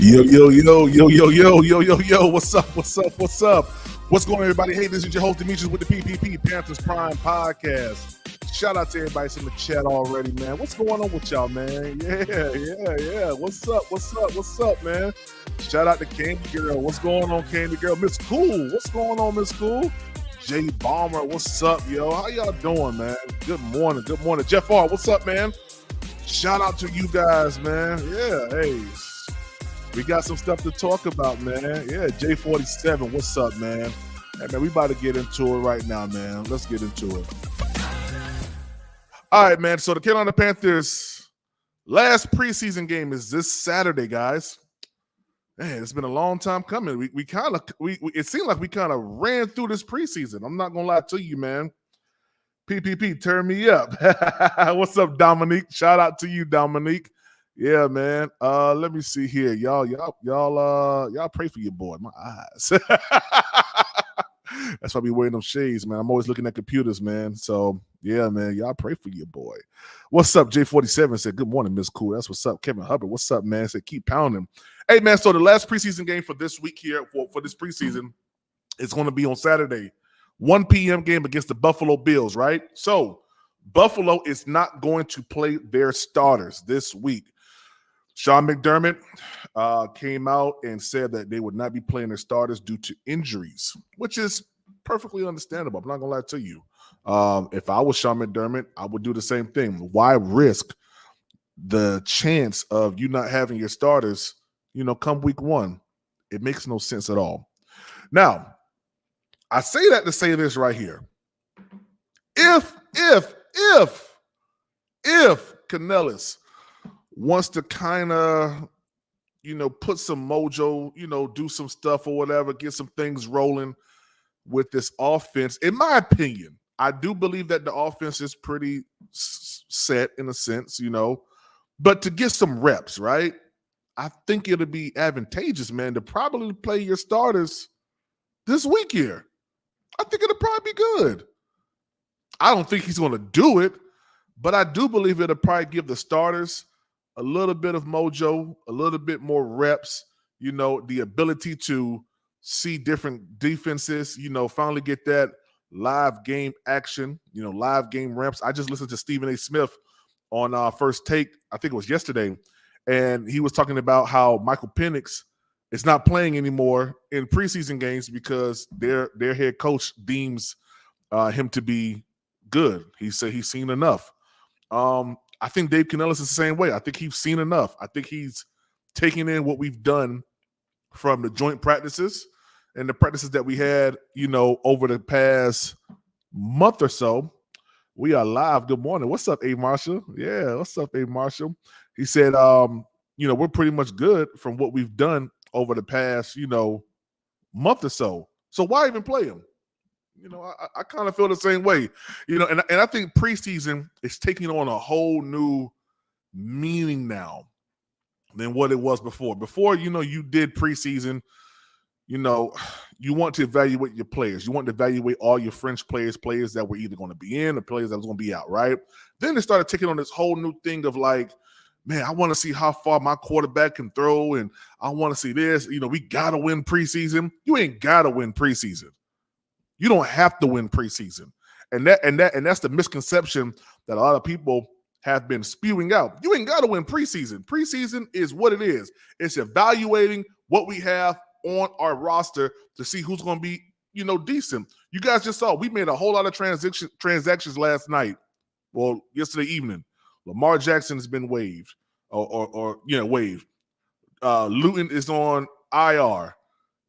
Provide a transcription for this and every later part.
Yo. What's up? What's going on, everybody? Hey, this is your host, Demetrius, with the PPP Panthers Prime Podcast. Shout out to everybody that's in the chat already, man. What's going on with y'all, man? Yeah. What's up, man? Shout out to Candy Girl. What's going on, Candy Girl? Miss Cool. What's going on, Miss Cool? Jay Balmer. What's up, yo? How y'all doing, man? Good morning. Jeff R. What's up, man? Shout out to you guys, man. Yeah, hey. We got some stuff to talk about, man. Yeah, J47, what's up, man? Hey, man, we about to get into it right now, man. Let's get into it. All right, man. So the Carolina Panthers' last preseason game is this Saturday, guys. Man, it's been a long time coming. It seemed like we kind of ran through this preseason. I'm not gonna lie to you, man. PPP, turn me up. What's up, Dominique? Shout out to you, Dominique. Yeah, man. Let me see here. Y'all pray for your boy. My eyes. That's why I be wearing them shades, man. I'm always looking at computers, man. So yeah, man. Y'all pray for your boy. What's up? J47 said, good morning, Miss Cool. That's what's up. Kevin Hubbard, what's up, man? Said, keep pounding. Hey, man. So the last preseason game for this week here, for this preseason, is going to be on Saturday. 1 p.m. game against the Buffalo Bills, right? So Buffalo is not going to play their starters this week. Sean McDermott came out and said that they would not be playing their starters due to injuries, which is perfectly understandable. I'm not going to lie to you. If I was Sean McDermott, I would do the same thing. Why risk the chance of you not having your starters, come week one? It makes no sense at all. Now, I say that to say this right here. If Canales wants to kind of, put some mojo, do some stuff or whatever, get some things rolling with this offense. In my opinion, I do believe that the offense is pretty set in a sense, but to get some reps, right? I think it'll be advantageous, man, to probably play your starters this week here. I think it'll probably be good. I don't think he's going to do it, but I do believe it'll probably give the starters a little bit of mojo, a little bit more reps, the ability to see different defenses, finally get that live game action, live game reps. I just listened to Stephen A. Smith on First Take, I think it was yesterday, and he was talking about how Michael Penix is not playing anymore in preseason games because their head coach deems him to be good. He said he's seen enough. I think Dave Canales is the same way. I think he's seen enough. I think he's taking in what we've done from the joint practices and the practices that we had, over the past month or so. We are live. Good morning. What's up, A. Marshall? Yeah, what's up, A. Marshall? He said, we're pretty much good from what we've done over the past, month or so. So why even play him? I kind of feel the same way, and I think preseason is taking on a whole new meaning now than what it was before. Before, you did preseason, you want to evaluate your players. You want to evaluate all your French players that were either going to be in or players that was going to be out, right? Then they started taking on this whole new thing of like, man, I want to see how far my quarterback can throw, and I want to see this. We got to win preseason. You ain't got to win preseason. You don't have to win preseason. And that's the misconception that a lot of people have been spewing out. You ain't got to win preseason. Preseason is what it is. It's evaluating what we have on our roster to see who's going to be, decent. You guys just saw we made a whole lot of transactions last night. Well, yesterday evening. Lamar Jackson has been waived waived. Luton is on IR.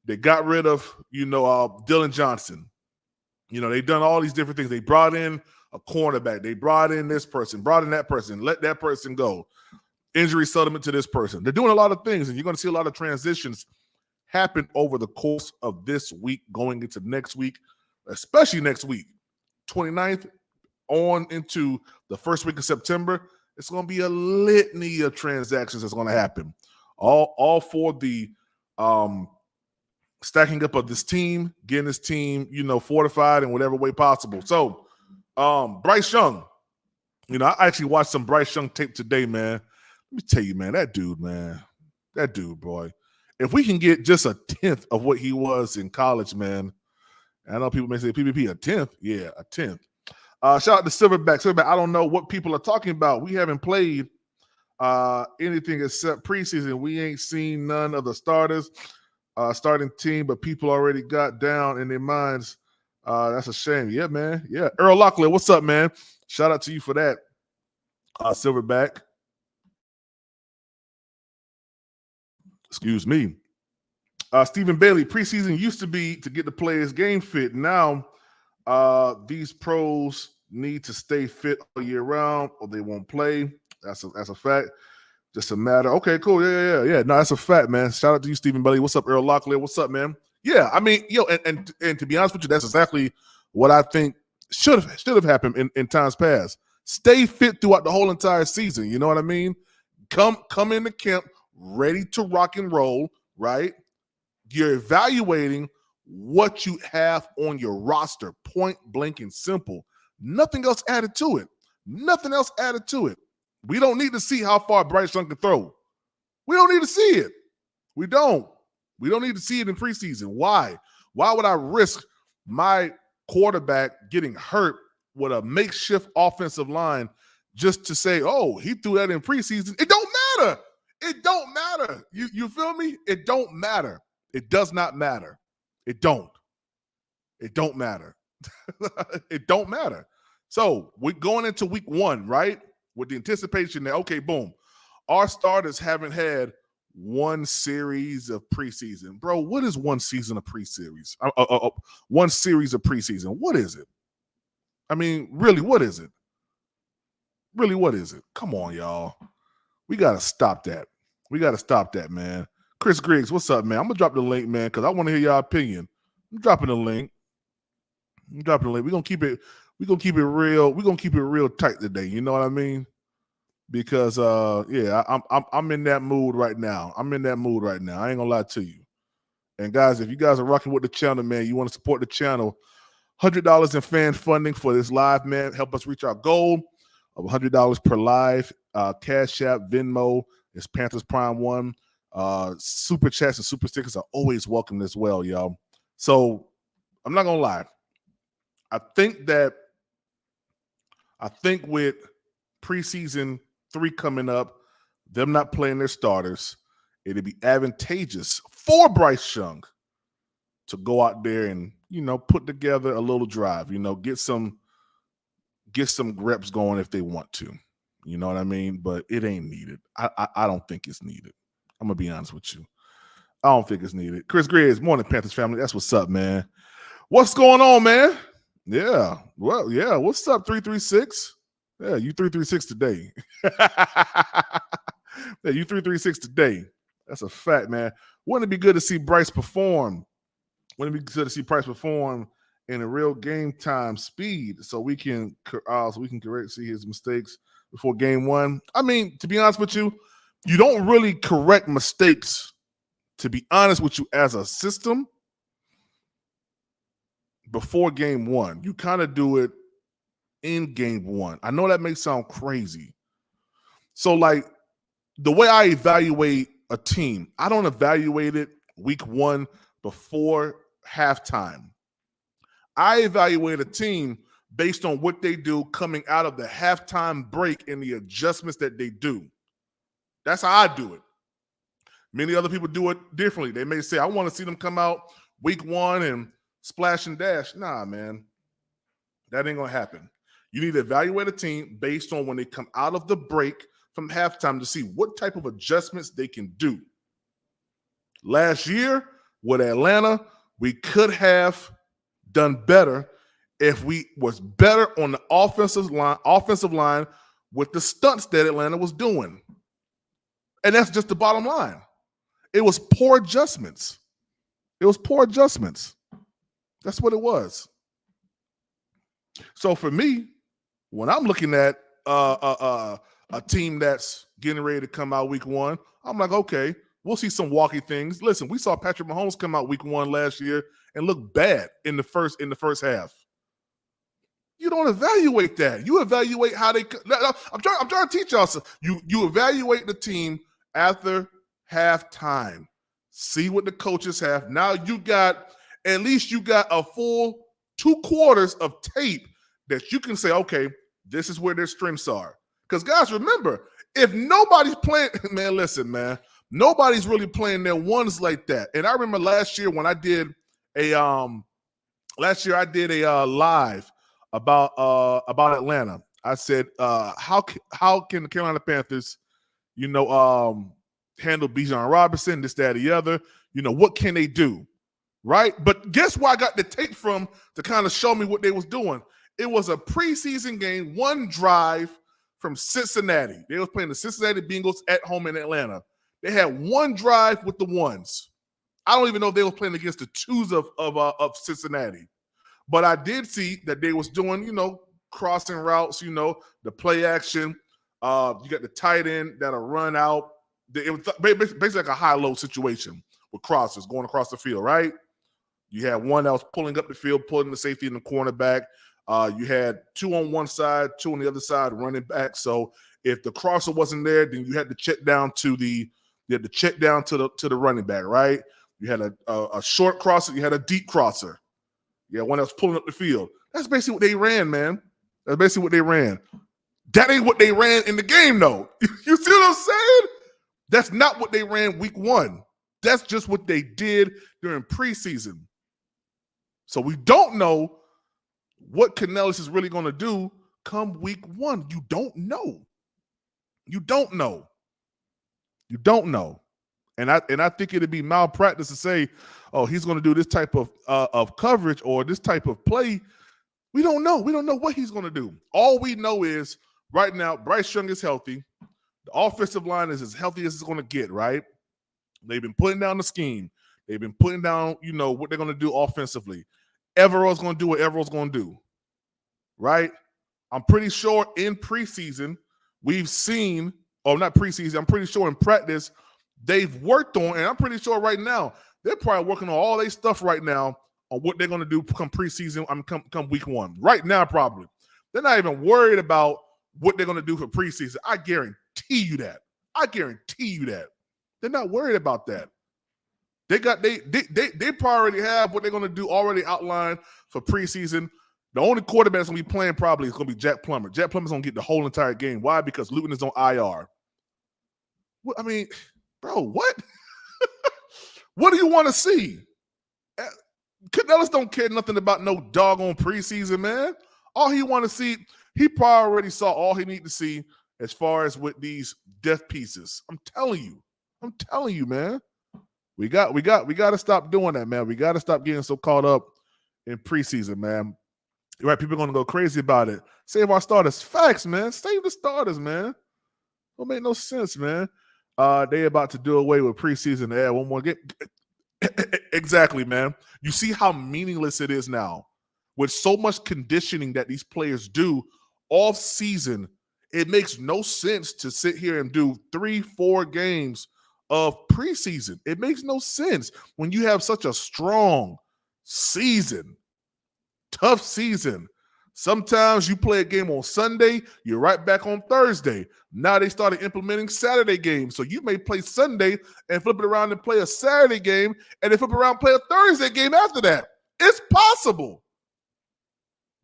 They got rid of, Dylan Johnson. They've done all these different things. They brought in a cornerback. They brought in this person, brought in that person, let that person go. Injury settlement to this person. They're doing a lot of things, and you're going to see a lot of transitions happen over the course of this week going into next week, especially next week, 29th on into the first week of September. It's going to be a litany of transactions that's going to happen. All for the stacking up of this team, getting this team, fortified in whatever way possible. So, Bryce Young, I actually watched some Bryce Young tape today, man. Let me tell you, man, that dude, boy. If we can get just a 10th of what he was in college, man. I know people may say PPP a 10th. Yeah, a 10th. Shout out to Silverback. Silverback, I don't know what people are talking about. We haven't played anything except preseason. We ain't seen none of the starters, starting team, but people already got down in their minds. That's a shame. Yeah, man. Yeah. Earl Locklear, what's up, man? Shout out to you for that. Silverback. Excuse me. Stephen Bailey, preseason used to be to get the players game fit. Now, these pros need to stay fit all year round or they won't play. That's a fact. Just a matter. Okay, cool. Yeah. No, that's a fact, man. Shout out to you, Stephen Bailey. What's up, Earl Locklear? What's up, man? Yeah, I mean, and to be honest with you, that's exactly what I think should have happened in times past. Stay fit throughout the whole entire season. You know what I mean? Come into camp ready to rock and roll, right? You're evaluating what you have on your roster, point blank and simple. Nothing else added to it. Nothing else added to it. We don't need to see how far Bryce Young can throw. We don't need to see it. We don't. We don't need to see it in preseason. Why? Why would I risk my quarterback getting hurt with a makeshift offensive line just to say, oh, he threw that in preseason? It don't matter. It don't matter. You feel me? It don't matter. It does not matter. It don't. It don't matter. It don't matter. So we're going into week 1, right? With the anticipation that, okay, boom, our starters haven't had one series of preseason. Bro, what is one season of preseries? One series of preseason. What is it? I mean, really, what is it? Really, what is it? Come on, y'all. We got to stop that. We got to stop that, man. Chris Griggs, what's up, man? I'm going to drop the link, man, because I want to hear y'all opinion. I'm dropping the link. We're going to keep it real. We're going to keep it real tight today. You know what I mean? Because I'm in that mood right now. I ain't gonna lie to you. And guys, if you guys are rocking with the channel, man, you want to support the channel, $100 in fan funding for this live, man. Help us reach our goal of $100 per live. Cash App, Venmo, it's Panthers Prime 1. Super chats and super stickers are always welcome as well, y'all. So I'm not gonna lie. I think with preseason 3 coming up, them not playing their starters, it'd be advantageous for Bryce Young to go out there and, put together a little drive, get some reps going if they want to. You know what I mean? But it ain't needed. I don't think it's needed. I'm going to be honest with you. I don't think it's needed. Chris Griggs, morning, Panthers family. That's what's up, man. What's going on, man? Yeah. Well, yeah. What's up, 336? Yeah, you 336 today. Yeah, you 336 today. That's a fact, man. Wouldn't it be good to see Bryce perform? Wouldn't it be good to see Bryce perform in a real game time speed so we can see his mistakes before game 1? I mean, to be honest with you, you don't really correct mistakes, to be honest with you, as a system before game 1. You kind of do it in game 1. I know that may sound crazy. So, like, the way I evaluate a team, I don't evaluate it week 1 before halftime. I evaluate a team based on what they do coming out of the halftime break and the adjustments that they do. That's how I do it. Many other people do it differently. They may say, I want to see them come out week 1 and splash and dash. Nah, man. That ain't going to happen. You need to evaluate a team based on when they come out of the break from halftime to see what type of adjustments they can do. Last year with Atlanta, we could have done better if we was better on the offensive line with the stunts that Atlanta was doing. And that's just the bottom line. It was poor adjustments. That's what it was. So for me, when I'm looking at a team that's getting ready to come out week 1, I'm like, okay, we'll see some walky things. Listen, we saw Patrick Mahomes come out week 1 last year and look bad in the first half. You don't evaluate that. You evaluate how they. I'm trying to teach y'all. You evaluate the team after halftime. see what the coaches have. Now at least you got a full 2 quarters of tape that you can say, okay, this is where their strengths are. Because guys, remember, if nobody's playing, man, listen, man, nobody's really playing their ones like that. And I remember last year when I did a live about Atlanta. I said, how can the Carolina Panthers, handle Bijan Robinson, this, that, or the other? What can they do? Right? But guess where I got the tape from to kind of show me what they was doing? It was a preseason game, one drive from Cincinnati. They was playing the Cincinnati Bengals at home in Atlanta. They had one drive with the ones. I don't even know if they were playing against the twos of Cincinnati. But I did see that they was doing, crossing routes, the play action. You got the tight end that'll run out. It was basically like a high-low situation with crossers going across the field, right? You had one that was pulling up the field, pulling the safety and the cornerback. You had 2 on one side, 2 on the other side, running back. So if the crosser wasn't there, then you had to check down to the running back, right? You had a short crosser, you had a deep crosser. Yeah, one that was pulling up the field. That's basically what they ran, man. That's basically what they ran. That ain't what they ran in the game, though. You see what I'm saying? That's not what they ran week 1. That's just what they did during preseason. So we don't know what Canales is really going to do come week 1. You don't know. You don't know. You don't know. And I think it'd be malpractice to say, oh, he's going to do this type of coverage or this type of play. We don't know. We don't know what he's going to do. All we know is right now, Bryce Young is healthy. The offensive line is as healthy as it's going to get, right? They've been putting down the scheme. They've been putting down, what they're going to do offensively. Evero's going to do what Evero's going to do, right? I'm pretty sure in preseason we've seen, or not preseason, I'm pretty sure in practice they've worked on, and I'm pretty sure right now they're probably working on all their stuff right now on what they're going to do come preseason, come week 1. Right now, probably. They're not even worried about what they're going to do for preseason. I guarantee you that. They're not worried about that. They probably already have what they're going to do already outlined for preseason. The only quarterback that's going to be playing probably is going to be Jack Plummer. Jack Plummer's going to get the whole entire game. Why? Because Luton is on IR. I mean, bro, what? What do you want to see? Canales don't care nothing about no doggone preseason, man. All he want to see, he probably already saw all he need to see as far as with these death pieces. I'm telling you, man. We got to stop doing that, man. We got to stop getting so caught up in preseason, man. Right? People are going to go crazy about it. Save our starters. Facts, man. Save the starters, man. Don't make no sense, man. They about to do away with preseason to add one more game. Exactly, man. You see how meaningless it is now. With so much conditioning that these players do off season, it makes no sense to sit here and do 3-4 games of preseason. It makes no sense when you have such a strong season, tough season. Sometimes you play a game on Sunday, you're right back on Thursday. Now they started implementing Saturday games. So you may play Sunday and flip it around and play a Saturday game, and then flip it around and play a Thursday game after that. It's possible.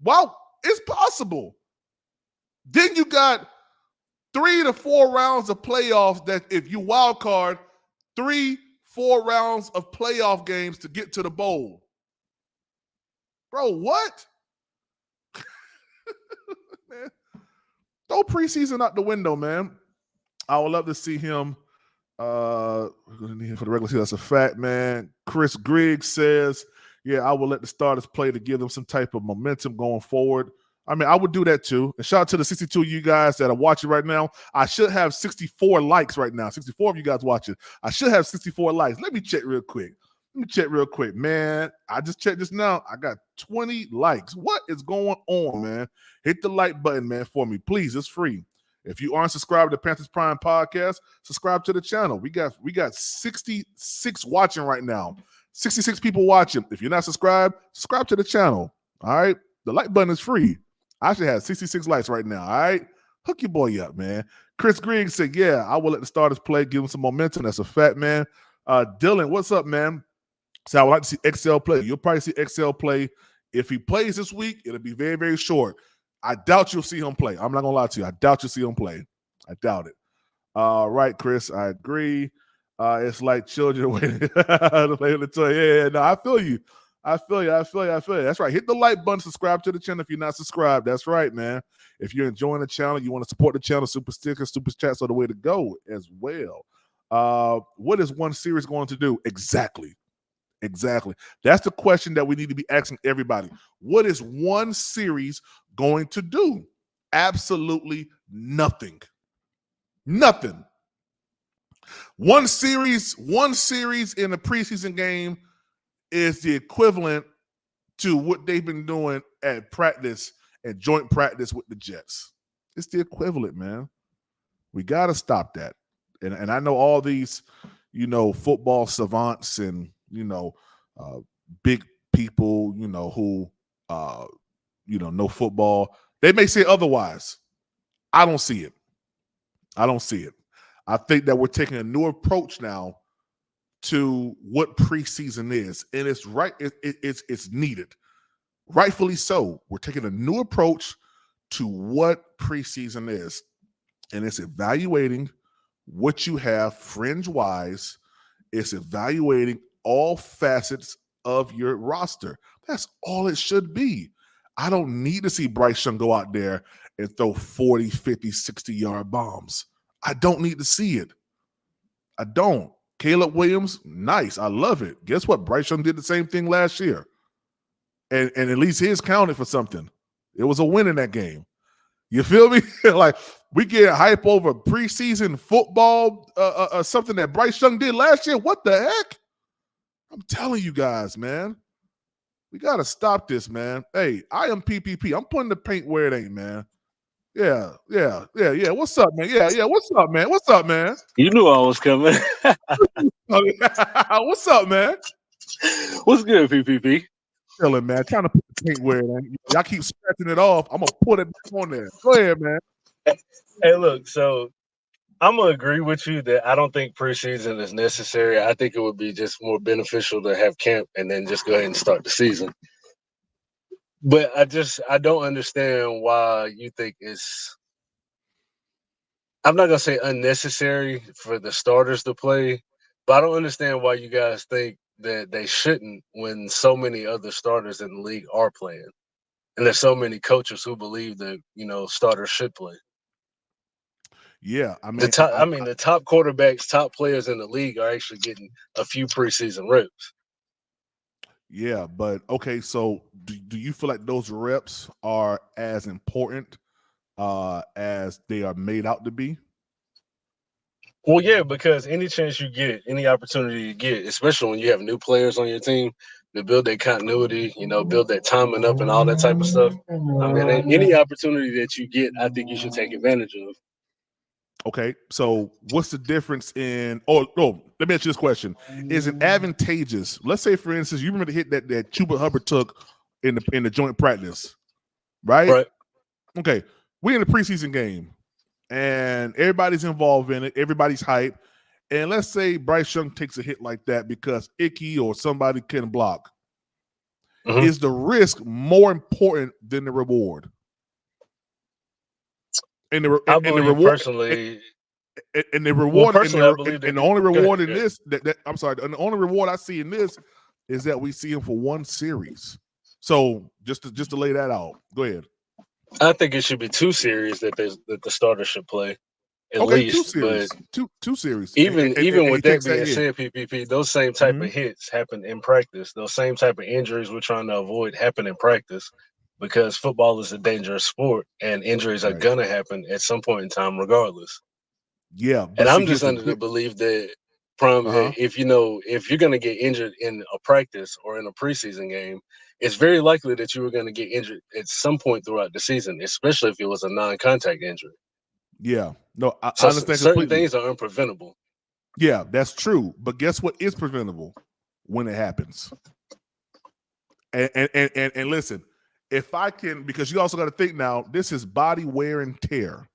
Wow, it's possible. Then you got 3 to 4 rounds of playoffs that if you wild card, 3-4 rounds of playoff games to get to the bowl. Bro, what? Man, throw preseason out the window, man. I would love to see him. We're going to need him for the regular season. That's a fact, man. Chris Griggs says, yeah, I will let the starters play to give them some type of momentum going forward. I mean, I would do that too. And shout out to the 62 of you guys that are watching right now. I should have 64 likes right now. 64 of you guys watching. I should have 64 likes. Let me check real quick. Man, I just checked this now. I got 20 likes. What is going on, man? Hit the like button, man, for me. Please, it's free. If you aren't subscribed to Panthers Prime Podcast, subscribe to the channel. We got 66 watching right now. 66 people watching. If you're not subscribed, subscribe to the channel. All right? The like button is free. I should have 66 likes right now. All right? Hook your boy up, man. Chris Griggs said, yeah, I will let the starters play, give them some momentum. That's a fact, man. Dylan, what's up, man? So I would like to see XL play. You'll probably see XL play. If he plays this week, it'll be very, very short. I doubt you'll see him play. I'm not gonna lie to you. I doubt you'll see him play. I doubt it. Right, Chris. I agree. It's like children waiting to play with the toy. Yeah, no, I feel you. I feel you. That's right. Hit the like button, subscribe to the channel if you're not subscribed. That's right, man. If you're enjoying the channel, you want to support the channel, super stickers, super chats are the way to go as well. What is one series going to do? Exactly. That's the question that we need to be asking everybody. What is one series going to do? Absolutely nothing. Nothing. One series in a preseason game is the equivalent to what they've been doing at practice, at joint practice with the Jets. It's the equivalent, man. We got to stop that. And I know all these, football savants and, big people, who, know football. They may say otherwise. I don't see it. I think that we're taking a new approach now to what preseason is, and it's right. It's needed, rightfully so. We're taking a new approach to what preseason is, and it's evaluating what you have fringe-wise. It's evaluating all facets of your roster. That's all it should be. I don't need to see Bryce Young go out there and throw 40, 50, 60-yard bombs. I don't need to see it. I don't. Caleb Williams, nice. I love it. Guess what? Bryce Young did the same thing last year. And at least his counted for something. It was a win in that game. You feel me? Like, we get hype over preseason football, something that Bryce Young did last year. What the heck? I'm telling you guys, man. We got to stop this, man. Hey, I am PPP. I'm putting the paint where it ain't, man. Yeah. What's up, man? Yeah. What's up, man? You knew I was coming. What's up, man? What's good, PPP? Chilling, man. Trying to put the paint where it ain't. Y'all keep scratching it off. I'm going to put it back on there. Go ahead, man. Hey, look, so I'm going to agree with you that I don't think preseason is necessary. I think it would be just more beneficial to have camp and then just go ahead and start the season. But I don't understand why you think it's – I'm not going to say unnecessary for the starters to play, but I don't understand why you guys think that they shouldn't when so many other starters in the league are playing. And there's so many coaches who believe that, starters should play. Yeah, I mean, the top quarterbacks, top players in the league are actually getting a few preseason reps. Yeah, but okay, so do you feel like those reps are as important as they are made out to be? Well, yeah, because any chance you get, any opportunity you get, especially when you have new players on your team, to build that continuity, build that timing up and all that type of stuff. I mean, any opportunity that you get, I think you should take advantage of. Okay, so what's the difference in? Oh, let me ask you this question: is it advantageous? Let's say, for instance, you remember the hit that Chuba Hubbard took in the joint practice, right? Right. Okay, we're in the preseason game, and everybody's involved in it. Everybody's hype, and let's say Bryce Young takes a hit like that because Icky or somebody can block. Mm-hmm. Is the risk more important than the reward? And the reward, I believe the only reward in this, I'm sorry, the only reward I see in this is that we see him for one series. So just to lay that out, go ahead. I think it should be 2 series that the starter should play. At least, 2 series. But two series. Even with that being said, PPP, those same type of hits happen in practice. Those same type of injuries we're trying to avoid happen in practice. Because football is a dangerous sport and injuries are going to happen at some point in time regardless. Yeah. And I'm just under the belief that if you're going to get injured in a practice or in a preseason game, it's very likely that you were going to get injured at some point throughout the season, especially if it was a non-contact injury. Yeah. No, I understand certain completely. Things are unpreventable. Yeah, that's true. But guess what is preventable? When it happens. And listen, if I can, because you also got to think now, this is body wear and tear,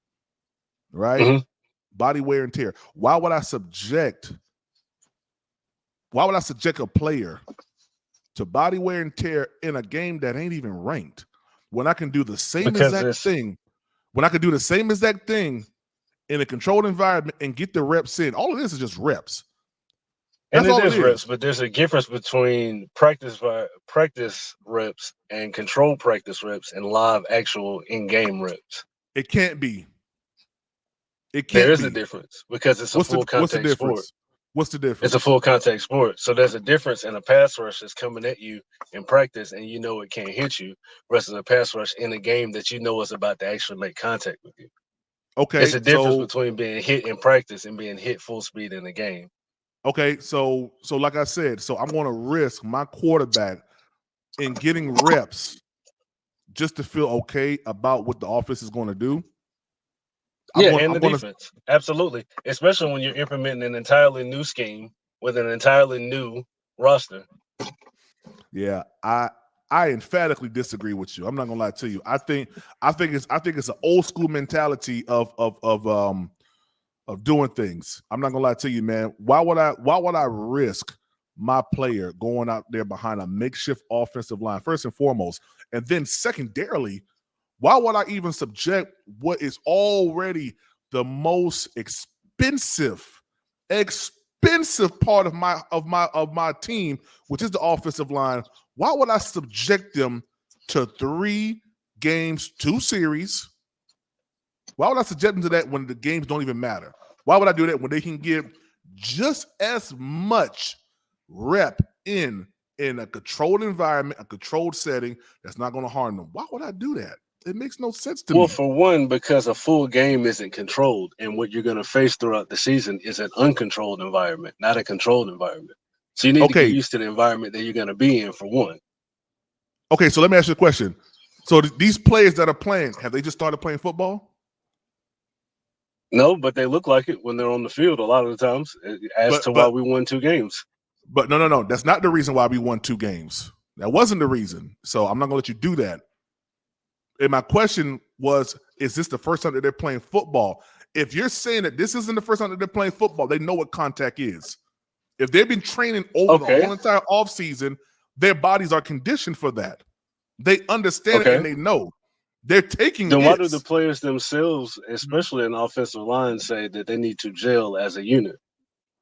right? Mm-hmm. Body wear and tear. Why would I subject Why would I subject a player to body wear and tear in a game that ain't even ranked when I can do the same exact thing? When I can do the same exact thing in a controlled environment and get the reps in. All of this is just reps. That's and it is reps, but there's a difference between practice reps and controlled practice reps and live actual in-game reps. It can't be. It can't. There is a difference because it's a full contact sport. What's the difference? It's a full contact sport. So there's a difference in a pass rush that's coming at you in practice and you know it can't hit you versus a pass rush in a game that you know is about to actually make contact with you. Okay. It's a difference between being hit in practice and being hit full speed in the game. Okay, so like I said, so I'm going to risk my quarterback in getting reps just to feel okay about what the offense is going to do. The defense. Absolutely. Especially when you're implementing an entirely new scheme with an entirely new roster. Yeah, I emphatically disagree with you. I'm not gonna lie to you. I think it's an old school mentality of doing things. I'm not gonna lie to you, man. Why would I risk my player going out there behind a makeshift offensive line, first and foremost, and then secondarily, why would I even subject what is already the most expensive part of my team, which is the offensive line? Why would I subject them to 3 games, 2 series? Why would I subject them to that when the games don't even matter? Why would I do that when they can get just as much rep in a controlled environment, a controlled setting that's not going to harm them? Why would I do that? It makes no sense to me. Well, for one, because a full game isn't controlled, and what you're going to face throughout the season is an uncontrolled environment, not a controlled environment. So you need to get used to the environment that you're going to be in, for one. Okay, so let me ask you a question. So these players that are playing, have they just started playing football? No, but they look like it when they're on the field a lot of the times, why we won 2 games. But no. That's not the reason why we won 2 games. That wasn't the reason. So I'm not going to let you do that. And my question was, is this the first time that they're playing football? If you're saying that this isn't the first time that they're playing football, they know what contact is. If they've been training over the whole entire offseason, their bodies are conditioned for that. They understand it and they know. They're taking Then why do the players themselves, especially in offensive line, say that they need to gel as a unit?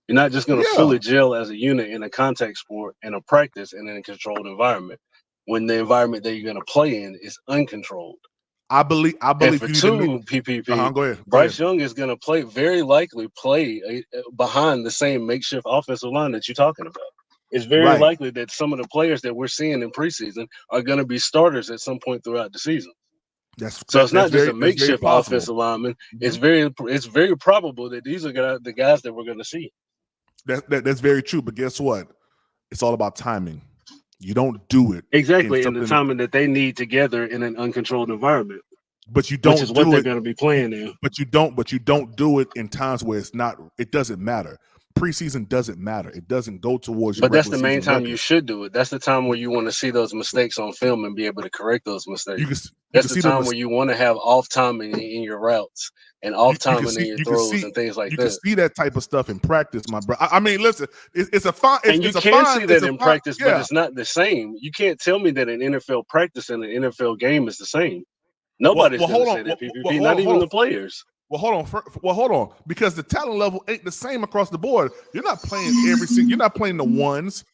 You're not just going to fully gel as a unit in a contact sport, in a practice, and in a controlled environment when the environment that you're going to play in is uncontrolled. I believe and for 2 PPP, go ahead. Bryce Young is going to very likely play behind the same makeshift offensive line that you're talking about. It's very likely that some of the players that we're seeing in preseason are going to be starters at some point throughout the season. So it's not just a makeshift offensive lineman. Mm-hmm. It's very probable that these are the guys that we're going to see. That's very true. But guess what? It's all about timing. You don't do it exactly in the timing that they need together in an uncontrolled environment. But you don't, which is what they're going to be playing in. But you don't do it in times where it's not. It doesn't matter. Preseason doesn't matter. It doesn't go towards. But that's the main time you should do it. That's the time where you want to see those mistakes on film and be able to correct those mistakes. That's the time where you want to have off timing in your routes and off timing in your throws and things like that. You can see that type of stuff in practice, my bro. I mean, listen, it's a fine. And you can see that in practice, but it's not the same. You can't tell me that an NFL practice and an NFL game is the same. Nobody's going to say that, PPP, not even the players. Well, hold on, because the talent level ain't the same across the board. You're not playing you're not playing the ones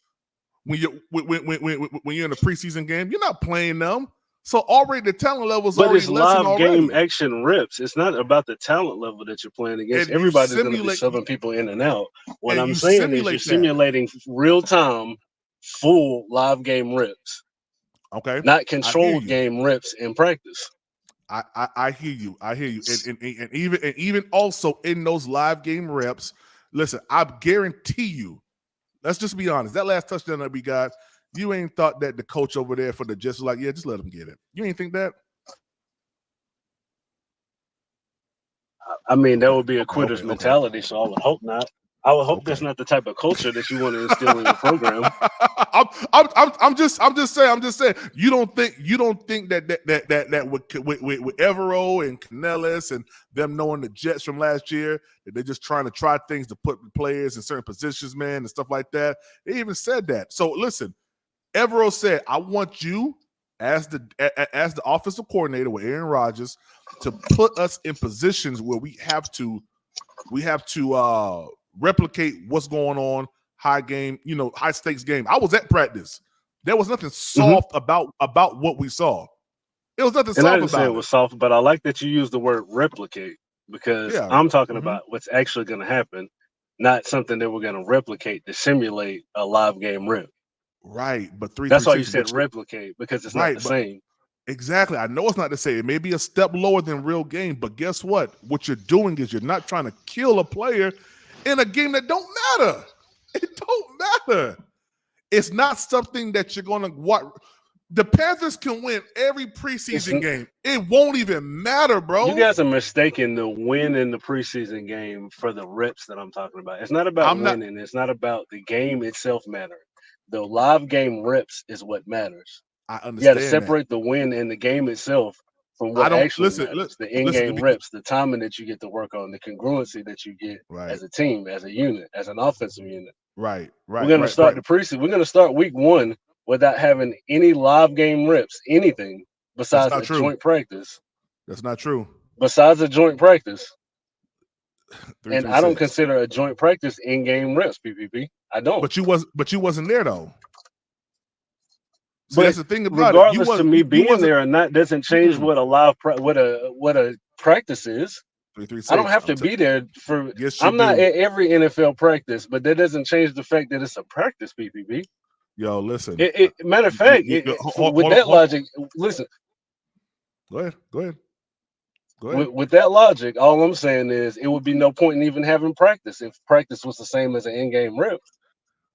when you're in a preseason game. You're not playing them. So already the talent level is already lessened already. But it's live game action reps. It's not about the talent level that you're playing against. Everybody's going to be subbing people in and out. What I'm saying is you're simulating real-time, full live game reps. Okay. Not controlled game reps in practice. I hear you. And even also in those live game reps, listen, I guarantee you, let's just be honest, that last touchdown that we got, you ain't thought that the coach over there for the Jets was like, yeah, just let him get it. You ain't think that? I mean, that would be a quitter's mentality, so I would hope not. I would hope Okay. that's not the type of culture that you want to instill in your program. I'm just saying. You don't think that with Evero and Canales and them knowing the Jets from last year that they're just trying to try things to put players in certain positions, man, and stuff like that. They even said that. So listen, Evero said, "I want you as the offensive coordinator with Aaron Rodgers to put us in positions where we have to replicate what's going on, high stakes game." I was at practice. There was nothing soft about what we saw. It was nothing And I soft didn't say it about it. was soft, but I like that you use the word replicate because Yeah. I'm talking Mm-hmm. about what's actually going to happen, not something that we're going to replicate to simulate a live game rip. Right. But That's why you 336, said replicate because it's not the right, but same. exactly. I know it's not the same. It may be a step lower than real game, but guess what? What you're doing is you're not trying to kill a player in a game that don't matter. It don't matter. It's not something that you're going to watch. The Panthers can win every preseason game. It won't even matter, bro. You guys are mistaking the win in the preseason game for the reps that I'm talking about. It's not about winning. It's not about the game itself mattering. The live game reps is what matters. I understand. You got to separate the win and the game itself from what actually matters. The in-game reps, the timing that you get to work on, the congruency that you get as a team, as a unit, as an offensive unit. Right. We're going to start the preseason. We're going to start week 1 without having any live game reps, anything besides a joint practice. That's not true. Besides a joint practice. And I don't consider a joint practice in-game reps, PPP. I don't. But you wasn't there though. So that's the thing about regardless to me being there or not doesn't change what a live what a practice is. I don't have to be there for. I'm not at every NFL practice, but that doesn't change the fact that it's a practice, PPP. Yo, listen. Matter of fact, with that logic, listen. Go ahead. With that logic, all I'm saying is it would be no point in even having practice if practice was the same as an in-game rep.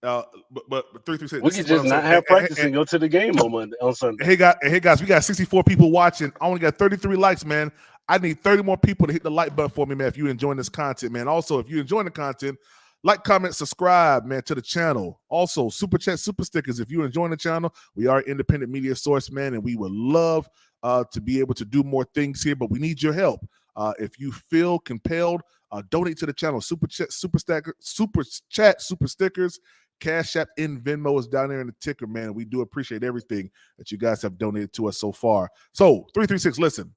But 336. We could just not have practice and go to the game on Sunday. Hey guys, we got 64 people watching. I only got 33 likes, man. I need 30 more people to hit the like button for me, man. If you're enjoying this content, man. Also, if you're enjoying the content, like, comment, subscribe, man, to the channel. Also, super chat, super stickers. If you're enjoying the channel, we are an independent media source, man, and we would love to be able to do more things here, but we need your help. If you feel compelled, donate to the channel. Super chat, super stickers. Cash App in Venmo is down there in the ticker, man. We do appreciate everything that you guys have donated to us so far. So 336, listen,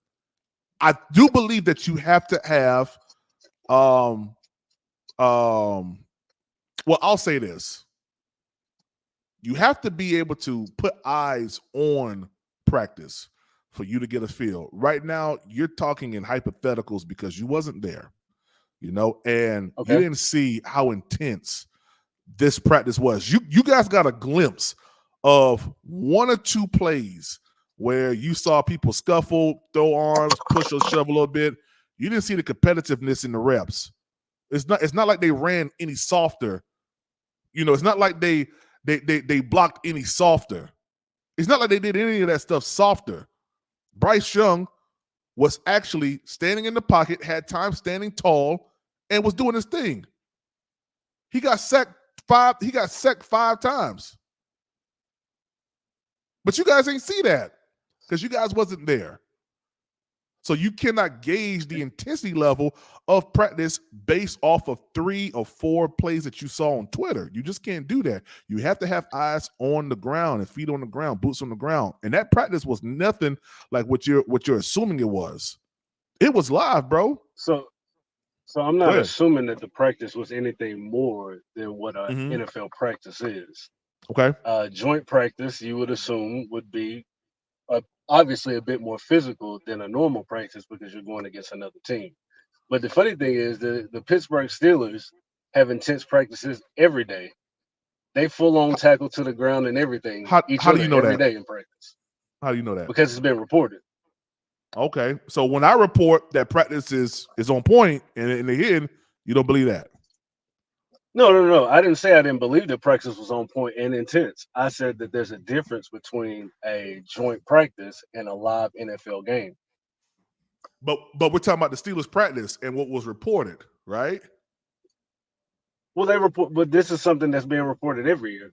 I do believe that you have to have, well, I'll say this. You have to be able to put eyes on practice for you to get a feel. Right now, you're talking in hypotheticals because you wasn't there, and you didn't see how intense this practice was. You guys got a glimpse of one or two plays where you saw people scuffle, throw arms, push or shove a little bit. You didn't see the competitiveness in the reps. It's not like they ran any softer. It's not like they blocked any softer. It's not like they did any of that stuff softer. Bryce Young was actually standing in the pocket, had time standing tall, and was doing his thing. He got sacked 5 times. But you guys ain't see that because you guys wasn't there. So you cannot gauge the intensity level of practice based off of 3 or 4 plays that you saw on Twitter. You just can't do that. You have to have eyes on the ground and feet on the ground, boots on the ground. And that practice was nothing like what you're assuming it was. It was live, bro. So I'm not assuming that the practice was anything more than what an NFL practice is. Okay. Joint practice, you would assume, would be obviously a bit more physical than a normal practice because you're going against another team. But the funny thing is the Pittsburgh Steelers have intense practices every day. They full on tackle to the ground and everything. How do you know every that? Day in practice. How do you know that? Because it's been reported. Okay, so when I report that practice is on point and in the hidden, you don't believe that? No. I didn't say I didn't believe that practice was on point and intense. I said that there's a difference between a joint practice and a live NFL game. But we're talking about the Steelers practice and what was reported, right? Well, they report, but this is something that's being reported every year.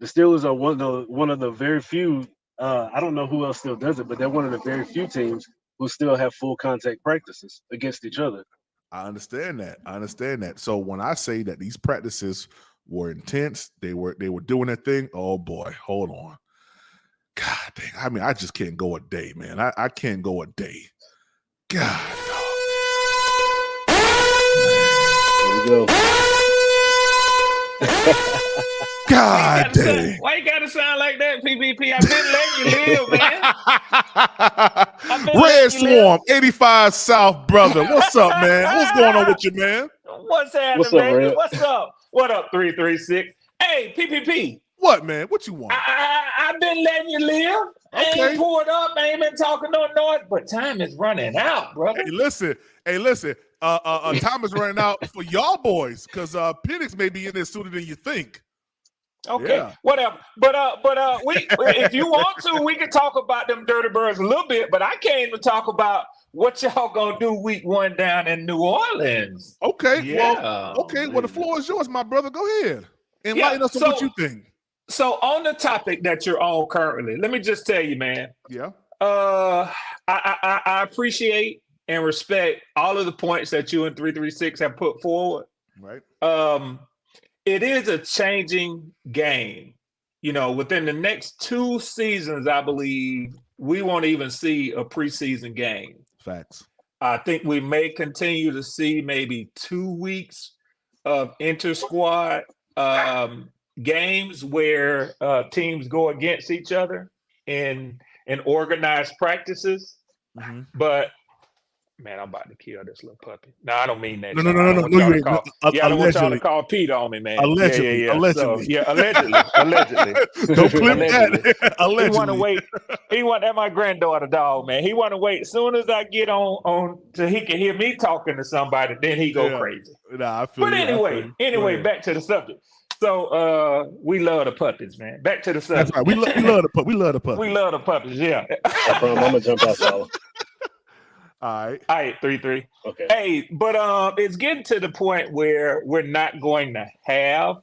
The Steelers are one of the very few. I don't know who else still does it, but they're one of the very few teams who still have full contact practices against each other. I understand that. So when I say that these practices were intense, they were doing their thing. Oh boy, hold on. God dang. I mean, I just can't go a day, man. I can't go a day. God. There we go. God dang. Why you gotta sound like that, PPP? I've been letting you live, man. Red Swarm, 85 South, brother. What's up, man? What's going on with you, man? What's happening, What's up, baby? Red? What's up? What up, 336? Hey, PPP. What, man? What you want? I've been letting you live. I Okay. ain't pulled up. I ain't been talking no noise, but time is running out, brother. Hey, listen. Time is running out for y'all boys because Penix may be in there sooner than you think. Okay, Yeah. whatever. But we if you want to, we can talk about them Dirty Birds a little bit. But I came to talk about what y'all gonna do week 1 down in New Orleans. Okay. Yeah. Well, the floor is yours, my brother. Go ahead. Enlighten us on what you think. So on the topic that you're on currently, let me just tell you, man. Yeah. I appreciate and respect all of the points that you and 336 have put forward. Right. It is a changing game. You know, within the next 2 seasons, I believe we won't even see a preseason game. Facts. I think we may continue to see maybe 2 weeks of inter-squad games where teams go against each other in organized practices. Mm-hmm. But man, I'm about to kill this little puppy. No, I don't mean that. No. I don't want y'all to call, I don't want y'all Allegedly. to call Pete on me, man. Allegedly. Yeah. Allegedly. So, allegedly. Don't clip that. Allegedly. He want to wait. That my granddaughter dog, man. He want to wait. As soon as I get on till he can hear me talking to somebody, then he go crazy. Nah, I feel But you. anyway, back to the subject. So we love the puppies, man. Back to the subject. That's right. We love the puppy. We love the puppy. We love the puppies, yeah. I'm gonna jump out, y'all. All right. 3-3. Okay. Hey, but it's getting to the point where we're not going to have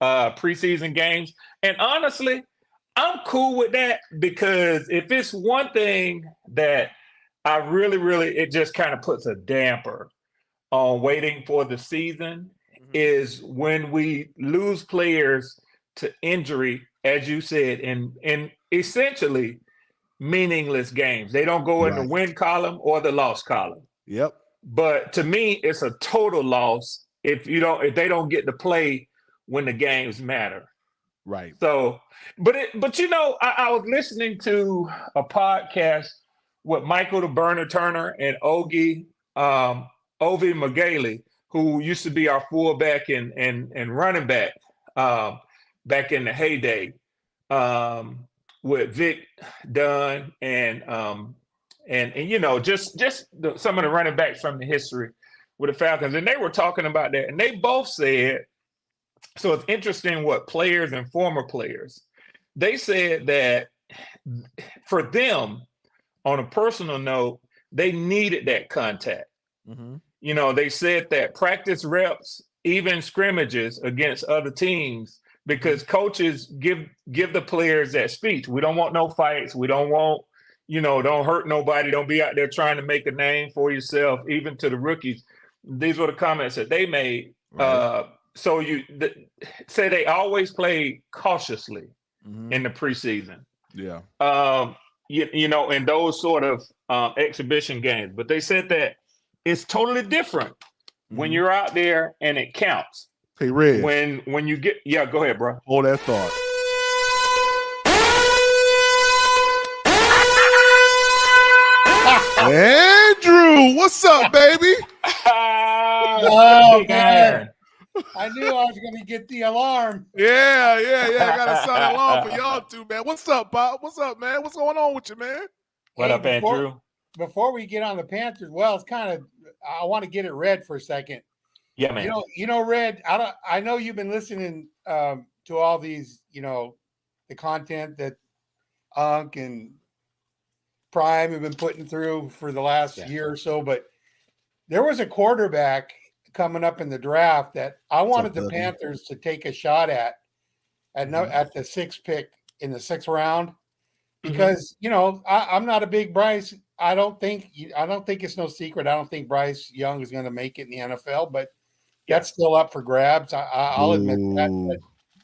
preseason games. And honestly, I'm cool with that because if it's one thing that I really, it just kind of puts a damper on waiting for the season is when we lose players to injury, as you said, in essentially meaningless games. They don't go in the win column or the loss column. Yep. But to me, it's a total loss if they don't get to play when the games matter. Right. So, but I was listening to a podcast with Michael the Burner Turner and Ovi Magaley, who used to be our fullback and running back back in the heyday. With Vic Dunn and just some of the running backs from the history with the Falcons, and they were talking about that, and they both said, so it's interesting what players and former players, they said that for them, on a personal note, they needed that contact. Mm-hmm. You know, they said that practice reps, even scrimmages against other teams, because coaches give the players that speech. We don't want no fights. We don't want, don't hurt nobody. Don't be out there trying to make a name for yourself, even to the rookies. These were the comments that they made. Right. So say they always played cautiously in the preseason. Yeah. In those sort of exhibition games. But they said that it's totally different when you're out there and it counts. Hey, Red. When you get, go ahead, bro. Hold that thought. Andrew, what's up, baby? Oh, man. I knew I was going to get the alarm. Yeah. I got to sound alarm for y'all too, man. What's up, Bob? What's up, man? What's going on with you, man? What up, Andrew? Before we get on the Panthers, well, it's kind of, I want to get it Red for a second. Yeah, man. Red, I know you've been listening to all these, the content that Unc and Prime have been putting through for the last year or so, but there was a quarterback coming up in the draft that I wanted the Dougie? Panthers to take a shot at the sixth pick in the sixth round, because I'm not a big Bryce. I don't think it's no secret. I don't think Bryce Young is going to make it in the NFL, but that's still up for grabs. I'll admit that.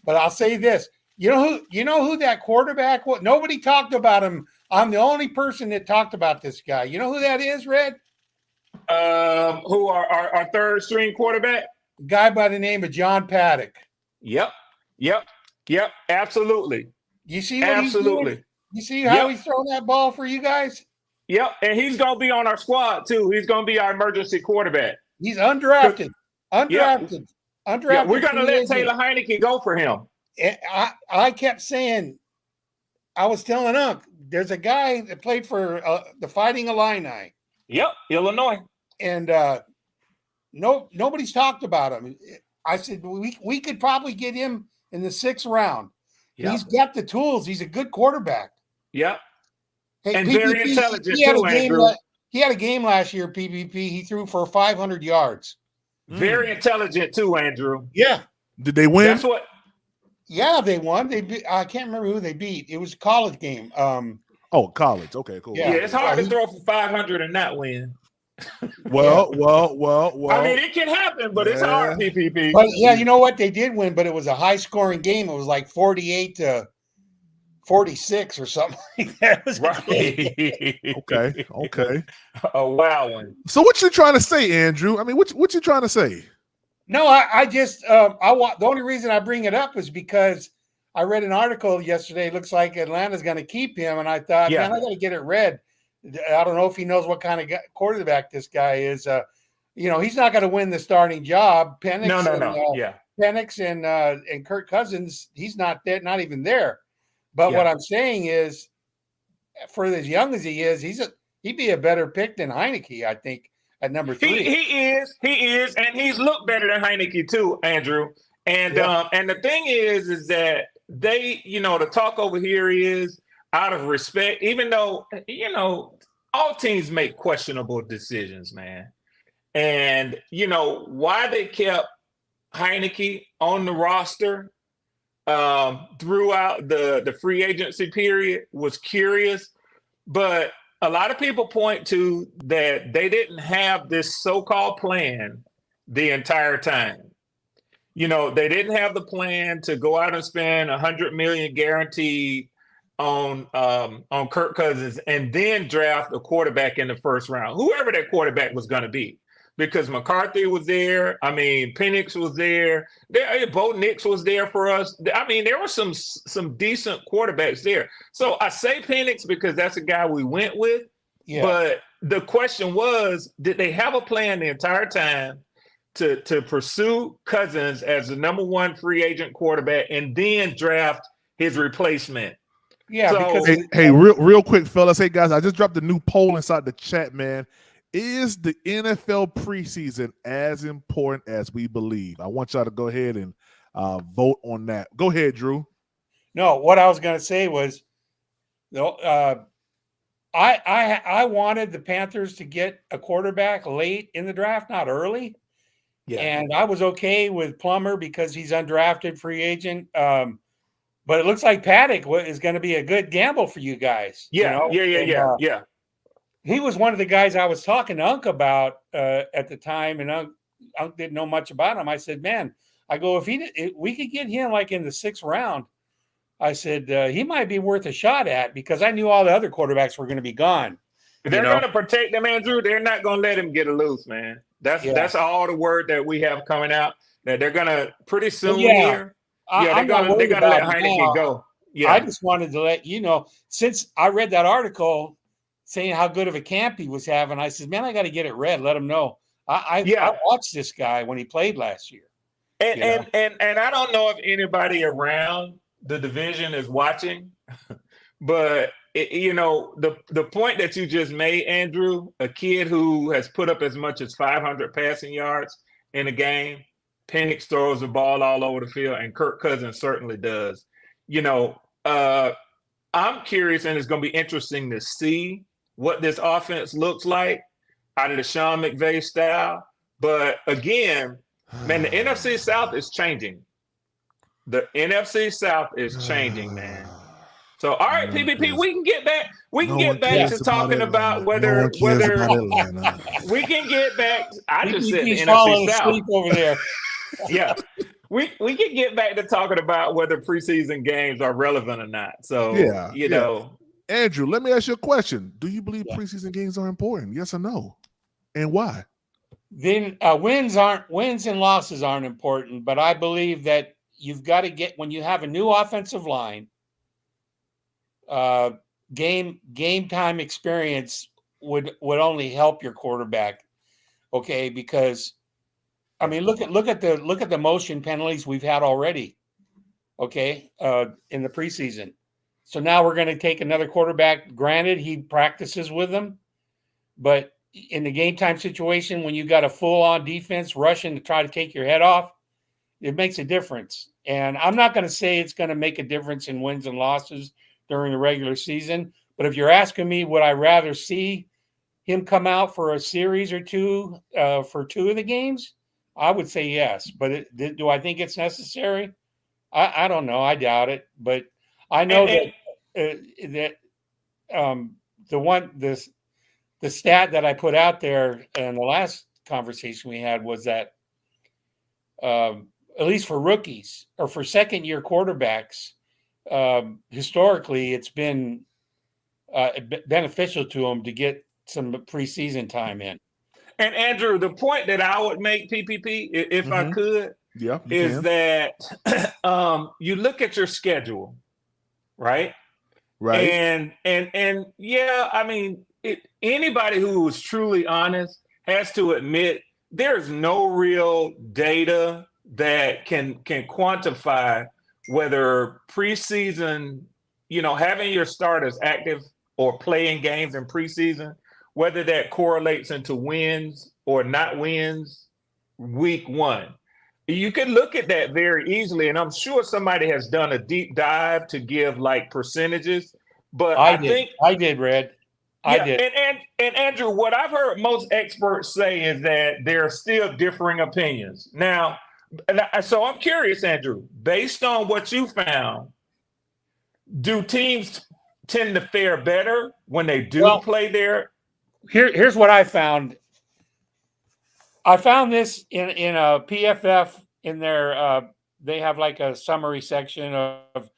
But I'll say this: you know who that quarterback was? Nobody talked about him. I'm the only person that talked about this guy. You know who that is, Red? Who are our third string quarterback? Guy by the name of John Paddock. Yep. Absolutely. You see what he's doing? You see how he's throwing that ball for you guys? Yep, and he's going to be on our squad too. He's going to be our emergency quarterback. He's undrafted. Yeah, we're going to let Taylor Heineke go for him. I kept saying, I was telling Unc, there's a guy that played for the Fighting Illini. Yep, Illinois. And nobody's talked about him. I said, we could probably get him in the sixth round. Yep. He's got the tools. He's a good quarterback. Yep. Hey, and PPP, very intelligent too, Andrew. He had a game last year, PPP. He threw for 500 yards. Very intelligent too, Andrew. Yeah. Did they win? That's what. Yeah, they won. I can't remember who they beat. It was a college game. College. Okay, cool. Yeah, it's hard to throw for 500 and not win. Well. I mean, it can happen, but it's hard, PPP. But yeah, you know what? They did win, but it was a high-scoring game. It was like 48-46 or something like that. It was right. Okay. A wow one. So what you trying to say, Andrew? I mean, what you trying to say? No, I just the only reason I bring it up is because I read an article yesterday. It looks like Atlanta's going to keep him, and I thought, man, I got to get it read. I don't know if he knows what kind of quarterback this guy is. He's not going to win the starting job. Penix, no. Penix and Kirk Cousins, he's not there, not even there. But what I'm saying is, for as young as he is, he'd be a better pick than Heineke, I think, at number 3. He is, and he's looked better than Heineke too, Andrew. And and the thing is that they, the talk over here is, out of respect, even though, all teams make questionable decisions, man. And, why they kept Heineke on the roster throughout the free agency period was curious. But a lot of people point to that they didn't have this so-called plan the entire time. They didn't have the plan to go out and spend $100 million guaranteed on Kirk Cousins and then draft a quarterback in the first round, whoever that quarterback was going to be, because McCarthy was there. I mean, Penix was there. Bo Nix was there for us. I mean, there were some decent quarterbacks there. So I say Penix because that's a guy we went with. Yeah. But the question was, did they have a plan the entire time to pursue Cousins as the number one free agent quarterback and then draft his replacement? Yeah, so, because real quick, fellas. Hey, guys, I just dropped a new poll inside the chat, man. Is the NFL preseason as important as we believe? I want y'all to go ahead and vote on that. Go ahead, Drew. No, what I was going to say was, I wanted the Panthers to get a quarterback late in the draft, not early. Yeah. And I was okay with Plummer because he's undrafted free agent. But it looks like Paddock is going to be a good gamble for you guys. Yeah. He was one of the guys I was talking to Unc about at the time, and Unc didn't know much about him. I said, man, if we could get him like in the 6th round, I said, he might be worth a shot at, because I knew all the other quarterbacks were going to be gone. They're going to protect him, Andrew. They're not going to let him get loose, man. That's all the word that we have coming out, that they're going to pretty soon here. They're going to let Heineke go. Yeah. I just wanted to let you know, since I read that article saying how good of a camp he was having, I said, man, I got to get it read. Let him know. I watched this guy when he played last year. And I don't know if anybody around the division is watching, but the point that you just made, Andrew, a kid who has put up as much as 500 passing yards in a game, Penix throws the ball all over the field, and Kirk Cousins certainly does. I'm curious, and it's going to be interesting to see what this offense looks like out of the Sean McVay style. But again, man, the NFC South is changing. The NFC South is changing, man. So, all right, PPP, we can get back. We can get back to talking about whether Atlanta. we can get back. I just said the PPP's NFC falling South. asleep over there. Yeah, we can get back to talking about whether preseason games are relevant or not. So, you know, Andrew, let me ask you a question. Do you believe preseason games are important? Yes or no? And why? Then wins and losses aren't important, but I believe that you've got to get, when you have a new offensive line, game time experience would only help your quarterback. Okay, because I mean, look at the motion penalties we've had already. Okay, in the preseason. So now we're going to take another quarterback. Granted, he practices with them, but in the game time situation, when you got a full-on defense rushing to try to take your head off, it makes a difference. And I'm not going to say it's going to make a difference in wins and losses during the regular season. But if you're asking me, would I rather see him come out for a series or two for two of the games? I would say yes. But do I think it's necessary? I don't know. I doubt it. But I know the stat that I put out there in the last conversation we had was that at least for rookies or for second-year quarterbacks, historically it's been beneficial to them to get some preseason time in. And Andrew, the point that I would make, PPP, if I could, is that you look at your schedule, right? Right. And yeah, I mean, anybody who is truly honest has to admit there's no real data that can quantify whether preseason, you know, having your starters active or playing games in preseason, whether that correlates into wins or not wins week one. You can look at that very easily, and I'm sure somebody has done a deep dive to give like percentages. But I think I did, Red. I did. And Andrew, what I've heard most experts say is that there are still differing opinions. Now, so I'm curious, Andrew, based on what you found, do teams tend to fare better when they do play there? Here's what I found. I found this in a PFF in their they have like a summary section of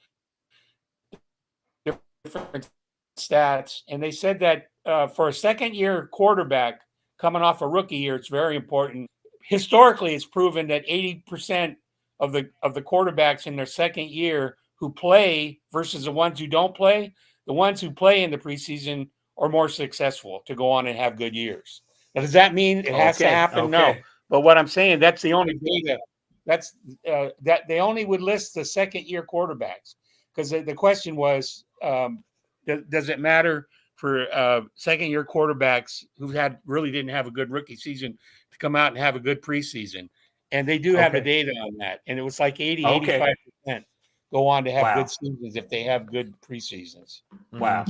different stats, and they said that for a second-year quarterback coming off a rookie year, it's very important. Historically, it's proven that 80% of the quarterbacks in their second year who play versus the ones who don't play, the ones who play in the preseason are more successful to go on and have good years. Now, does that mean it has to happen? No. But what I'm saying, that's the only data. That's that they only would list the second-year quarterbacks, because the question was, does it matter for second-year quarterbacks who really didn't have a good rookie season to come out and have a good preseason? And they do have the data on that. And it was like 85% go on to have good seasons if they have good preseasons. Wow.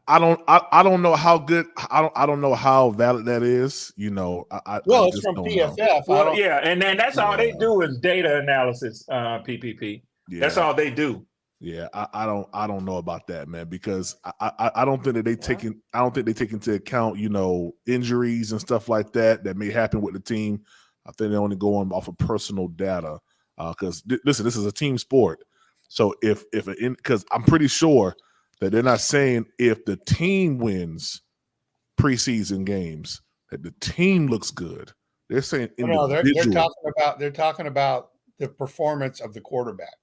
I don't know how good. I don't know how valid that is. You know, it's from PFF. Well, yeah, and then that's all they do is data analysis. PPP. Yeah. That's all they do. Yeah, I don't know about that, man, because I don't think that they take into account, you know, injuries and stuff like that may happen with the team. I think they're only going off of personal data, because listen, this is a team sport. So because I'm pretty sure that they're not saying if the team wins preseason games that the team looks good. They're saying individual. They're talking about the performance of the quarterback.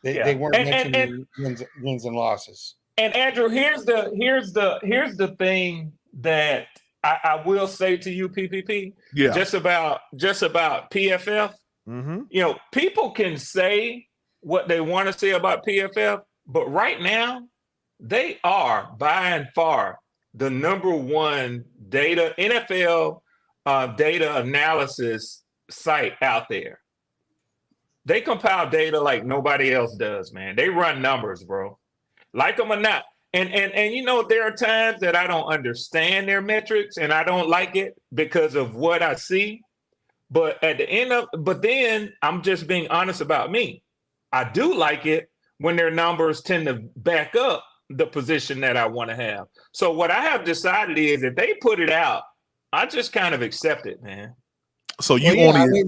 They weren't mentioning wins and losses. And Andrew, here's the thing that I will say to you, PPP. Yeah. Just about PFF. Mm-hmm. You know, people can say what they want to say about PFF, but right now they are by and far the number one NFL data analysis site out there. They compile data like nobody else does, man. They run numbers, bro. Like them or not. And you know, there are times that I don't understand their metrics and I don't like it because of what I see. But at the end of, but then I'm just being honest about me. I do like it when their numbers tend to back up the position that I want to have. So what I have decided is if they put it out, I just kind of accept it, man. So you only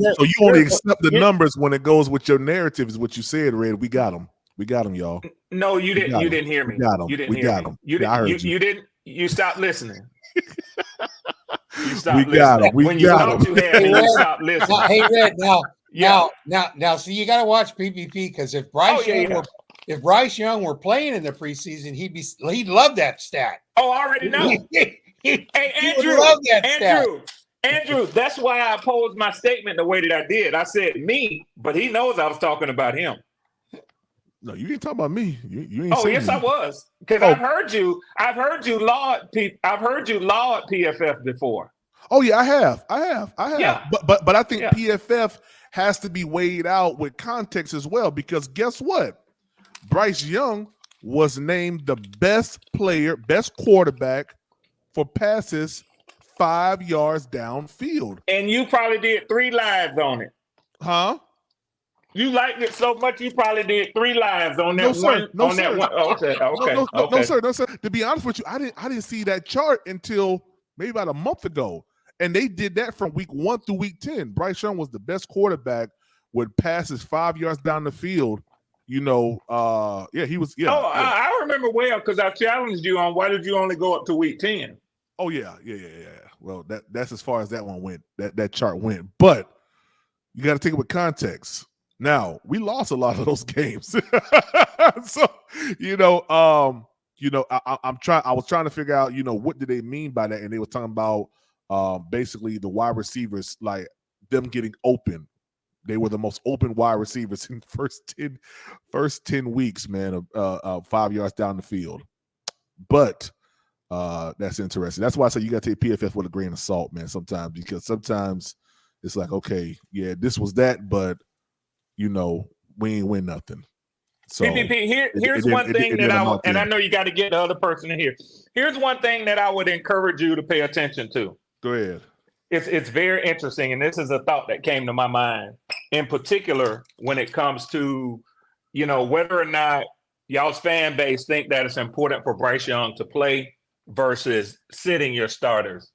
accept the numbers when it goes with your narrative, is what you said, Red. We got them. We got them, y'all. No, you didn't. You didn't hear me. You didn't hear me. You didn't. You didn't. You stopped listening. You stopped listening. When you thought you had me, you stopped listening. Hey, Red. Now, see, you got to watch PPP because if Bryce Young were playing in the preseason, he'd love that stat. Oh, I already know. Hey, Andrew, Andrew, that's why I posed my statement the way that I did. I said me, but he knows I was talking about him. No, you ain't talking about me. You ain't. Oh, yes, me. I was, because I've heard you laud PFF before. Oh yeah, I have. Yeah. But I think PFF has to be weighed out with context as well, because guess what? Bryce Young was named the best quarterback for passes 5 yards downfield. And you probably did 3 lives on it. Huh? You liked it so much, you probably did 3 lives on that one. No, sir. Okay. No, sir. To be honest with you, I didn't see that chart until maybe about a month ago. And they did that from week 1 through week 10. Bryce Young was the best quarterback with passes 5 yards down the field. He was. Yeah. Oh, yeah. I remember well, because I challenged you on why did you only go up to week 10? Oh yeah. Well, that's as far as that one went. That chart went, but you got to take it with context. Now we lost a lot of those games, so I was trying to figure out, what did they mean by that, and they were talking about basically the wide receivers, like them getting open. They were the most open wide receivers in the first 10 weeks, man, of 5 yards down the field. But that's interesting. That's why I say you got to take PFF with a grain of salt, man, sometimes, because sometimes it's like, okay, yeah, this was that, but, we ain't win nothing. So PPP, here's one thing that I know you got to get the other person in here. Here's one thing that I would encourage you to pay attention to. Go ahead. It's very interesting, and this is a thought that came to my mind, in particular when it comes to, whether or not y'all's fan base think that it's important for Bryce Young to play versus sitting your starters.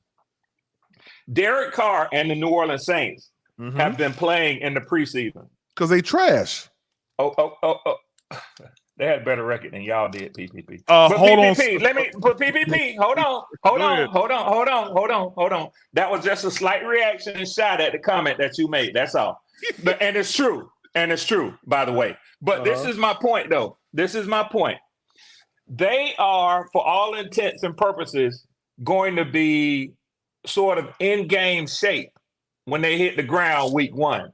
Derek Carr and the New Orleans Saints have been playing in the preseason. Because they trash. Oh. They had a better record than y'all did, PPP. PPP, hold on. That was just a slight reaction and shot at the comment that you made. That's all. And it's true, by the way. But this is my point, though. They are, for all intents and purposes, going to be sort of in-game shape when they hit the ground week 1.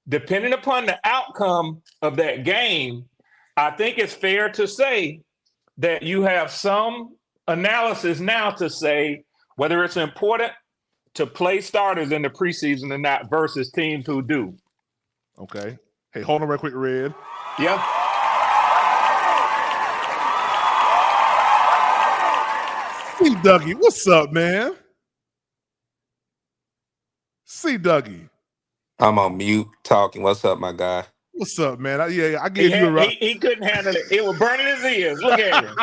Depending upon the outcome of that game, I think it's fair to say that you have some analysis now to say whether it's important to play starters in the preseason or not versus teams who do. Okay. Hey, hold on real quick, Red. Yeah. C. Dougie, what's up, man? C. Dougie. I'm on mute talking. What's up, my guy? What's up, man? I gave you a round. He couldn't handle it. It was burning his ears. Look at him.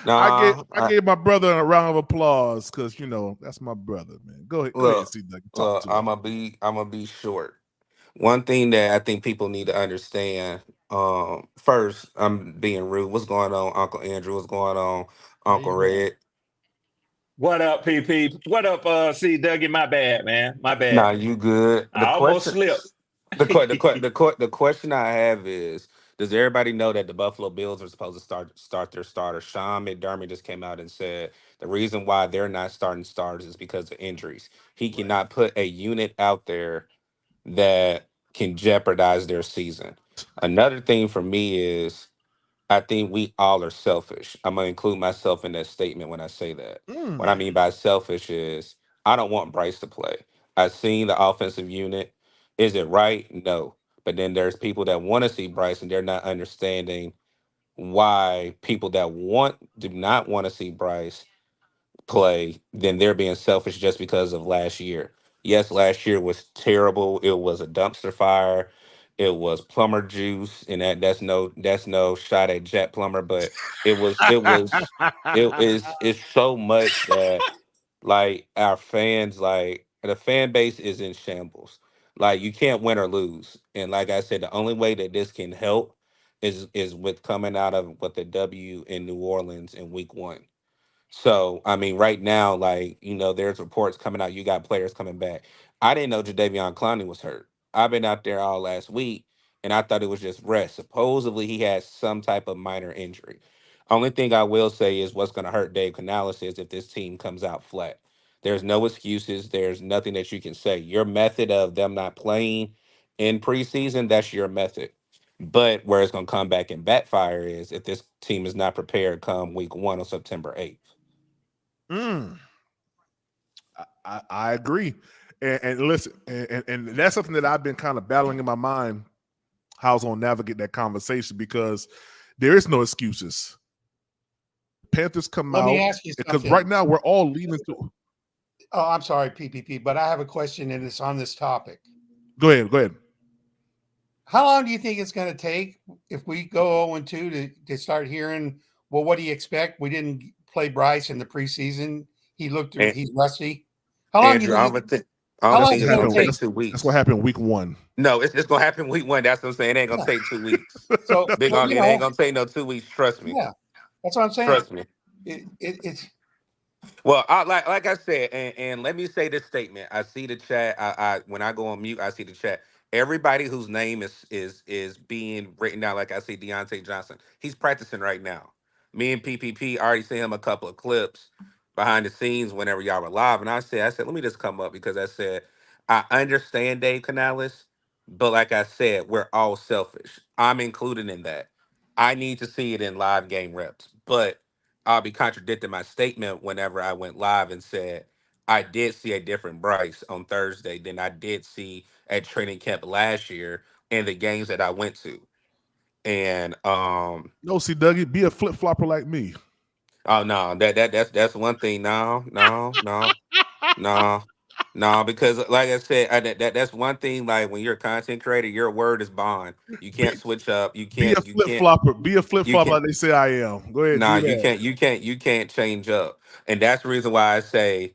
I gave my brother a round of applause because that's my brother, man. Go ahead, C. Dougie. I'm gonna be short. One thing that I think people need to understand. First, I'm being rude. What's going on, Uncle Andrew? What's going on, Uncle Red? What up, PP? What up, C. Dougie? My bad, man. My bad. Nah, you good. I almost slipped. The question I have is, does everybody know that the Buffalo Bills are supposed to start their starters? Sean McDermott just came out and said the reason why they're not starting starters is because of injuries. He cannot put a unit out there that can jeopardize their season. Another thing for me is, I think we all are selfish. I'm going to include myself in that statement when I say that. What I mean by selfish is I don't want Bryce to play. I've seen the offensive unit. Is it right? No. But then there's people that want to see Bryce and they're not understanding why people that do not want to see Bryce play, then they're being selfish just because of last year. Yes, last year was terrible. It was a dumpster fire. It was plumber juice, and that's no shot at Jet Plumber, but it's so much that like our fans, like the fan base is in shambles. Like you can't win or lose. And like I said, the only way that this can help is with coming out of what the W in New Orleans in week 1. So, I mean, right now, like, there's reports coming out, you got players coming back. I didn't know Jadeveon Clowney was hurt. I've been out there all last week, and I thought it was just rest. Supposedly, he has some type of minor injury. Only thing I will say is what's going to hurt Dave Canales is if this team comes out flat. There's no excuses. There's nothing that you can say. Your method of them not playing in preseason, that's your method. But where it's going to come back and backfire is if this team is not prepared come week 1 on September 8th. Mm, I agree. And listen, and that's something that I've been kind of battling in my mind how I was going to navigate that conversation because there is no excuses. Panthers come Let out me ask you because something. right now we're all leaning to. Oh, I'm sorry, PPP, but I have a question and it's on this topic. Go ahead. How long do you think it's going to take if we go 0-2 to start hearing, well, what do you expect? We didn't play Bryce in the preseason. He's rusty. How long do you Andrew, think I how don't long think is it's it going gonna to take take? 2 weeks. That's what happened week 1. No, it's gonna happen week 1. That's what I'm saying. It ain't gonna Yeah. take 2 weeks. So, Big well, on it ain't gonna take no 2 weeks. Trust me. yeah, that's what I'm saying. Trust me. It's Well, like I said, and let me say this statement. I see the chat. I when I go on mute, I see the chat. Everybody whose name is being written down, like I see Deontay Johnson. He's practicing right now. Me and PPP already sent him a couple of clips behind the scenes whenever y'all were live, and I said, let me just come up because I said I understand Dave Canales, but like I said, we're all selfish. I'm included in that. I need to see it in live game reps, but I'll be contradicting my statement whenever I went live and said I did see a different Bryce on Thursday than I did see at training camp last year in the games that I went to. And No, see, Dougie, be a flip flopper like me. oh no, that's one thing. No, because like I said, that's one thing. Like when you're a content creator, your word is bond. You Be, can't switch up. be a flip flopper. Be a flip You flopper can't. like they say I am. Go ahead, Nah, do you that. can't. You can't change up. And that's the reason why I say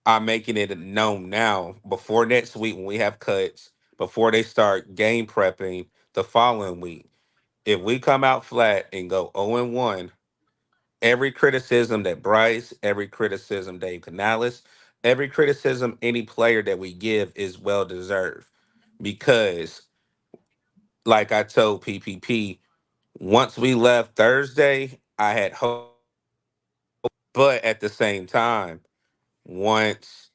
I'm making it known now before next week when we have cuts, before they start game prepping the following week. If we come out flat and go 0-1, every criticism that Bryce, every criticism Dave Canales, every criticism any player that we give is well deserved. Because, like I told PPP, once we left Thursday, I had hope. But at the same time, once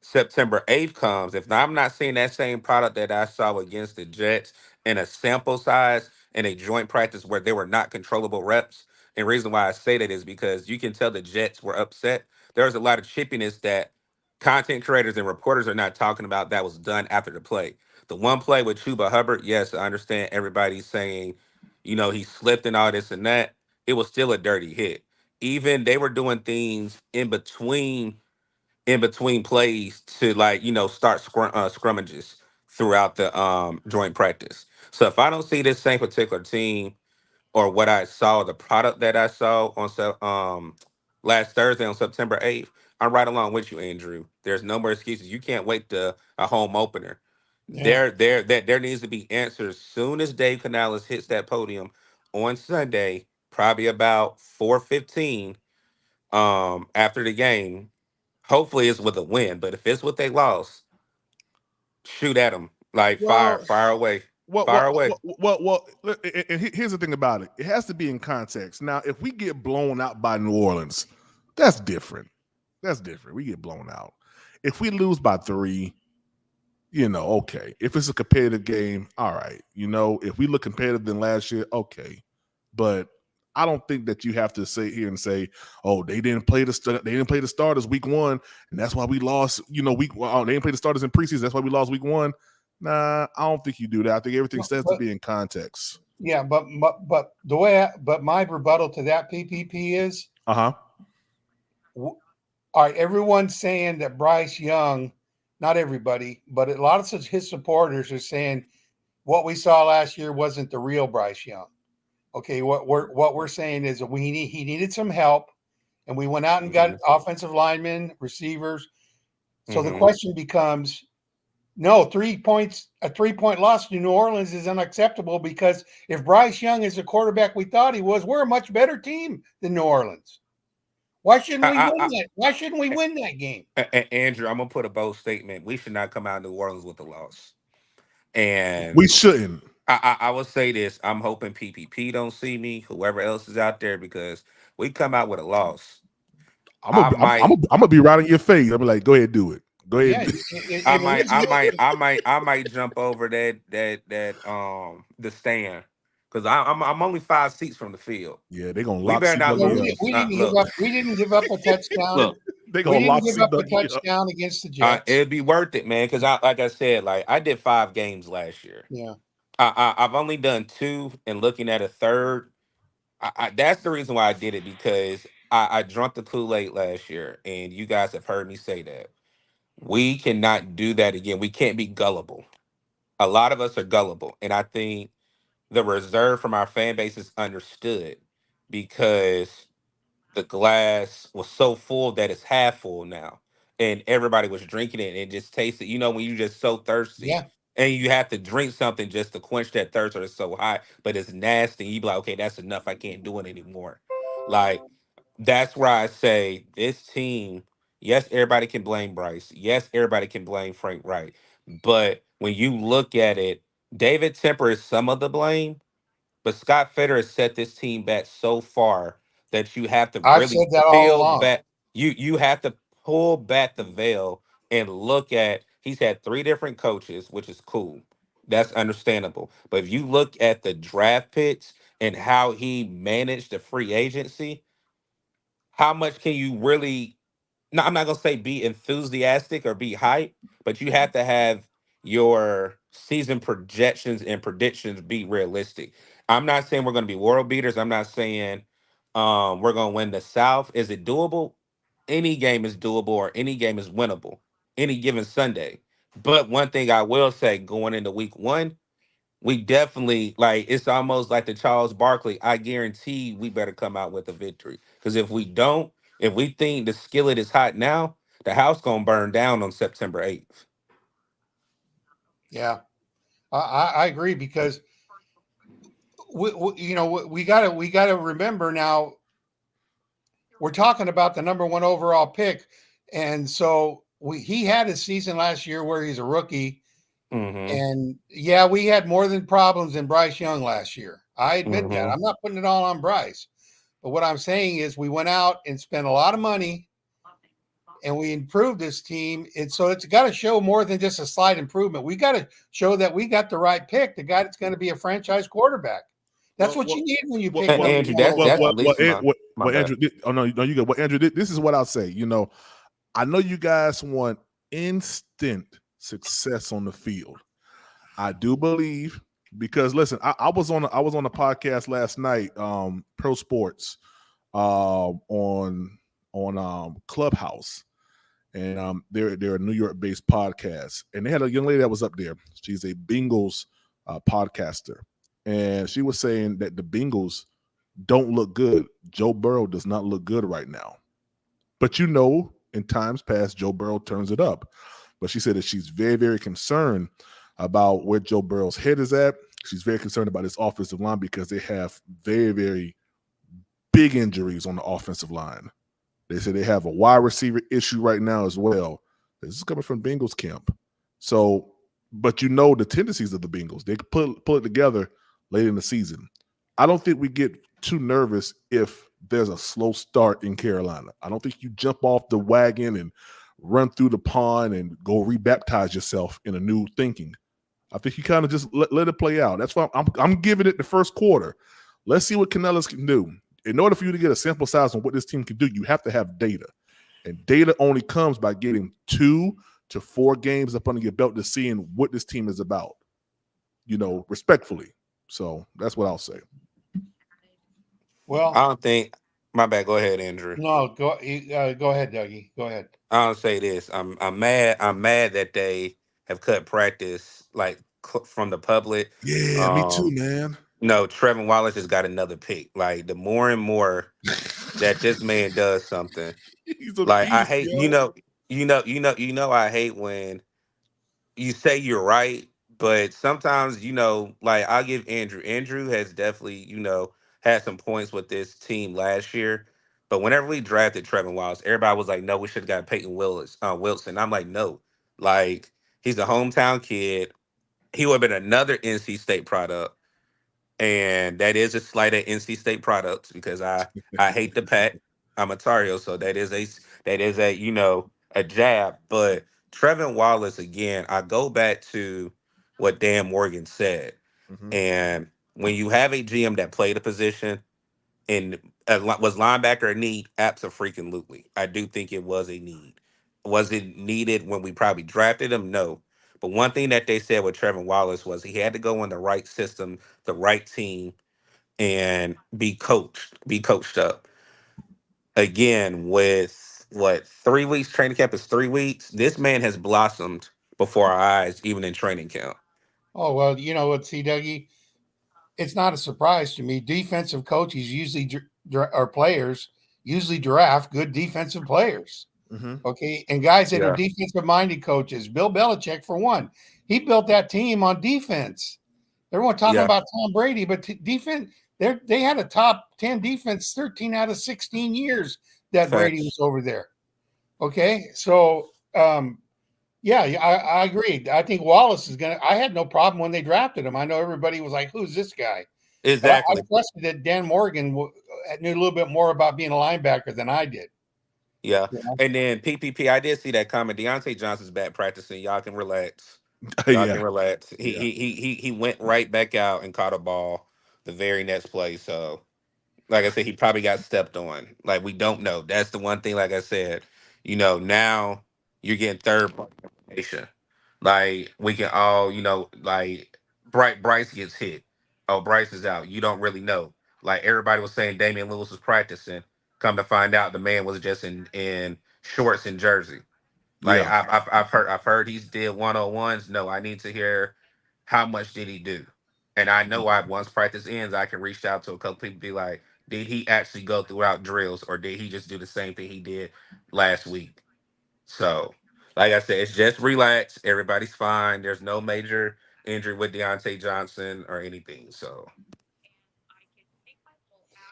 September 8th comes, if I'm not seeing that same product that I saw against the Jets in a sample size in a joint practice where they were not controllable reps, and reason why I say that is because you can tell the Jets were upset. There's a lot of chippiness that content creators and reporters are not talking about that was done after the play. The one play with Chuba Hubbard, yes, I understand everybody's saying, he slipped and all this and that. It was still a dirty hit. Even they were doing things in between plays to like start scrummages throughout the joint practice. So if I don't see this same particular team or what I saw, the product that I saw on last Thursday on September 8th, I'm right along with you, Andrew. There's no more excuses. You can't wait to a home opener. yeah. There needs to be answers soon as Dave Canales hits that podium on Sunday, probably about 4:15 after the game. Hopefully it's with a win, but if it's with a loss, shoot at them. Like Well, fire away, Well, fire well, away. and here's the thing about it. It has to be in context. Now, if we get blown out by New Orleans, that's different. That's different. We get blown out. If we lose by 3, okay. If it's a competitive game, all right. If we look competitive than last year, okay. But I don't think that you have to sit here and say, "Oh, they didn't play the starters week 1, and that's why we lost." They didn't play the starters in preseason. That's why we lost week 1. Nah, I don't think you do that. I think everything has to be in context. Yeah, but my rebuttal to that PPP is Uh huh. All right, everyone's saying that Bryce Young, not everybody, but a lot of his supporters are saying what we saw last year wasn't the real Bryce Young. Okay, what we're saying is that he needed some help, and we went out and got offensive linemen, receivers. So the question becomes, no, 3 points, a 3-point loss to New Orleans is unacceptable, because if Bryce Young is the quarterback we thought he was, we're a much better team than New Orleans. Why shouldn't we win that? Why shouldn't we win that game? Andrew, I'm gonna put a bold statement. We should not come out of New Orleans with a loss. And We shouldn't. I will say this. I'm hoping PPP don't see me, whoever else is out there, because we come out with a loss. I'm gonna be right in your face. I'm like, go ahead, do it. Go ahead. Yeah, I might jump over the stand, because I'm only 5 seats from the field. Yeah, they're gonna We lock better not somebody lose. we didn't give up a touchdown. Look, They We gonna didn't lock give up a somebody up. touchdown against the Jets. it'd be worth it, man, because like I said, like I did 5 games last year. Yeah. I've only done 2, and looking at a third. That's the reason why I did it, because I drunk the Kool-Aid last year, and you guys have heard me say that. We cannot do that again. We can't be gullible. A lot of us are gullible, and I think the reserve from our fan base is understood, because the glass was so full that it's half full now, and everybody was drinking it and it just tasted. You know, when you just so thirsty Yeah. and you have to drink something just to quench that thirst, or it's so hot, but it's nasty. You be like, okay, that's enough. I can't do it anymore. Like, that's where I say this team. Yes, everybody can blame Bryce. Yes, everybody can blame Frank Wright. But when you look at it, David Temper is some of the blame, but Scott Fitterer has set this team back so far that you have to I've really said that all peel along. back. You have to pull back the veil and look at. He's had 3 different coaches, which is cool. That's understandable. But if you look at the draft picks and how he managed the free agency, how much can you really, no, I'm not gonna say be enthusiastic or be hype, but you have to have your season projections and predictions be realistic. I'm not saying we're gonna be world beaters. I'm not saying we're gonna win the South. Is it doable? Any game is doable, or any game is winnable any given Sunday. But one thing I will say, going into week 1, we definitely, like, it's almost like the Charles Barkley. I guarantee we better come out with a victory. Because if we don't, if we think the skillet is hot now, the house gonna burn down on September 8th. Yeah. I agree, because we gotta remember now, we're talking about the number 1 overall pick, and so he had a season last year where he's a rookie, and yeah, we had more than problems than Bryce Young last year. I admit that. I'm not putting it all on Bryce, but what I'm saying is we went out and spent a lot of money, and we improved this team, and so it's got to show more than just a slight improvement. We got to show that we got the right pick, the guy that's going to be a franchise quarterback. That's what you need when you pick. Andrew, that's the least my Andrew, no, you good. Well, Andrew, this is what I'll say. You know, I know you guys want instant success on the field. I do believe, because listen, I was on a podcast last night, Pro Sports, on Clubhouse, and they're a New York based podcast, and they had a young lady that was up there. She's a Bengals podcaster, and she was saying that the Bengals don't look good. Joe Burrow does not look good right now, but in times past, Joe Burrow turns it up. But she said that she's very, very concerned about where Joe Burrow's head is at. She's very concerned about his offensive line, because they have very, very big injuries on the offensive line. They say they have a wide receiver issue right now as well. This is coming from Bengals camp. So, but the tendencies of the Bengals. They pull it together late in the season. I don't think we get too nervous if there's a slow start in Carolina. I don't think you jump off the wagon and run through the pond and go rebaptize yourself in a new thinking. I think you kind of just let it play out. That's why I'm giving it the first quarter. Let's see what Canales can do. In order for you to get a sample size on what this team can do, you have to have data. And data only comes by getting 2 to 4 games up under your belt to seeing what this team is about, respectfully. So that's what I'll say. Well, I don't think My bad. Go ahead, Andrew. No, go ahead, Dougie. Go ahead. I'll say this. I'm mad. I'm mad that they have cut practice like from the public. Yeah, me too, Um, man. no, Trevin Wallace has got another pick. Like the more and more that this man does something, He's a like I beast, hate. yo. I hate when you say you're right, but sometimes, like I'll give Andrew. Andrew has definitely, had some points with this team last year. But whenever we drafted Trevin Wallace, everybody was like, no, we should have got Peyton Wilson. I'm like, no. Like, he's a hometown kid. He would have been another NC State product. And that is a slight at NC State products because I hate the Pack. I'm a Tar Heel, so that is a a jab. But Trevin Wallace again, I go back to what Dan Morgan said, Hmm. and when you have a GM that played a position and was linebacker a need, absolutely. I do think it was a need. Was it needed when we probably drafted him? No. But one thing that they said with Trevin Wallace was he had to go in the right system, the right team, and be coached up. Again, with what 3 weeks training camp is 3 weeks, this man has blossomed before our eyes, even in training camp. Oh well, you know what, see, Dougie, it's not a surprise to me. Defensive coaches usually or players usually draft good defensive players. Hmm. Okay, and guys that are Yeah. defensive minded coaches. Bill Belichick, for one, he built that team on defense. Everyone talking Yeah. about Tom Brady, but defense, they had a top 10 defense 13 out of 16 years that Brady was Facts. over there. Okay, so yeah, I agree. I think Wallace is gonna. I had no problem when they drafted him. I know everybody was like, "Who's this guy?" But I Exactly. trusted that Dan Morgan knew a little bit more about being a linebacker than I did. Yeah. You know? And then PPP, I did see that comment. Deontay Johnson's back practicing. Y'all can relax. Y'all Yeah, can relax. He yeah, he he he he went right back out and caught a ball the very next play. So like I said, he probably got stepped on. Like we don't know. That's the one thing. Like I said, now you're getting third party information. Like we can all, like Bryce gets hit. Oh, Bryce is out. You don't really know. Like everybody was saying, Damian Lewis was practicing. Come to find out, the man was just in shorts and jersey. Like yeah. I've heard he's did 101s. No, I need to hear how much did he do. And I know once practice ends, I can reach out to a couple people and be like, did he actually go throughout drills or did he just do the same thing he did last week? So, like I said, it's just relax. Everybody's fine. There's no major injury with Deontay Johnson or anything. So,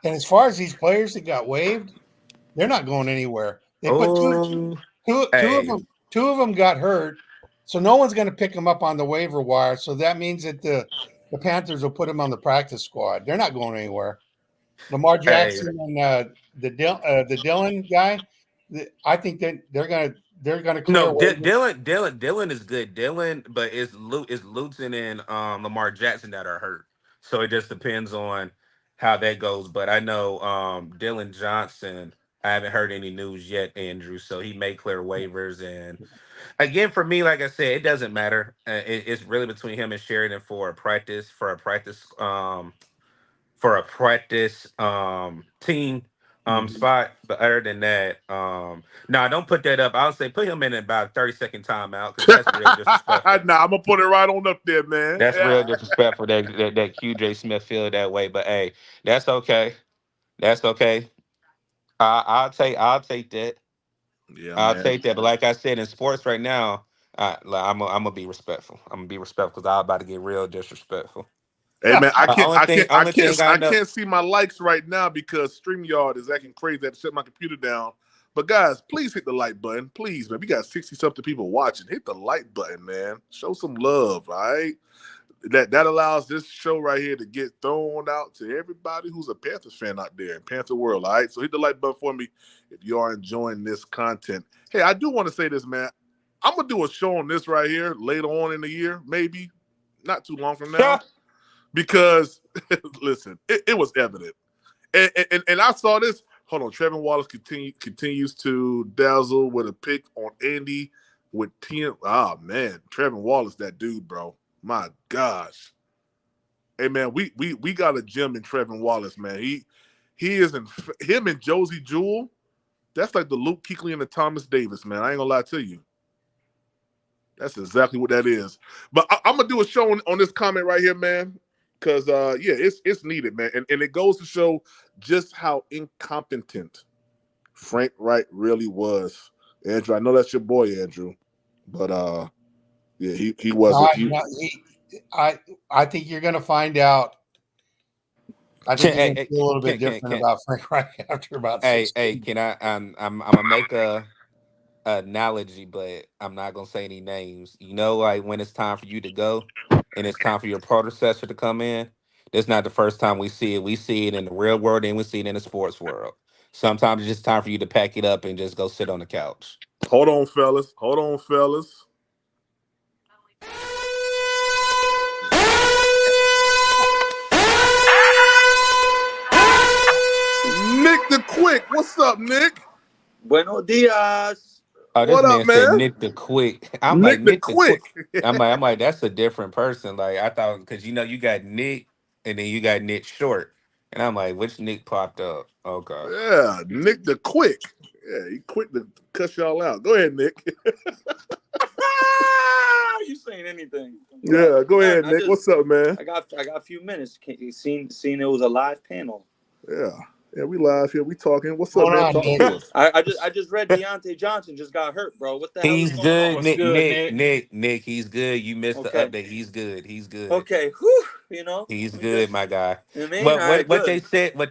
And as far as these players that got waived, they're not going anywhere. They put oh, two of hey, them. Two of them got hurt, so no one's going to pick them up on the waiver wire. So that means that the Panthers will put them on the practice squad. They're not going anywhere. Lamar hey, Jackson and the Dillon guy. I think that they're gonna clear no, waivers. Dylan is good. Dylan, but it's Luton and Lamar Jackson that are hurt. So it just depends on how that goes. But I know Dylan Johnson. I haven't heard any news yet, Andrew. So he may clear waivers. And again, for me, like I said, it doesn't matter. It's really between him and Sheridan for a practice team Mhm. spot. But other than that, no, don't put that up. I'll say put him in about 30-second timeout because that's real disrespectful. Nah, I'm gonna put it right on up there, man. That's Yeah, real disrespectful that QJ Smith feel that way. But hey, that's okay. That's okay. I'll take that. yeah, I'll man. take that. But like I said, in sports right now, I'm gonna be respectful. I'm gonna be respectful because I'm about to get real disrespectful. Hey, man, I Uh, can't, only I thing, can't, I only can't, thing I I know. can't see my likes right now because StreamYard is acting crazy. I had to shut my computer down. But guys, please hit the like button, please, man. We got 60 something people watching. Hit the like button, man. Show some love, all right? That allows this show right here to get thrown out to everybody who's a Panthers fan out there in Panther world. All right, so hit the like button for me if you are enjoying this content. Hey, I do want to say this, man. I'm gonna do a show on this right here later on in the year, maybe not too long from now, because listen, it was evident, and I saw this. Hold on, Trevin Wallace continues to dazzle with a pick on Andy with 10. Oh man, Trevin Wallace, that dude, bro. My gosh. Hey man, we got a gem in Trevin Wallace, man. he is in him and Josie Jewell. That's like the Luke Kuechly and the Thomas Davis, man. I ain't gonna lie to you. That's exactly what that is. But I'm gonna do a show on this comment right here, man. Because yeah, it's needed, man. And it goes to show just how incompetent Frank Wright really was. Andrew, I know that's your boy, Andrew. But yeah, he wasn't. I think you're gonna find out. I think you're gonna feel a little bit different about Frank Wright after about 6 Hey, can I? I'm gonna make a analogy, but I'm not gonna say any names. You know, like when it's time for you to go, and it's time for your predecessor to come in. That's not the first time we see it. We see it in the real world, and we see it in the sports world. Sometimes it's just time for you to pack it up and just go sit on the couch. Hold on, fellas. Nick the Quick. What's up, Nick? Buenos dias. Oh, this What man up, said man? Nick the Quick. I'm Nick like, the Nick the Quick. Quick. I'm like, that's a different person. Like, I thought, because you got Nick, and then you got Nick Short. And I'm like, which Nick popped up? Okay. Yeah, Nick the Quick. Yeah, he quick to cuss y'all out. Go ahead, Nick. You saying anything? Yeah, go ahead, Nick. What's up, man? I got a few minutes. You seen it was a live panel. Yeah, we live here. We talking. What's up, man? Talk to us. I just read Deontay Johnson just got hurt, bro. What the hell is going on? Nick, he's good. You missed the update. He's good. Okay, whew, he's good, my guy. I mean, What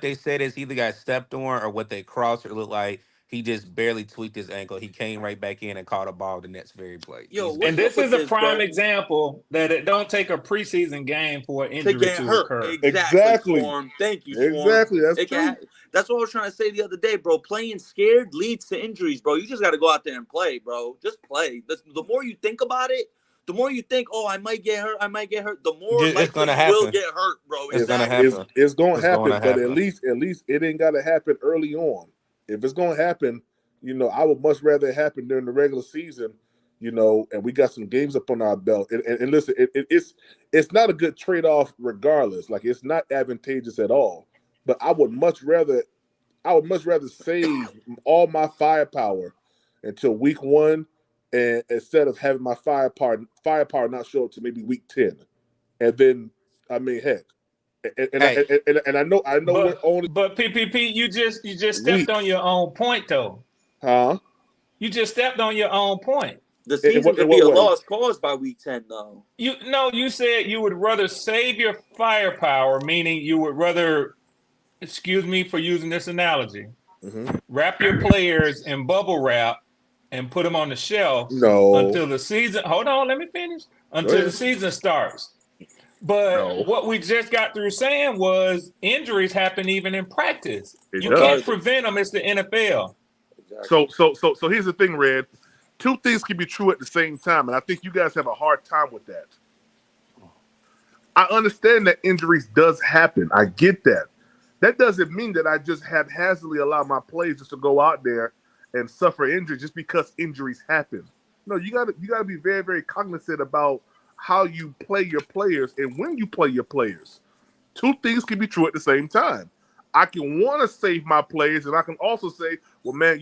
they said is he either got stepped on or what they crossed. It looked like he just barely tweaked his ankle. He came right back in and caught a ball the next very play. And this is a prime example that it don't take a preseason game for an injury to occur. Exactly. Swarm. Thank you, Swarm. Exactly. That's true. That's what I was trying to say the other day, bro. Playing scared leads to injuries, bro. You just got to go out there and play, bro. Just play. The more you think about it, the more you think, oh, I might get hurt. The more likely you will get hurt, bro. It's gonna happen. It's gonna happen. But at least it ain't gotta happen early on. If it's gonna happen, I would much rather it happen during the regular season, and we got some games up on our belt. And listen, it's not a good trade-off regardless. Like, it's not advantageous at all. But I would much rather save all my firepower until week 1, and instead of having my firepower not show up to maybe week 10. And then, I mean, heck. And I know we're only. But PPP, you just stepped on your own point, though. Huh? You just stepped on your own point. The season could be a lost cause by week 10, though. You said you would rather save your firepower, meaning you would rather, excuse me for using this analogy, wrap your players in bubble wrap and put them on the shelf until the season. Hold on, let me finish. Until the season starts. But what we just got through saying was injuries happen even in practice. You can't prevent them. It's the NFL. Exactly. So here's the thing, Red. Two things can be true at the same time, and I think you guys have a hard time with that. I understand that injuries does happen. I get that. That doesn't mean that I just haphazardly allow my players just to go out there and suffer injury just because injuries happen. No, you gotta be very, very cognizant about how you play your players and when you play your players. Two things can be true at the same time. I can want to save my players, and I can also say, well, man,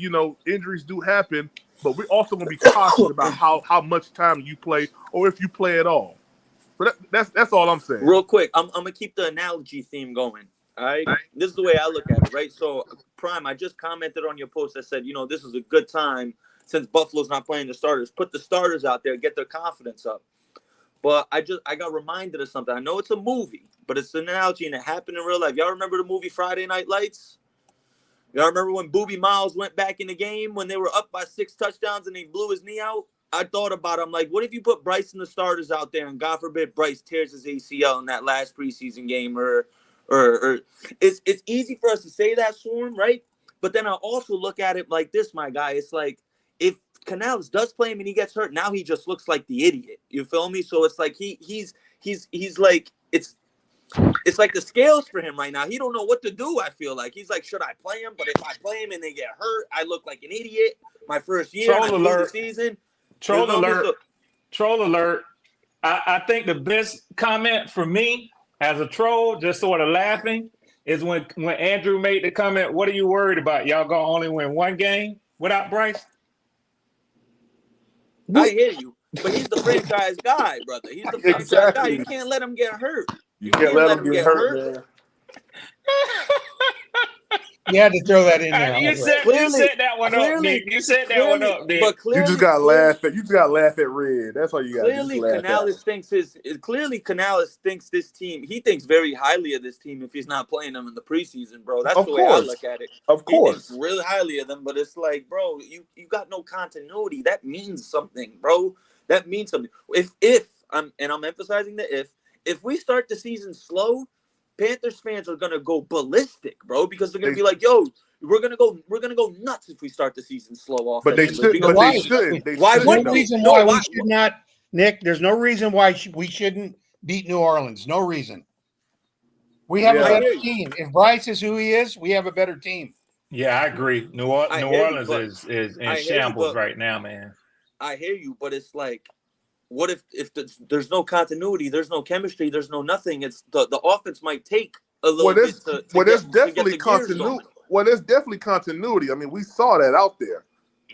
injuries do happen, but we're also going to be cautious about how much time you play or if you play at all. So that's all I'm saying. Real quick, I'm going to keep the analogy theme going. All right? This is the way I look at it, right? So, Prime, I just commented on your post that said, this is a good time since Buffalo's not playing the starters. Put the starters out there, get their confidence up. But I got reminded of something. I know it's a movie, but it's an analogy, and it happened in real life. Y'all remember the movie Friday Night Lights? Y'all remember when Boobie Miles went back in the game when they were up by 6 touchdowns and he blew his knee out? I thought about it. I'm like, what if you put Bryce and the starters out there, and God forbid Bryce tears his ACL in that last preseason game, or it's easy for us to say that, Swarm, right? But then I also look at it like this, my guy. It's like, if Canales does play him and he gets hurt, now he just looks like the idiot. You feel me? So it's like he's like, it's like the scales for him right now. He don't know what to do. I feel like he's like, should I play him? But if I play him and they get hurt, I look like an idiot. My first year, Troll alert. The season. Troll alert. Troll alert. I think the best comment for me as a troll, just sort of laughing, is when Andrew made the comment, what are you worried about? Y'all gonna only win one game without Bryce? I hear you, but he's the franchise guy, brother. He's the franchise guy. Exactly. You can't let him get hurt. You can't let him get hurt, man. You had to throw that in there. You set that one up, Nick. You set that one up, Nick. But clearly, You just gotta laugh at. You just gotta laugh at Red. That's all you got. Clearly, Canales thinks this team. He thinks very highly of this team. If he's not playing them in the preseason, bro, that's the way I look at it. Of course, he thinks really highly of them. But it's like, bro, you got no continuity. That means something, bro. That means something. I'm emphasizing the if we start the season slow, Panthers fans are gonna go ballistic, bro, because they're gonna be like, "Yo, we're gonna go nuts if we start the season slow off." But they should. But they shouldn't. There's no reason why we should not, Nick. There's no reason why we shouldn't beat New Orleans. No reason. We have a better team. If Bryce is who he is, we have a better team. Yeah, I agree. New Orleans is in shambles right now, man. I hear you, but it's like, what if there's no continuity, there's no chemistry, there's no nothing? It's the offense might take a little bit to there's get definitely the continuity. Well, there's definitely continuity. I mean, we saw that out there.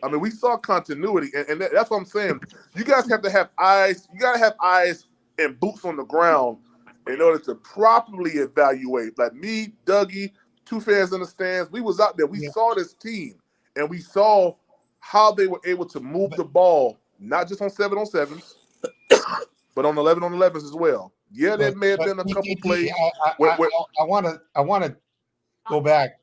I mean, we saw continuity, and that's what I'm saying. You guys have to have eyes. You got to have eyes and boots on the ground in order to properly evaluate. Like me, Dougie, two fans in the stands. We was out there. We saw this team, and we saw how they were able to move the ball, not just on 7-on-7s. But on 11-on-11s as well. Yeah, there may have been a couple plays. I want to go back.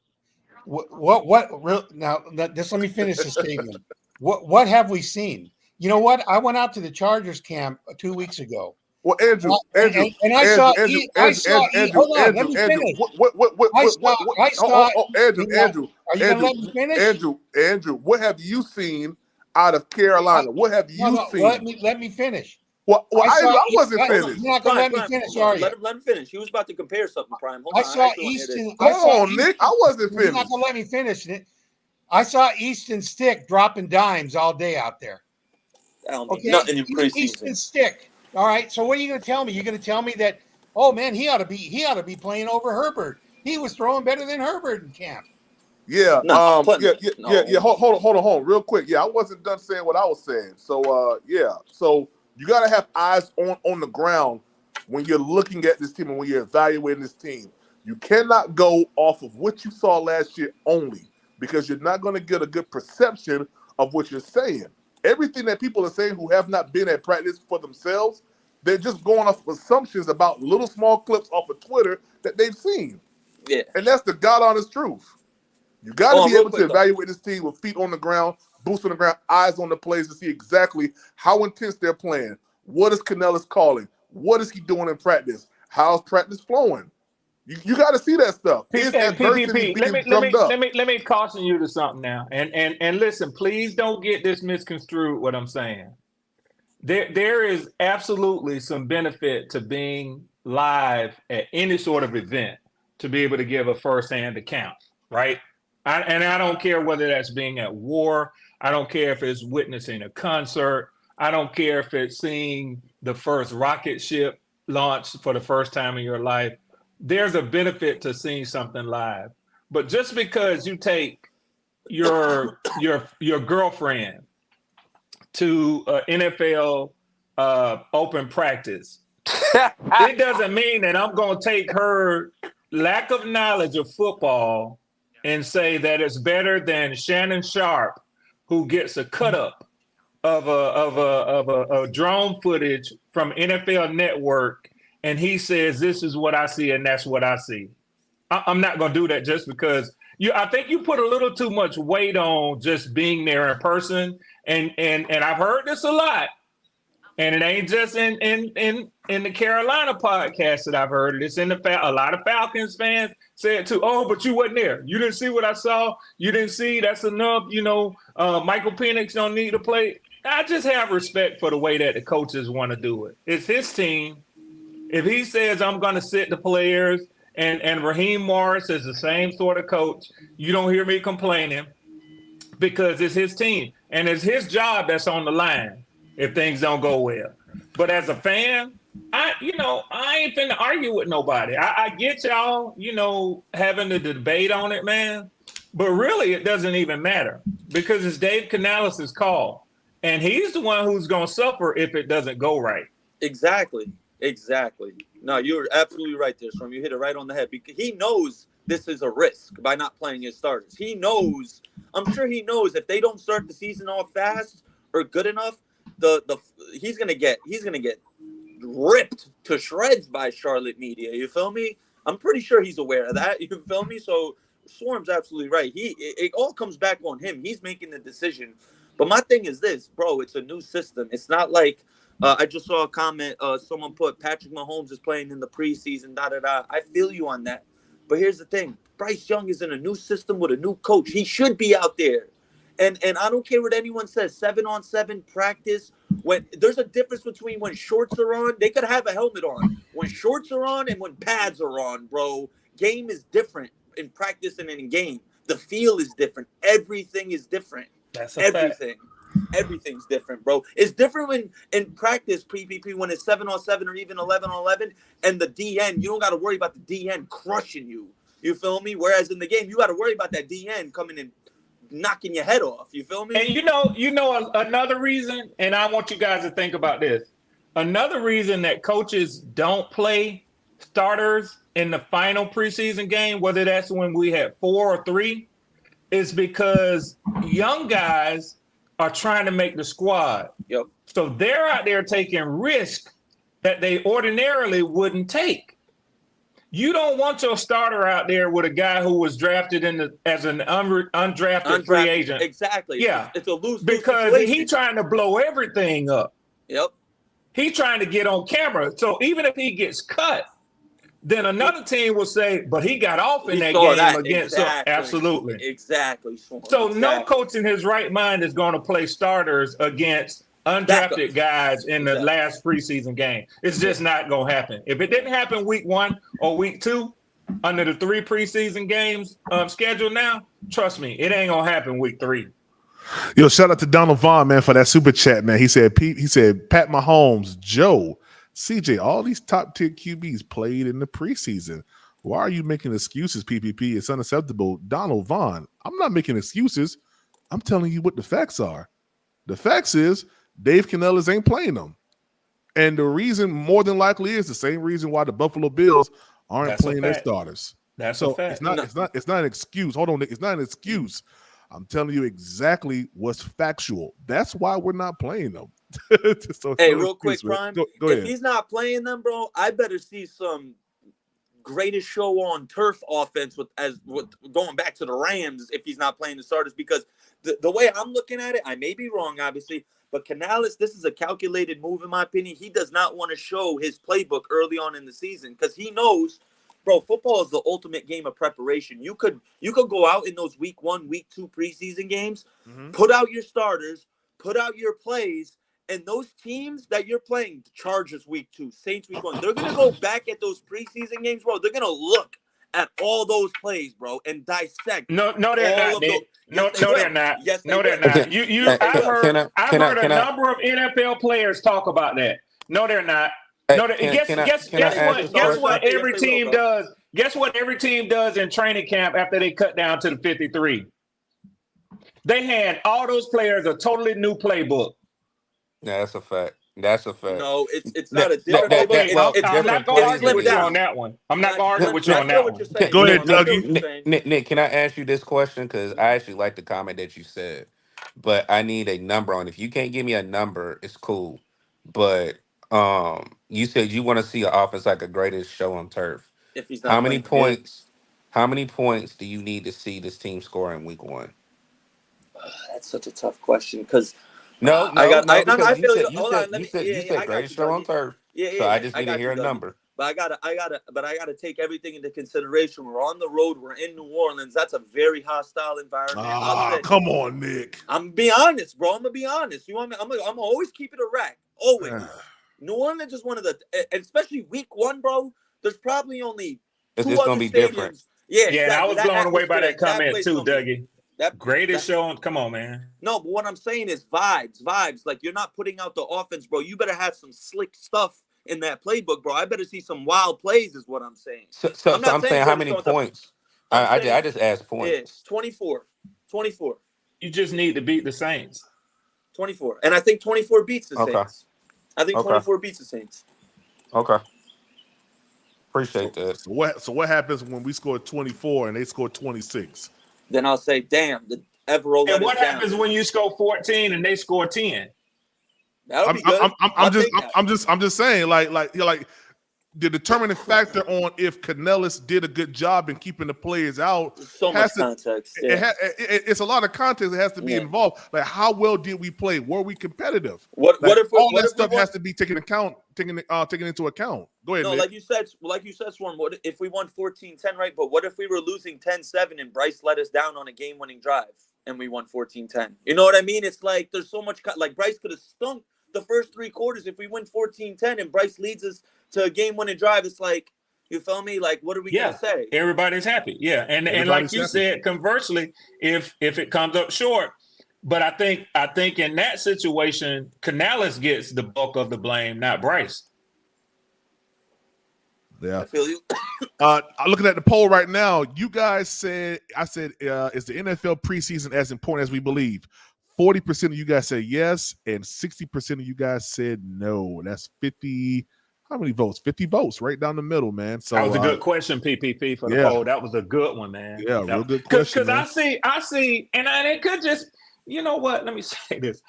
Now? Just let me finish the statement. What have we seen? You know what? I went out to the Chargers camp 2 weeks ago. Well, Andrew, and I saw. Hold on, let me finish. Andrew. Are you gonna let me finish? Andrew, what have you seen out of Carolina? What have you seen? Let me finish. Well, I wasn't finished. You're not gonna let me finish, are you? Let him finish. He was about to compare something, Prime. I saw Easton. Come on, Nick. I wasn't finished. You're not gonna let me finish it. I saw Easton Stick dropping dimes all day out there. Okay, nothing in preseason. Easton Stick. All right. So what are you gonna tell me? You're gonna tell me that? Oh man, he ought to be playing over Herbert. He was throwing better than Herbert in camp. Yeah. Hold on, real quick. Yeah, I wasn't done saying what I was saying. So So you got to have eyes on the ground when you're looking at this team and when you're evaluating this team. You cannot go off of what you saw last year only, because you're not going to get a good perception of what you're saying. Everything that people are saying who have not been at practice for themselves, they're just going off of assumptions about little small clips off of Twitter that they've seen. Yeah. And that's the God honest truth. You got to be able to evaluate this team with feet on the ground, boots on the ground, eyes on the plays to see exactly how intense they're playing. What is Canales calling? What is he doing in practice? How's practice flowing? You got to see that stuff. Let me caution you to something now. And listen, please don't get this misconstrued what I'm saying. There is absolutely some benefit to being live at any sort of event to be able to give a firsthand account, right? I don't care whether that's being at war. I don't care if it's witnessing a concert. I don't care if it's seeing the first rocket ship launch for the first time in your life. There's a benefit to seeing something live. But just because you take your girlfriend to an NFL open practice, it doesn't mean that I'm going to take her lack of knowledge of football and say that it's better than Shannon Sharp, who gets a cut up of a drone footage from NFL Network, and he says this is what I see and that's what I see. I'm not going to do that just because I think you put a little too much weight on just being there in person, and I've heard this a lot, and it ain't just in the Carolina podcast that I've heard it. It's in a lot of Falcons fans say it too. Oh, but you wasn't there. You didn't see what I saw. You didn't see. That's enough. Michael Penix don't need to play. I just have respect for the way that the coaches want to do it. It's his team. If he says I'm going to sit the players, and Raheem Morris is the same sort of coach, you don't hear me complaining, because it's his team and it's his job that's on the line if things don't go well. But as a fan, I ain't finna argue with nobody. I get y'all, having the debate on it, man. But really, it doesn't even matter because it's Dave Canales' call. And he's the one who's going to suffer if it doesn't go right. Exactly. No, you're absolutely right there, Storm. You hit it right on the head because he knows this is a risk by not playing his starters. He knows. I'm sure he knows if they don't start the season off fast or good enough, he's gonna get ripped to shreds by Charlotte media. You feel me? I'm pretty sure he's aware of that. You feel me? So Swarm's absolutely right. It all comes back on him. He's making the decision. But my thing is this, bro. It's a new system. It's not like I just saw a comment. Someone put Patrick Mahomes is playing in the preseason. I feel you on that. But here's the thing: Bryce Young is in a new system with a new coach. He should be out there. And I don't care what anyone says. 7-on-7 practice. When there's a difference between when shorts are on, they could have a helmet on. When shorts are on and when pads are on, bro. Game is different in practice and in game. The feel is different. Everything is different. That's a fact. Everything's different, bro. It's different when in practice, PPP, when it's 7-on-7 or even 11-on-11, and the DN, you don't got to worry about the DN crushing you. You feel me? Whereas in the game, you got to worry about that DN coming in, knocking your head off. You feel me? And another reason, and I want you guys to think about this. Another reason that coaches don't play starters in the final preseason game, whether that's when we had 4 or 3, is because young guys are trying to make the squad. Yep. So they're out there taking risk that they ordinarily wouldn't take. You don't want your starter out there with a guy who was drafted as an undrafted free agent. Exactly. Yeah. It's a lose because situation. he's trying to blow everything up. Yep. He's trying to get on camera. So even if he gets cut, then another team will say, but he got off in that game against us. Absolutely. Exactly. So no coach in his right mind is going to play starters against undrafted guys in the last preseason game. It's just not going to happen. If it didn't happen week 1 or week 2 under the 3 preseason games scheduled now, trust me, it ain't going to happen week 3. Yo, shout out to Donald Vaughn, man, for that super chat, man. He said Pat Mahomes, Joe, CJ, all these top-tier QBs played in the preseason. Why are you making excuses, PPP? It's unacceptable. Donald Vaughn, I'm not making excuses. I'm telling you what the facts are. The facts is Dave Canales ain't playing them. And the reason more than likely is the same reason why the Buffalo Bills aren't playing their starters. That's a fact. It's not an excuse. Hold on, it's not an excuse. I'm telling you exactly what's factual. That's why we're not playing them. Real quick, Prime. Go if ahead. he's not playing them, bro, I better see some greatest show on turf offense with going back to the Rams if he's not playing the starters, because the way I'm looking at it, I may be wrong, obviously, but Canales, this is a calculated move in my opinion. He does not want to show his playbook early on in the season because he knows, bro, football is the ultimate game of preparation. You could go out in those week 1, week 2 preseason games, put out your starters, put out your plays, and those teams that you're playing, Chargers week 2, Saints week 1, they're going to go back at those preseason games, bro. They're going to look at all those plays, bro, and dissect. No, they're not, Nick. No, they're not. Yes, no, they're not. I've heard a number of NFL players talk about that. No, they're not. No, guess what every team does? Guess what every team does in training camp after they cut down to the 53? They hand all those players a totally new playbook. Yeah, that's a fact. That's a fact. No, it's not a different playbook. I'm not going to argue with you on that one. I'm not going to argue with you on that one. Go ahead, Dougie. Nick, can I ask you this question? Because I actually like the comment that you said, but I need a number on. If you can't give me a number, it's cool. But you said you want to see an offense like a greatest show on turf. If he's not how many points? How many points do you need to see this team score in week 1? That's such a tough question because. No, I feel you. You said greatest show on turf. So I just need to hear a number. But I gotta take everything into consideration. We're on the road. We're in New Orleans. That's a very hostile environment. Come on, Nick. I'm being honest, bro. I'm gonna be honest. You want me? I'm gonna always keep it a rack. Always. New Orleans is one of the, and especially week 1, bro. There's probably only 2 it's gonna be different. Yeah, exactly. I was blown away by that comment too, Dougie. That greatest show on. Come on, man. No, but what I'm saying is vibes. Like you're not putting out the offense, bro. You better have some slick stuff in that playbook, bro. I better see some wild plays, is what I'm saying. So I'm not I'm saying how Jordan's many going to- points? I'm I saying- just asked points. 24. 24. You just need to beat the Saints. 24. And I think 24 beats the Okay. Saints. I think Okay. 24 beats the Saints. Okay. Appreciate that. So what happens when we score 24 and they score 26? Then I'll say, damn, the Evero let And what us down. happens when you score 14 and they score 10? That'll be good. I'm just saying, like the determining factor on if Canales did a good job in keeping the players out. So much context. Yeah. It's a lot of context that has to be involved. Like, how well did we play? Were we competitive? What if all that stuff has to be taken into account? Go ahead. No, Nick. like you said, Swarm. What if we won 14-10, right? But what if we were losing 10-7 and Bryce let us down on a game-winning drive and we won 14-10? You know what I mean? It's like there's so much. Like Bryce could have stunk the first 3 quarters. If we win 14-10 and Bryce leads us to a game-winning drive, it's like, you feel me? Like, what are we gonna say? Everybody's happy. Yeah, and like you said, conversely, if it comes up short, but I think in that situation, Canales gets the bulk of the blame, not Bryce. Yeah, I feel you. Looking at the poll right now, you guys said, is the NFL preseason as important as we believe? 40% of you guys said yes, and 60% of you guys said no. That's 50. How many votes? 50 votes, right down the middle, man. So that was a good question, PPP, for the poll. That was a good one, man. Yeah, real good question. Because I see, and it could just, you know what? Let me say this,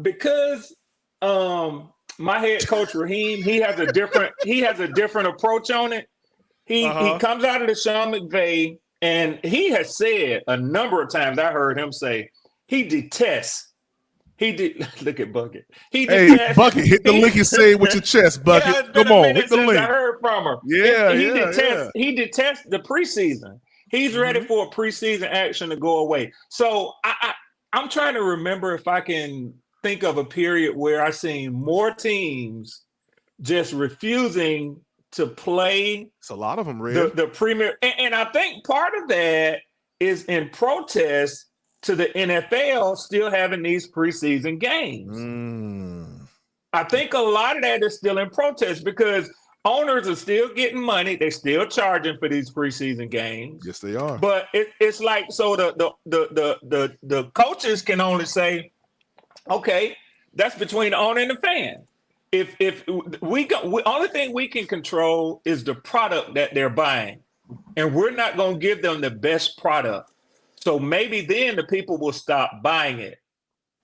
because my head coach Raheem, he has a different approach on it. He comes out of the Sean McVay, and he has said a number of times. I heard him say he detests. Look at Bucket. Bucket, hit the link and say it with your chest, Bucket. Yeah, come on, hit the link. I heard from her. He detests the preseason. He's ready for a preseason action to go away. So I'm trying to remember if I can think of a period where I've seen more teams just refusing to play. It's a lot of them, Red. The premier, and I think part of that is in protest to the NFL still having these preseason games. I think a lot of that is still in protest because owners are still getting money. They're still charging for these preseason games. Yes, they are. But it's like, so the coaches can only say, okay, that's between the owner and the fan. If only thing we can control is the product that they're buying, and we're not going to give them the best product. So maybe then the people will stop buying it.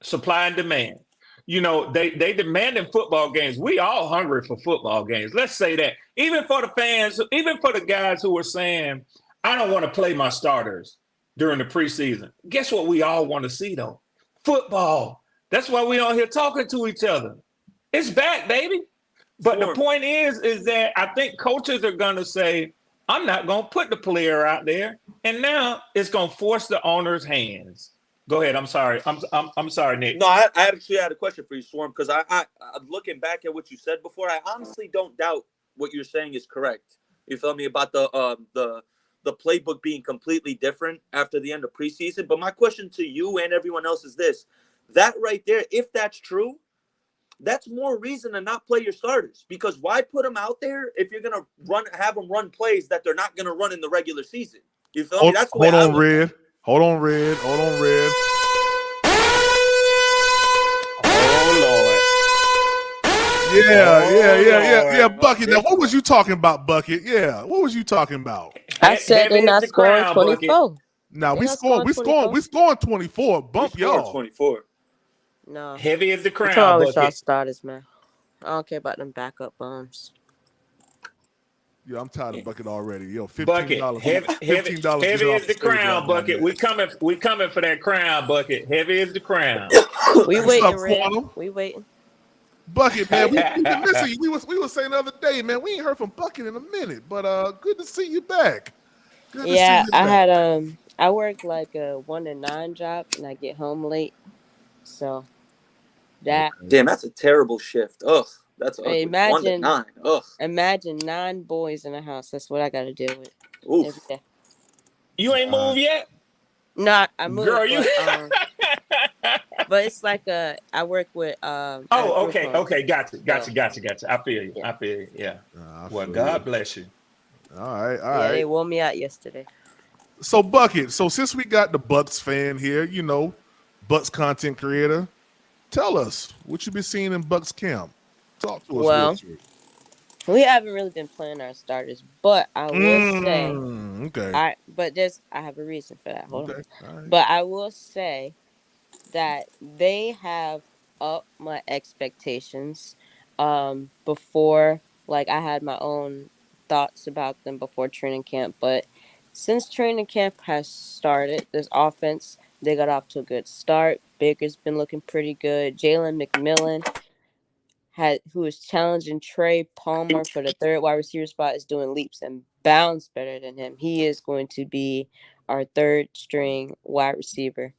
Supply and demand. You know, they demand in football games. We all hungry for football games. Let's say that. Even for the fans, even for the guys who are saying, I don't want to play my starters during the preseason. Guess what we all want to see, though? Football. That's why we on here talking to each other. It's back, baby. But the point is that I think coaches are going to say, I'm not going to put the player out there. And now it's going to force the owner's hands. Go ahead. I'm sorry. I'm sorry, Nick. No, I actually had a question for you, Swarm, because I looking back at what you said before, I honestly don't doubt what you're saying is correct. You feel me about the playbook being completely different after the end of preseason. But my question to you and everyone else is this: that right there, if that's true, that's more reason to not play your starters, because why put them out there if you're gonna have them run plays that they're not gonna run in the regular season? You feel me? That's the way Hold on, Red. Oh, Lord. Yeah. Bucket. Now, what was you talking about, Bucket? Yeah, what was you talking about? I said they're not scoring 24. Now we scoring 24. Bump y'all. 24. No. Heavy as the crown. It's always y'all starters, man. I don't care about them backup bums. Yeah, I'm tired of Bucket already. Yo, $15. Bucket. Heavy as the crown, Bucket. We coming for that crown, Bucket. Heavy as the crown. We waiting, Red. We waiting. Bucket, man. We've been missing you. We were saying the other day, man. We ain't heard from Bucket in a minute, but good to see you back. I work like a 1 to 9 job, and I get home late. So that that's a terrible shift. Ugh, that's imagine 1 to 9. Ugh, imagine 9 boys in the house. That's what I got to deal with. Oof. Every day. You ain't moved yet? No, I moved. Girl, you. but it's like I work with at a Oh, group okay, home. okay, gotcha. So I feel you. yeah, I feel you. Yeah. I Well, feel you. God bless you. All right, all yeah, right. they wore me out yesterday. So Bucket, so since we got the Bucks fan here, Bucks content creator, tell us what you been seeing in Bucks camp. Talk to us real Well, quick. we haven't really been playing our starters, but I will say Okay. I have a reason for that. Hold on. Okay. All right. But I will say that they have upped my expectations. Before, like, I had my own thoughts about them before training camp, but since training camp has started, this offense, they got off to a good start. Baker's been looking pretty good. Jalen McMillan, who is challenging Trey Palmer for the third wide receiver spot, is doing leaps and bounds better than him. He is going to be our third string wide receiver.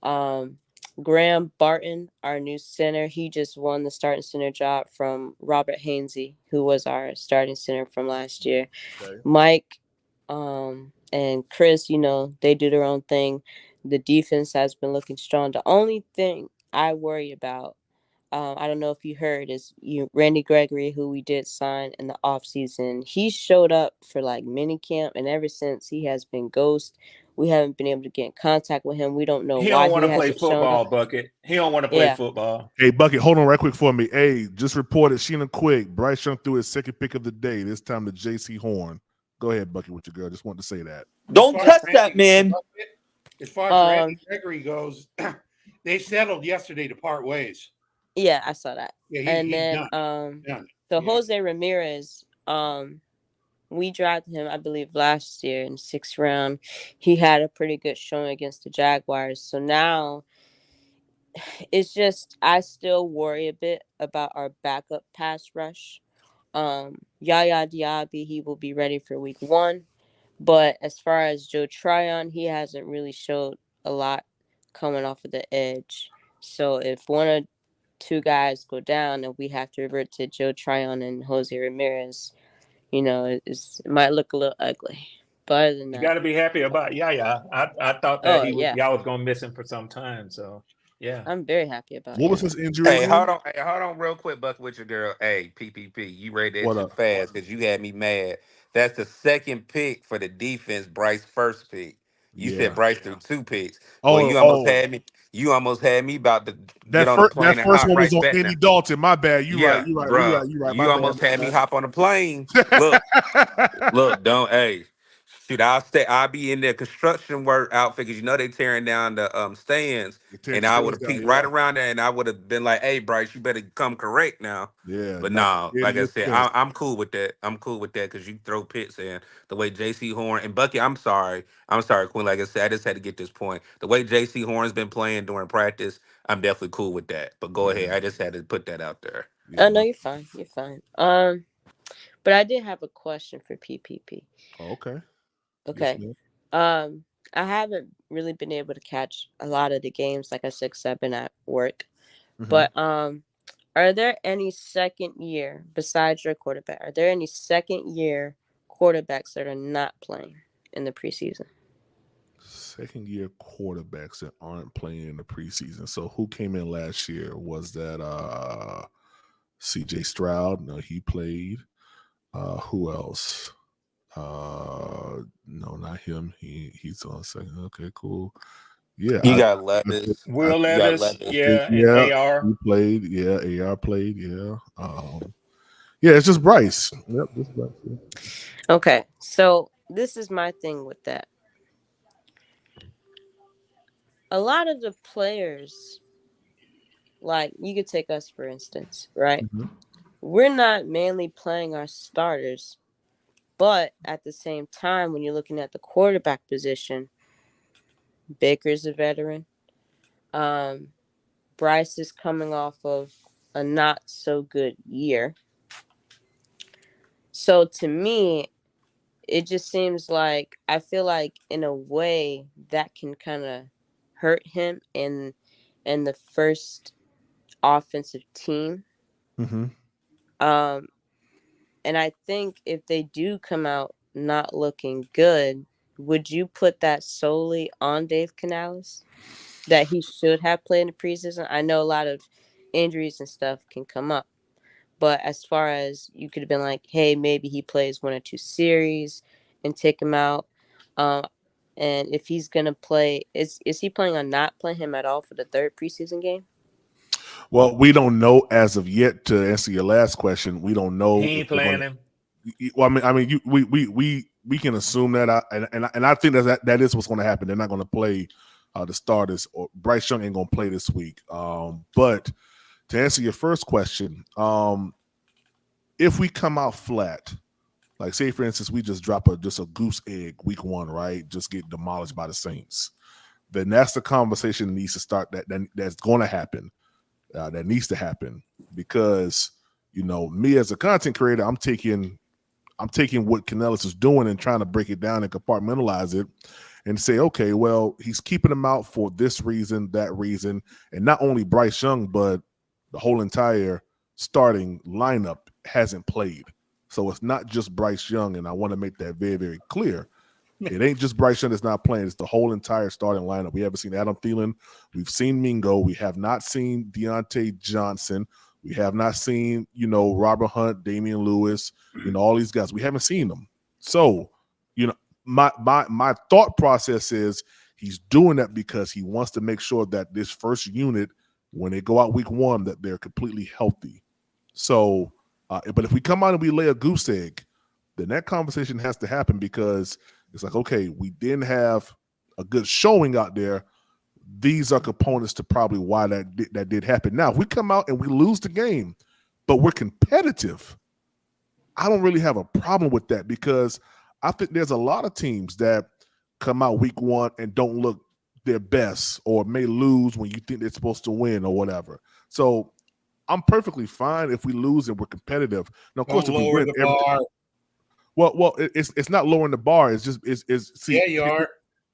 Um, Graham Barton, our new center, he just won the starting center job from Robert Hainsey, who was our starting center from last year. Okay. Mike and Chris, they do their own thing. The defense has been looking strong. The only thing I worry about, I don't know if you heard, is Randy Gregory, who we did sign in the offseason. He showed up for like mini camp, and ever since he has been ghost. We haven't been able to get in contact with him. We don't know He why don't want he to play hasn't shown football, up. Bucket. He don't want to play Yeah. football. Hey, Bucket, hold on right quick for me. Hey, just reported Sheena Quick. Bryce Young threw his second pick of the day, this time to J.C. Horn. Go ahead, Bucket, with your girl. Just wanted to say that. Don't touch that, man. As far as Randy Gregory goes, they settled yesterday to part ways. Yeah, I saw that. Yeah, and he's then done. So Yeah. Jose Ramirez, we drafted him, I believe, last year in the 6th round. He had a pretty good showing against the Jaguars. So now it's just, I still worry a bit about our backup pass rush. Yaya Diaby, he will be ready for week 1. But as far as Joe Tryon, he hasn't really showed a lot coming off of the edge. So if one or two guys go down and we have to revert to Joe Tryon and Jose Ramirez, it might look a little ugly. But other than You that, got to be happy about Yaya. I thought that y'all was gonna miss him for some time. So yeah, I'm very happy about What was Yaya. his injury Hey, again? hold on, real quick, Buck, with your girl. Hey, PPP, you read that What too up? fast because you had me mad. That's the second pick for the defense. Bryce first pick. You said Yeah. Bryce threw 2 picks. Boy, Oh, you almost had me about to get that on the first plane and one hop was right on back now. Andy Dalton. My bad. You right. Yeah, You right. You bruh. right. You right. My You bad. almost had me My hop on the plane. bad. Look, don't hey. Shoot, I'll be in their construction work outfit because they tearing down the stands. You tear And the I would stands have down. peeked right Yeah. around there and I would have been like, hey Bryce, you better come correct now. Yeah. But Not no, in like I your said, face. I'm cool with that. I'm cool with that because you throw pits in the way JC Horn and Bucky, I'm sorry. I'm sorry, Queen. Like I said, I just had to get this point. The way JC Horn's been playing during practice, I'm definitely cool with that. But go Yeah. ahead. I just had to put that out there. Yeah. No, you're fine. You're fine. But I did have a question for PPP. Okay. Yes, Okay. ma'am. I haven't really been able to catch a lot of the games, like I said, 'cause I've been at work. Mm-hmm. But are there any second year besides your quarterback? Are there any second year quarterbacks that are not playing in the preseason? Second year quarterbacks that aren't playing in the preseason. So who came in last year? Was that CJ Stroud? No, he played. Who else? No, not him. He's on second. Okay, cool. Yeah, You got I Levis. I Will You got Levis, Levis. yeah, and yeah, AR. he played. Yeah, AR played. Yeah. Yeah, it's just Bryce. Yep, just Bryce. Yeah. Okay, so this is my thing with that. A lot of the players, like you could take us for instance, right? Mhm. We're not mainly playing our starters, but at the same time, when you're looking at the quarterback position, Baker's a veteran. Bryce is coming off of a not so good year. So to me, it just seems like I feel like in a way that can kind of hurt him in the first offensive team. Mm-hmm. Um, and I think if they do come out not looking good, would you put that solely on Dave Canales? that he should have played in the preseason. I know a lot of injuries and stuff can come up, but as far as you could have been like, hey, maybe he plays 1 or 2 series and take him out. And if he's gonna play, is he planning on not playing him at all for the 3rd preseason game? Well, we don't know as of yet. To answer your last question, we don't know. He ain't playing him. Well, we can assume that, and I think that is what's going to happen. They're not going to play the starters, or Bryce Young ain't going to play this week. But to answer your first question, if we come out flat, like say for instance, we just drop just a goose egg week 1, right? Just get demolished by the Saints. Then that's the conversation that needs to start. That's going to happen. That needs to happen because me as a content creator, I'm taking what Canales is doing and trying to break it down and compartmentalize it and say, okay, well, he's keeping him out for this reason, that reason, and not only Bryce Young, but the whole entire starting lineup hasn't played. So it's not just Bryce Young, and I want to make that very, very clear. It ain't just Bryce Young that's not playing. It's the whole entire starting lineup. We haven't seen Adam Thielen. We've seen Mingo. We have not seen Deontay Johnson. We have not seen, Robert Hunt, Damian Lewis, all these guys. We haven't seen them. So, my thought process is he's doing that because he wants to make sure that this first unit, when they go out week 1, that they're completely healthy. So, but if we come out and we lay a goose egg, then that conversation has to happen because it's like, okay, we didn't have a good showing out there. These are components to probably why that did happen. Now, if we come out and we lose the game, but we're competitive, I don't really have a problem with that because I think there's a lot of teams that come out week 1 and don't look their best or may lose when you think they're supposed to win or whatever. So I'm perfectly fine if we lose and we're competitive. Now, of course, if we win, well, it's not lowering the bar. It's just see. Yeah, you are.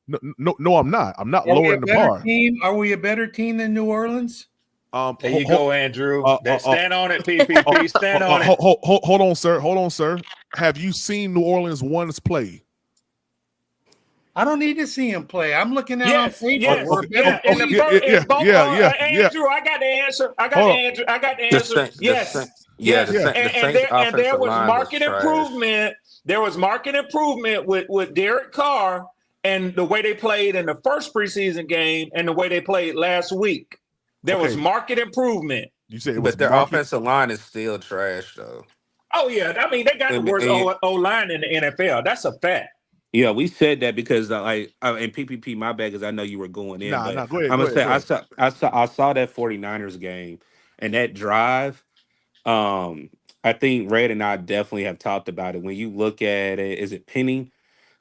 No, I'm not. I'm not lowering the bar. Are we a better team than New Orleans? There you go, Andrew. Stand on it, PPP. Stand on it. Hold on, sir. Hold on, sir. Have you seen New Orleans once play? I don't need to see him play. I'm looking at on paper. Andrew, I got the answer. I got the answer. Yes. And there was market improvement. There was market improvement with Derek Carr and the way they played in the first preseason game and the way they played last week. There was market improvement. You said it was, but their offensive line is still trash, though. Oh yeah, I mean they got the worst O line in the NFL. That's a fact. Yeah, we said that because and PPP, my bad, because I know you were going in. Go ahead. I'm gonna say I saw that 49ers game and that drive. I think Red and I definitely have talked about it. When you look at it, is it Penny?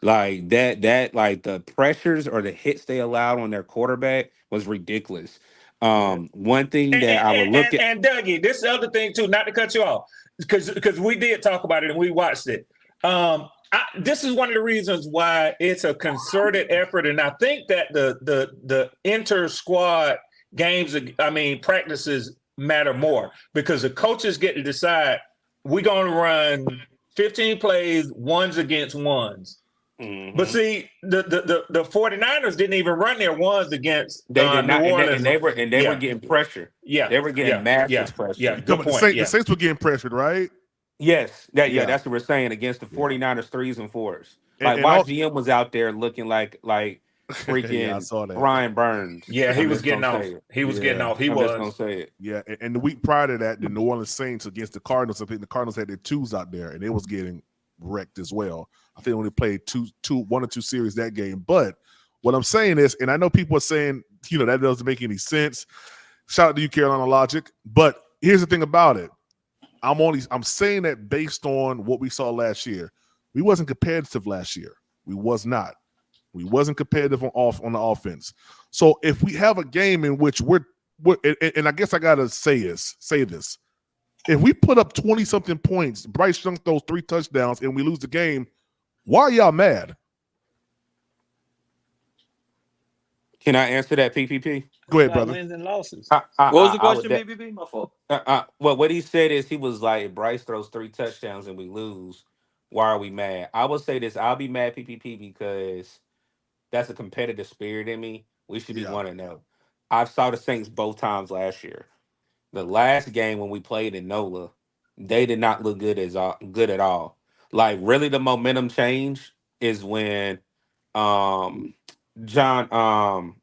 Like that like the pressures or the hits they allowed on their quarterback was ridiculous. One thing that I would look at, and Dougie, this is the other thing too, not to cut you off, because we did talk about it and we watched it. This is one of the reasons why it's a concerted effort, and I think that the inter-squad games, practices matter more because the coaches get to decide we're going to run 15 plays, ones against ones. Mm-hmm. But see, the 49ers didn't even run their ones against New Orleans. They were getting pressure. Yeah. They were getting massive pressure. Yeah. The Saints were getting pressured, right? Yes. That's what we're saying against the 49ers 3s and 4s. Like GM was out there looking like freaking Brian Burns. Yeah, he was getting off. He was getting off. I'm just gonna say it. Yeah, and the week prior to that, the New Orleans Saints against the Cardinals, I think the Cardinals had their 2s out there, and they was getting wrecked as well. I think they only played 1 or 2 series that game. But what I'm saying is, and I know people are saying, that doesn't make any sense. Shout out to you, Carolina Logic. But here's the thing about it. I'm saying that based on what we saw last year. We wasn't competitive last year. We was not. We wasn't competitive on the offense. So if we have a game in which we're and I guess I gotta say this. If we put up 20-something points, Bryce Young throws 3 touchdowns, and we lose the game, why are y'all mad? Can I answer that, PPP? Go ahead, brother. Wins and losses. What was the question, PPP? My fault. Well, what he said is he was like, if Bryce throws 3 touchdowns and we lose, why are we mad? I will say this. I'll be mad, PPP, because that's a competitive spirit in me. We should be 1-0. I saw the Saints both times last year. The last game when we played in NOLA, they did not look good at all. Like really, the momentum change is when um John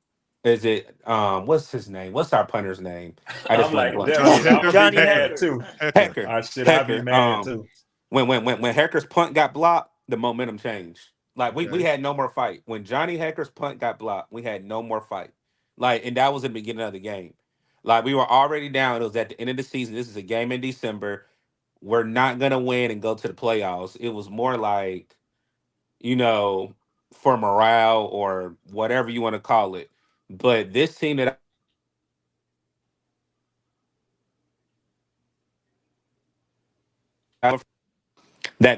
is it what's his name? What's our punter's name? I just I'm went like, blank. Johnny Dougie, I'm Hecker. gonna be Johnny mad Hecker. too. Hecker. I'd be Hecker. mad too. When Hecker's punt got blocked, the momentum changed. Like we Okay. had no more fight. When Johnny Hecker's punt got blocked, we had no more fight. Like, and that was in the beginning of the game. Like we were already down. It was at the end of the season. This is a game in December. We're not gonna win and go to the playoffs. It was more like, you know, for morale or whatever you want to call it. But this team that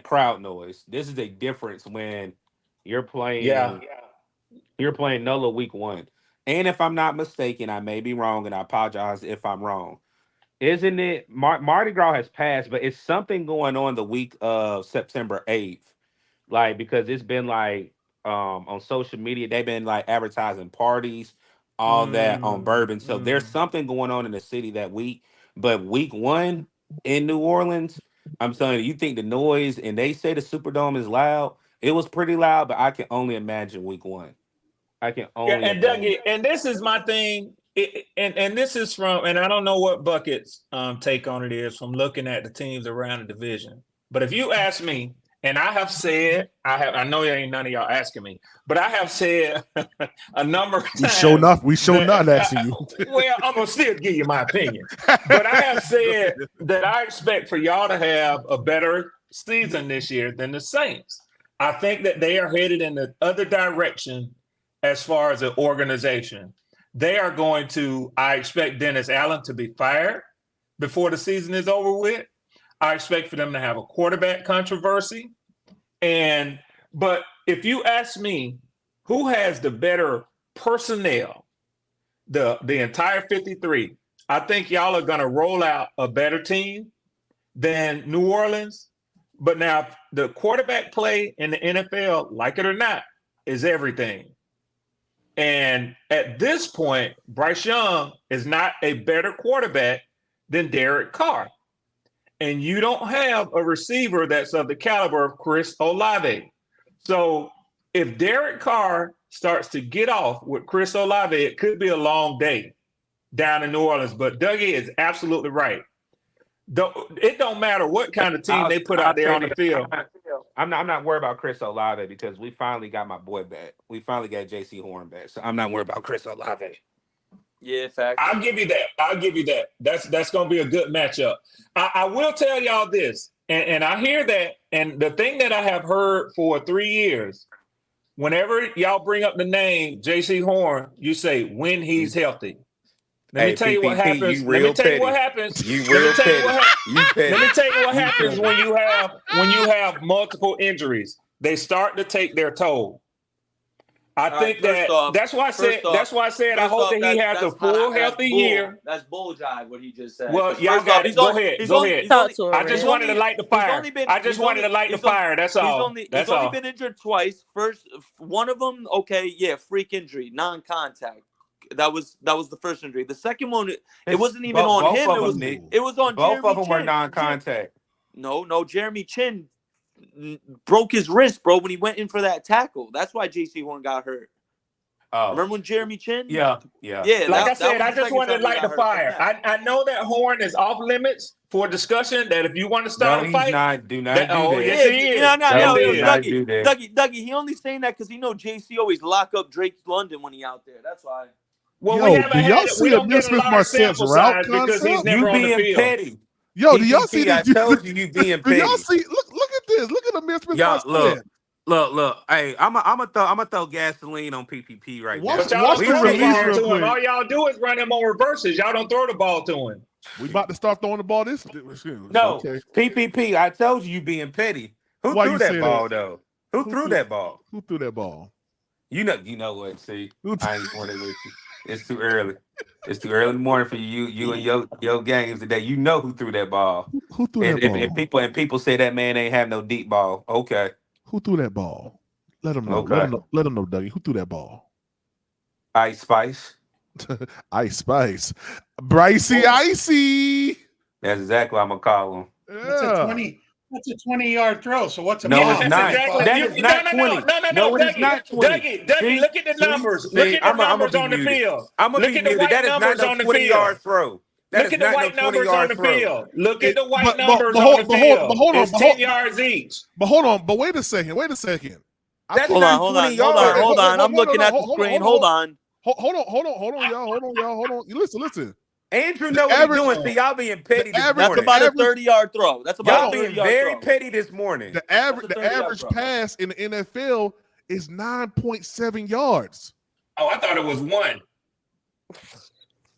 crowd noise. This is a difference when you're Yeah. playing you're playing NOLA week 1. And if I'm not mistaken, I may be wrong, and I apologize if I'm wrong. Isn't it Mardi Gras has passed, but it's something going on the week of September 8th. Like because it's been like on social media, they've been like advertising parties, all that on Bourbon. So there's something going on in the city that week. But week 1 in New Orleans, I'm telling you, you think the noise and they say the Superdome is loud. It was pretty loud, but I can only imagine week 1. I can Yeah, only and imagine. Dougie, and this is my thing, and this is from, and I don't know what Bucket's take on it is from looking at the teams around the division. But if you ask me, and I have said, I know there ain't none of y'all asking me, but I have said a number of times. We show not asking you. Well, I'm gonna still give you my opinion, but I have said that I expect for y'all to have a better season this year than the Saints. I think that they are headed in the other direction as far as an organization. They are going to, I expect Dennis Allen to be fired before the season is over with. I expect for them to have a quarterback controversy. But if you ask me, who has the better personnel, the entire 53, I think y'all are going to roll out a better team than New Orleans. But now the quarterback play in the NFL, like it or not, is everything. And at this point, Bryce Young is not a better quarterback than Derek Carr. And you don't have a receiver that's of the caliber of Chris Olave. So if Derek Carr starts to get off with Chris Olave, it could be a long day down in New Orleans. But Dougie is absolutely right. It don't matter what kind of team they put out there on the field. I'm not worried about Chris Olave because we finally got my boy back. We finally got JC Horn back. So I'm not worried about Chris Olave. Yeah, fact. I'll give you that. That's going to be a good matchup. I will tell y'all this, and I hear that, and the thing that I have heard for 3 years, whenever y'all bring up the name JC Horn, you say when he's healthy. Let me tell you what happens. Let me tell you what happens. You real petty. Let me tell you what happens when you have multiple injuries. They start to take their toll. I think that's why I said I hope that he has a full healthy year. That's bull jive what he just said. Well, y'all got it. Go ahead. I just wanted to light the fire. That's all. He's only been injured twice. First, one of them, okay, yeah, freak injury, non-contact. That was the first injury. The second one, it wasn't even on him. It was on both Jeremy of them Chin. were non-contact. No, Jeremy Chin broke his wrist, bro, when he went in for that tackle. That's why JC Horn got hurt. Oh. Remember when Jeremy Chin? Yeah. Like I said, I just wanted to light the fire. I know that Horn is off limits for discussion. That if you want to start a fight, do not do that. Yes, he is. Dougie, he only saying that because he know JC always lock up Drake London when he out there. That's why. Well, Yo, do y'all see Amir Smith-Marsette's route concept? You being petty. Yo, do y'all see this? I told you being petty. Do y'all see? Look at this. Look at Amir Smith-Marset. Look. Hey, I'm gonna throw gasoline on PPP right now. But y'all don't throw the ball to him. All y'all do is run him on reverses. Y'all don't throw the ball to him. We about to start throwing the ball this. No, okay. PPP. I told you being petty. Who threw that ball though? Who threw that ball? Who threw that ball? You know what? See, I ain't going to with you. It's too early. It's too early in the morning for you and your games today. You know who threw that ball. Who threw that ball? And people say that man ain't have no deep ball. Okay. Who threw that ball? Let him know. Okay. Let him know, Dougie. Who threw that ball? Ice Spice. Ice Spice. Brycey Icy. That's exactly what I'm gonna call him. That's a Yeah. 20. That's a 20-yard throw. So what's a No, bomb? it's not. Exactly. That You, is not no, 20. No, it is Dougie, not 20. Dougie, See? look at the See? numbers. See? Look at the I'm gonna numbers be on the muted. field. I'm gonna Look be at the muted. white That is not numbers no on the 20-yard field. throw. That Look is at the not no white numbers on 20-yard the throw. field. Look at the white But numbers hold- on the but hold- field. but hold on, It's but 10 hold- yards each. But hold on. But wait a second. That's Hold not on. 20 yards. Hold on. I'm looking at the hold on, screen. hold Hold on. on. Hold on, y'all. Hold on. You listen. Andrew The know what average- he's doing. See, y'all being petty this average- That's morning. about a average- 30-yard throw. That's about Y'all a being 30-yard very throw. petty this morning. The That's a 30-yard average throw. pass in the NFL is 9.7 yards. Oh, I thought it was 1.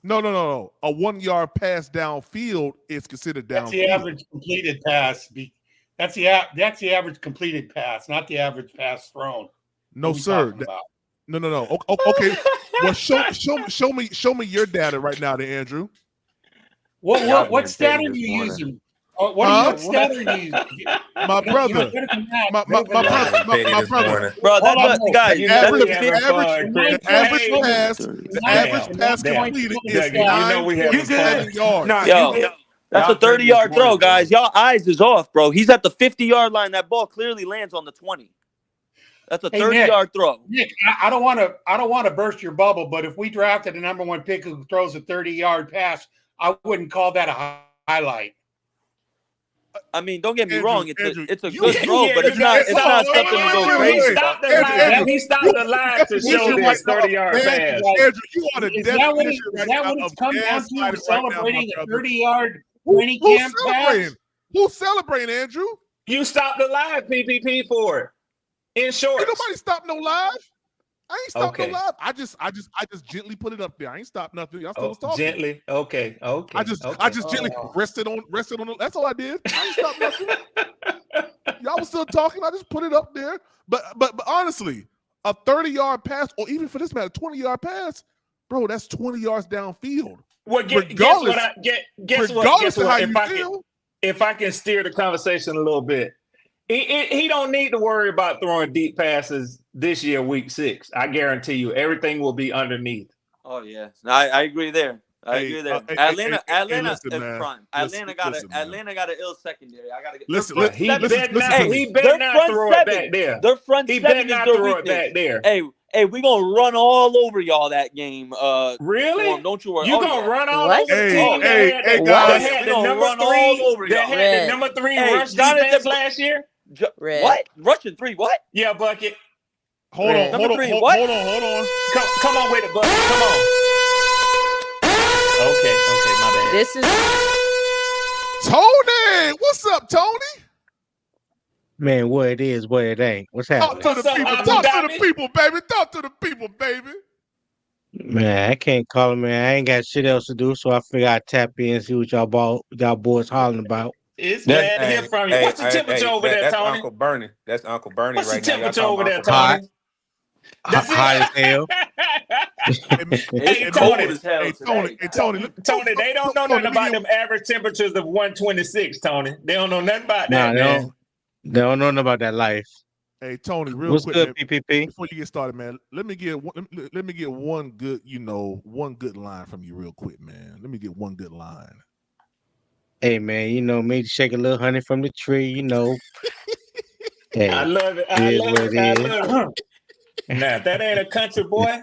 No. A 1 yard pass downfield is considered That's the downfield. average completed pass. That's the average completed pass, not the average pass thrown. No, What are we sir. talking about? No. Okay. Well, show me your data right now, then, Andrew. What being stat petty are this you morning. using? Huh? What stat are you using? My brother. Better than that. My Better than Y'all that. being petty my this brother. morning. Bro, Hold that's on, what, no. guys. You The know That's we the having 50. fun, Chris. The average Hey, pass, the average Damn. pass Damn. completed is Dougie, you know we having 9.7 yards. Nah, Yo, you good. that's Y'all a petty 30-yard this throw, morning, guys. bro. Y'all eyes is off, bro. He's at the 50-yard line. That ball clearly lands on the 20. That's a Hey, 30-yard throw. Nick, I don't want to burst your bubble, but if we drafted a number 1 pick who throws a 30-yard pass, I wouldn't call that a highlight. I mean, don't get me Andrew, wrong. Andrew, It's a you- good throw, but it's not something to go He crazy stopped about. the Andrew, line. He stopped the line to show this 30-yard pass. Andrew, you are the Is that what definition right it's now of come down to? gaslighting right now, Celebrating my a brother. 30-yard Who's training camp celebrating? pass? Who's celebrating, Andrew? You stopped the line, PPP, for it. In Ain't shorts. nobody stopped no live. I ain't stopped Okay. no live. I just gently put it up there. I ain't stopped nothing. Y'all still was talking. Gently. Okay. I just gently rested on it. That's all I did. I ain't stopped nothing. Y'all was still talking. I just put it up there. But honestly, a 30-yard pass, or even for this matter, 20-yard pass, bro, that's 20 yards downfield. Well, guess Regardless- what? Regardless of how you feel. If I can steer the conversation a little bit, he don't need to worry about throwing deep passes this year, week 6. I guarantee you, everything will be underneath. Oh yeah, I agree there. I agree there. Atlanta, listen, man. prime. Listen, Atlanta got an ill secondary. I gotta get. Listen, their He front seven- better hey, not their front throw it seven- back there. Their front He better seven is not their throw it weakness. back there. Hey, we gonna run all over y'all that game. Really? Don't you worry. You gonna run all What? over the Hey, team hey, that hey, had, guys. that had We the gonna number run 3 all over that y'all. had Red. the number 3 Hey, rush Jonathan defense Br- last year? Red. What? Rushing 3? What? Yeah, Bucket. Hold on, Red. hold Number on, three, hold what? on. Come on with it, Bucket. Come on. Okay, my bad. This is Tony, what's up, Tony? Man, what it is, what it ain't. What's Talk happening? to What's the up, people. Abu Talk to Dhabi? the people, baby. Talk to the people, baby. Man, I can't call it, man. I ain't got shit else to do, so I figure I'd tap in and see what y'all boys hollering about. It's glad to hear from you. What's the temperature over there, that's Tony? Uncle Bernie. That's Uncle Bernie What's the right now. Y'all temperature talking over there, about Uncle Tony? That's it. Hot as hell. Hey, It's cold Tony. as hell Hey, today. Tony. Tony, they don't know nothing about them average temperatures of 126, Tony. They don't know nothing about Nah, that, man. they don't know nothing about that life. Hey, Tony, real What's quick, good, man, PPP? before you get started, man, let me get one good, one good line from you real quick, man. Let me get one good line. Hey, man, you know me to shake a little honey from the tree, you know. Hey, I love it. it is what it is. Now, if that ain't a country boy,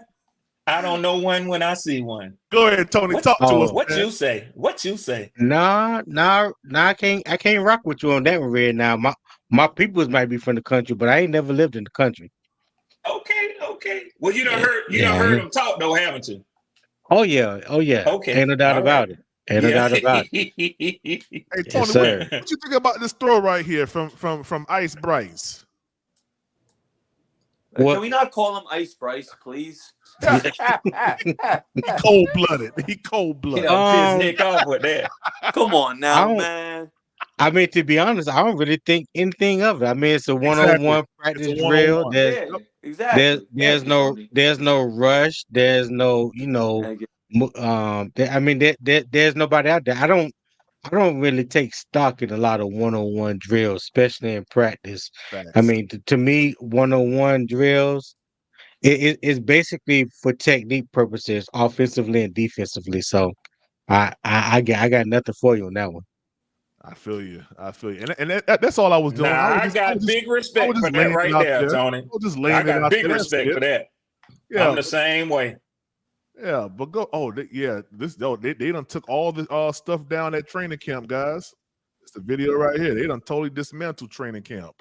I don't know one when I see one. Go ahead, Tony. What- Talk to us. What man. you say? What you say? Nah, I can't rock with you on that one, Red. Now, my peoples might be from the country, but I ain't never lived in the country. Okay. Well, you done Yeah, heard yeah. heard them talk though, haven't you? Oh yeah. Okay. Ain't no doubt All about right. it. Ain't no doubt about it. Hey, Yes, Tony, sir. what you think about this throw right here from Ice Bryce? What? Can we not call him Ice Bryce, please? Cold blooded. He cold blooded. Yeah, piss Nick off with that. Come on I now, don't- man. I mean, to be honest, I don't really think anything of it. I mean, it's a one-on-one practice It's a drill. one-on-one. There's Yeah, exactly. there's no rush. There's no there's nobody out there. I don't really take stock in a lot of one-on-one drills, especially in practice. Facts. I mean, to me, one-on-one drills It's basically for technique purposes, offensively and defensively. So I got nothing for you on that one. I feel you. And that's all I was doing. Nah, I I got was big I was respect for just that laying it right out there, there. I Tony. was just I laying it got out big there. That's respect it. for that. Yeah, I'm the same way. yeah, but go. Oh, they done took all the stuff down at training camp, guys. It's the video right here. They done totally dismantled training camp.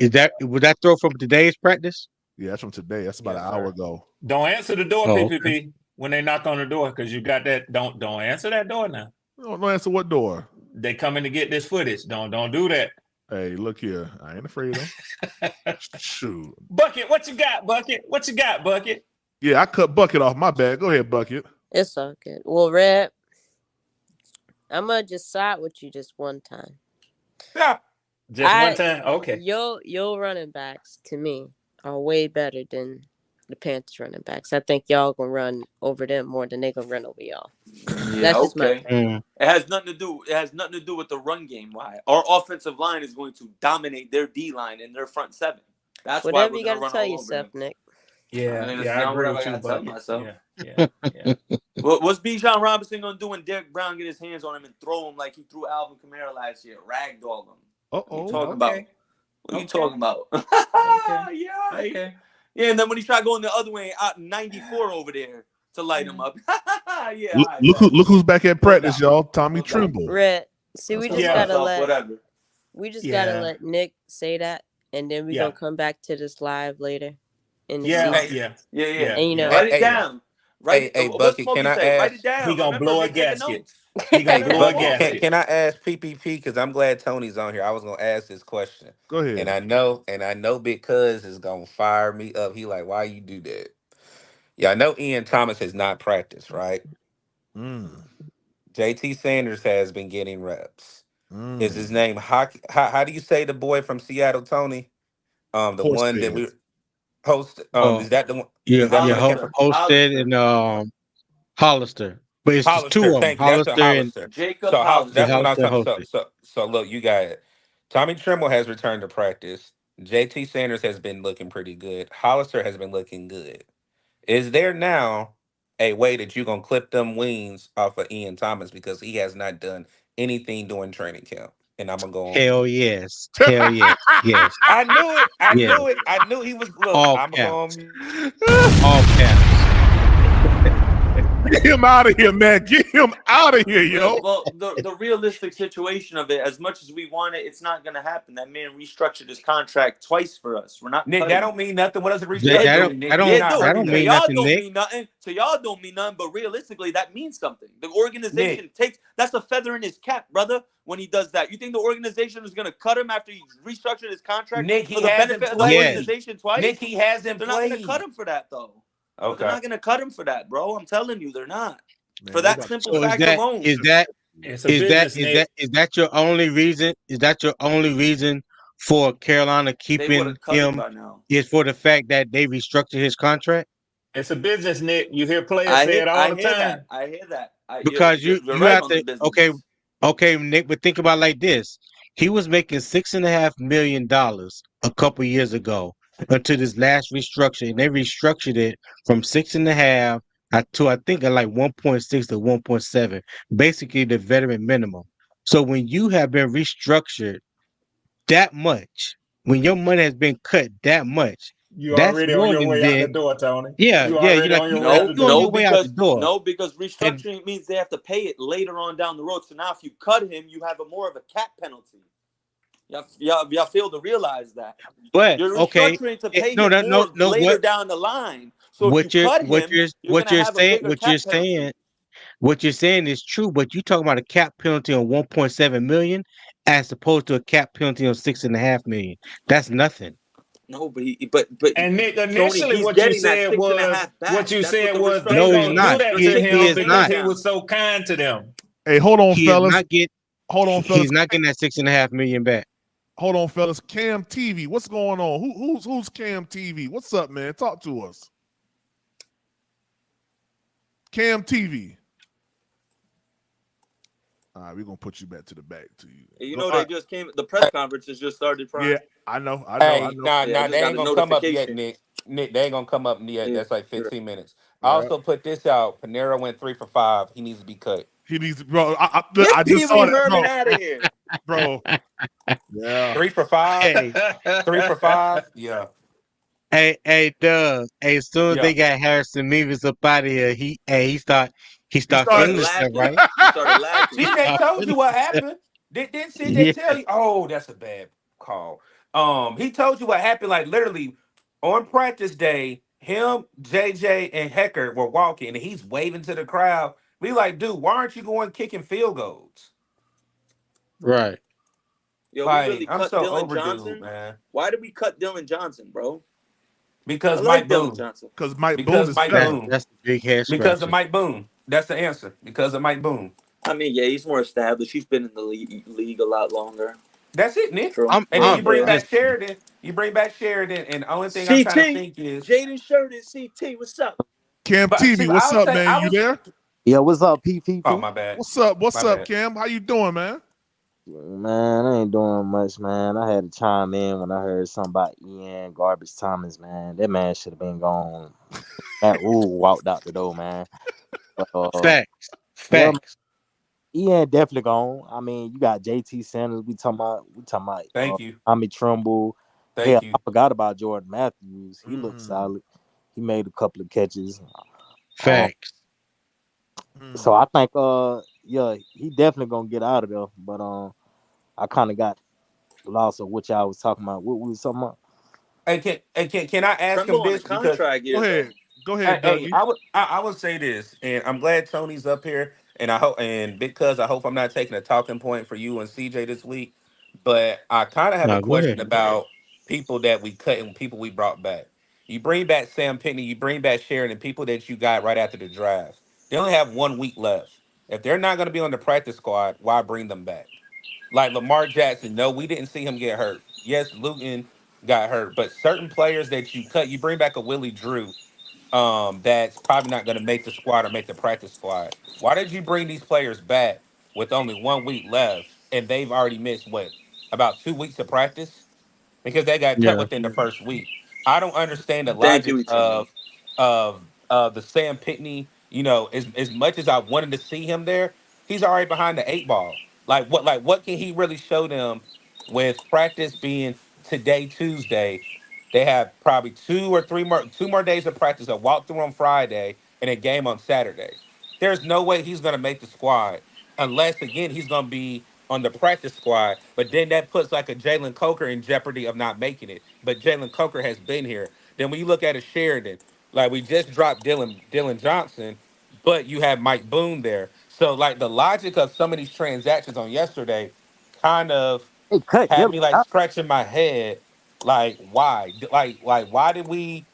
Was that throw from today's practice? Yeah, that's from today. That's about Yes, an hour sir. ago. Don't answer the door, Oh, PPP, when they knock on the door because you got that. Don't answer that door now. No answer what door? They coming to get this footage. Don't do that. Hey, look here. I ain't afraid of them. Shoot. Bucket, what you got, Bucket? What you got, Bucket? Yeah, I cut Bucket off. My bad. Go ahead, Bucket. It's all good. Well, Red, I'm gonna just side with you just one time. Yeah. Just one time? Okay. Your running backs to me are way better than the Panthers running backs. I think y'all gonna run over them more than they gonna run over y'all. Yeah, That's just my It has nothing to do. It has nothing to do with the run game. Why our offensive line is going to dominate their D line and their front seven. That's whatever why you we're gotta run tell all over yourself, them. Nick. Yeah, I mean, it's I not agree whatever with I you, gotta tell Bucket. myself. Yeah. What's Bijan Robinson gonna do when Derek Brown get his hands on him and throw him like he threw Alvin Kamara last year? Ragdoll him. What are you talking about? What are you talking about? Yeah. Okay. Yeah, and then when he tried going the other way, out 94 over there to light him up. Yeah. Look who's back at practice, y'all. Tommy No doubt. Trimble. Red. See, we just gotta let whatever. we just gotta let Nick say that, and then we gonna come back to this live later in the season. Yeah. And you know, Write it down. Hey, Bucky, can I ask? Write it down. He gonna Remember, blow a Nick taking gasket. notes. He gonna Hey, blow a Bucky, gasket. can I ask PPP? Because I'm glad Tony's on here. I was gonna ask this question, Go ahead. and I know Big Cuz is gonna fire me up. He like, why you do that? Yeah, I know Ian Thomas has not practiced, right? JT Sanders has been getting reps. Is his name Hockey? How do you say the boy from Seattle, Tony? The one that we host. Is that the one? Is that one that came from Hosted and Hollister, but it's just two Hollister? of them, Thank you. That's a Hollister and Hollister. Jacob So Hollister. that's what I was Hollister talking. hosted. So look, you got it. Tommy Trimble has returned to practice. JT Sanders has been looking pretty good. Hollister has been looking good. Is there now a way that you're gonna clip them wings off of Ian Thomas because he has not done anything during training camp? And I'm gonna go on Hell mute. yes, hell yes, yes. I knew it. I Yes. knew it. I knew he was. Look, All I'm gonna go on caps. mute. All caps. Get him out of here, man. Get him out of here, yo. Well, the realistic situation of it, as much as we want it, it's not going to happen. That man restructured his contract twice for us. We're not. Nick, that don't mean nothing. What does it That restructure? don't- Nick? that don't- You're Yeah, not it that hurting don't to mean y'all nothing, don't Nick. mean nothing. To y'all don't mean nothing, but realistically, that means something. The organization takes that's a feather in his cap, brother. When he does that, you think the organization is going to cut him after he restructured his contract Nick, for he the hasn't benefit of the played. organization twice? Nick, he hasn't They're not going to played. cut him for that, though. Okay. They're not going to cut him for that, bro. I'm telling you, they're not. Man, For they that about- simple So fact alone. is that It's a business, Nick. is that your only reason? Is that your only reason for Carolina They would keeping have cut him him? by now. Is for the fact that they restructured his contract? It's a business, Nick. You hear players I say hear, it all I the hear time. that. I hear that. Because you're you right have on to the business. okay, Nick, but think about it like this. He was making $6.5 million a couple years ago until this last restructure, and they restructured it from 6.5 to I think like 1.6 to 1.7, basically the veteran minimum. So when you have been restructured that much, when your money has been cut that much, You that's already on more your than way out the then. door, Tony. Yeah, You you're already like on your you way out the you're on door. your way out the door. Because restructuring means they have to pay it later on down the road. So now if you cut him, you have more of a cap penalty. Y'all fail to realize that. But You're okay, restructuring to pay no, him more later what down the line. So if you cut him, you're going to have a bigger cap penalty. What you're saying is true, but you're talking about a cap penalty on 1.7 million as opposed to a cap penalty on 6.5 million. That's nothing. No, but And Nick, Tony, initially he's what you getting that said 6.5 was back. what you That's said the was they No, restructuring he's gonna not. do that He to is him because not. he was so kind to them. Hey, hold on, He fellas. is not getting that 6.5 million back. Hold on, fellas. Cam TV, what's going on? Who's Cam TV? What's up, man? Talk to us. Cam TV. All right, we're gonna put you back to the back to you. You know, they just came. The press conference has just started. Prime. Yeah, I know. Hey, Yeah, I they just got ain't a gonna come up yet, notification. Nick. Nick, they ain't gonna come up yet. Yeah. That's like 15 minutes. I Yeah. also put this out. Panera went 3 for 5. He needs to be cut. He needs, bro. Get I just Pee saw Wee that, Herman bro. out of here. Bro, yeah. 3 for 5. Hey, 3 for 5. Yeah, hey, Doug. Hey, as soon as yeah. they got Harrison Mevis up out of here, he He start started. Started feeling himself, lacking. right? He started lacking. He CJ start told you feeling what himself. happened. Didn't CJ Yeah, tell you? Oh, that's a bad call. He told you what happened. Like literally on practice day, him, JJ, and Hecker were walking, and he's waving to the crowd. We like, dude, why aren't you going kicking field goals? right. Yo, we Like, really I'm cut so Dylan overdue, Johnson. man. Why did we cut Dylan Johnson, bro? I Because like Mike Dylan Boone. Johnson. Because Mike Boone Because is Mike better. Boone. That's a big head Because of scratcher. Mike Boone. That's the answer. Because of Mike Boone. I mean, yeah, he's more established. He's been in the league a lot longer. That's it, Nick. True. I'm, And then Yeah, you I'm bring yeah. back listen. Sheridan. You bring back Sheridan, and the only thing I'm trying to CT, think is, Jaden Sheridan, CT, what's up? Cam but see, TV, what's I would up, say man? I You was. there? Yeah, what's up, Oh, PPP? my bad. What's up? What's My up, bad. Cam? How you doing, man? Man, I ain't doing much, man. I had to chime in when I heard something about Ian Garbage Thomas, man. That man should have been gone. That rule walked out the door, man. But Facts. yeah, man, Facts. Ian definitely gone. I mean, you got JT Sanders. We talking about Thank you. Tommy Trumbull. Thank Hell, I you. forgot about Jordan Matthews. He looked Mm, solid. He made a couple of catches. Um, Facts. so mm. I think yeah, he definitely gonna get out of there. But I kind of got lost of what y'all was talking about. What we was talking about? And can I ask him Tremble on a this because contract Go year, though. ahead. Go ahead, hey, Dougie. I would say this, and I'm glad Tony's up here, and I hope and because I hope I'm not taking a talking point for you and CJ this week, but I kind of have a No, go question ahead. about people that we cut and people we brought back. You bring back Sam Pittney, you bring back Sharon, and people that you got right after the draft. They only have 1 week left. If they're not going to be on the practice squad, why bring them back? Like Lamar Jackson, no, we didn't see him get hurt. Yes, Luton got hurt, but certain players that you cut, you bring back a Willie Drew, that's probably not going to make the squad or make the practice squad. Why did you bring these players back with only 1 week left and they've already missed what, about 2 weeks of practice? Because they got cut Yeah. within the first week. I don't understand the Thank you, logic Eternal. of the Sam Pitney. As much as I wanted to see him there, he's already behind the 8 ball. Like what can he really show them with practice being today, Tuesday? They have probably 2 more days of practice, a walkthrough on Friday and a game on Saturday. There's no way he's gonna make the squad unless again he's gonna be on the practice squad, but then that puts like a Jalen Coker in jeopardy of not making it. But Jalen Coker has been here. Then when you look at a Sheridan, like we just dropped Dylan Johnson, but you have Mike Boone there. So like the logic of some of these transactions on yesterday kind of Hey, cut had Dylan. me like scratching my head, like why? Like why did we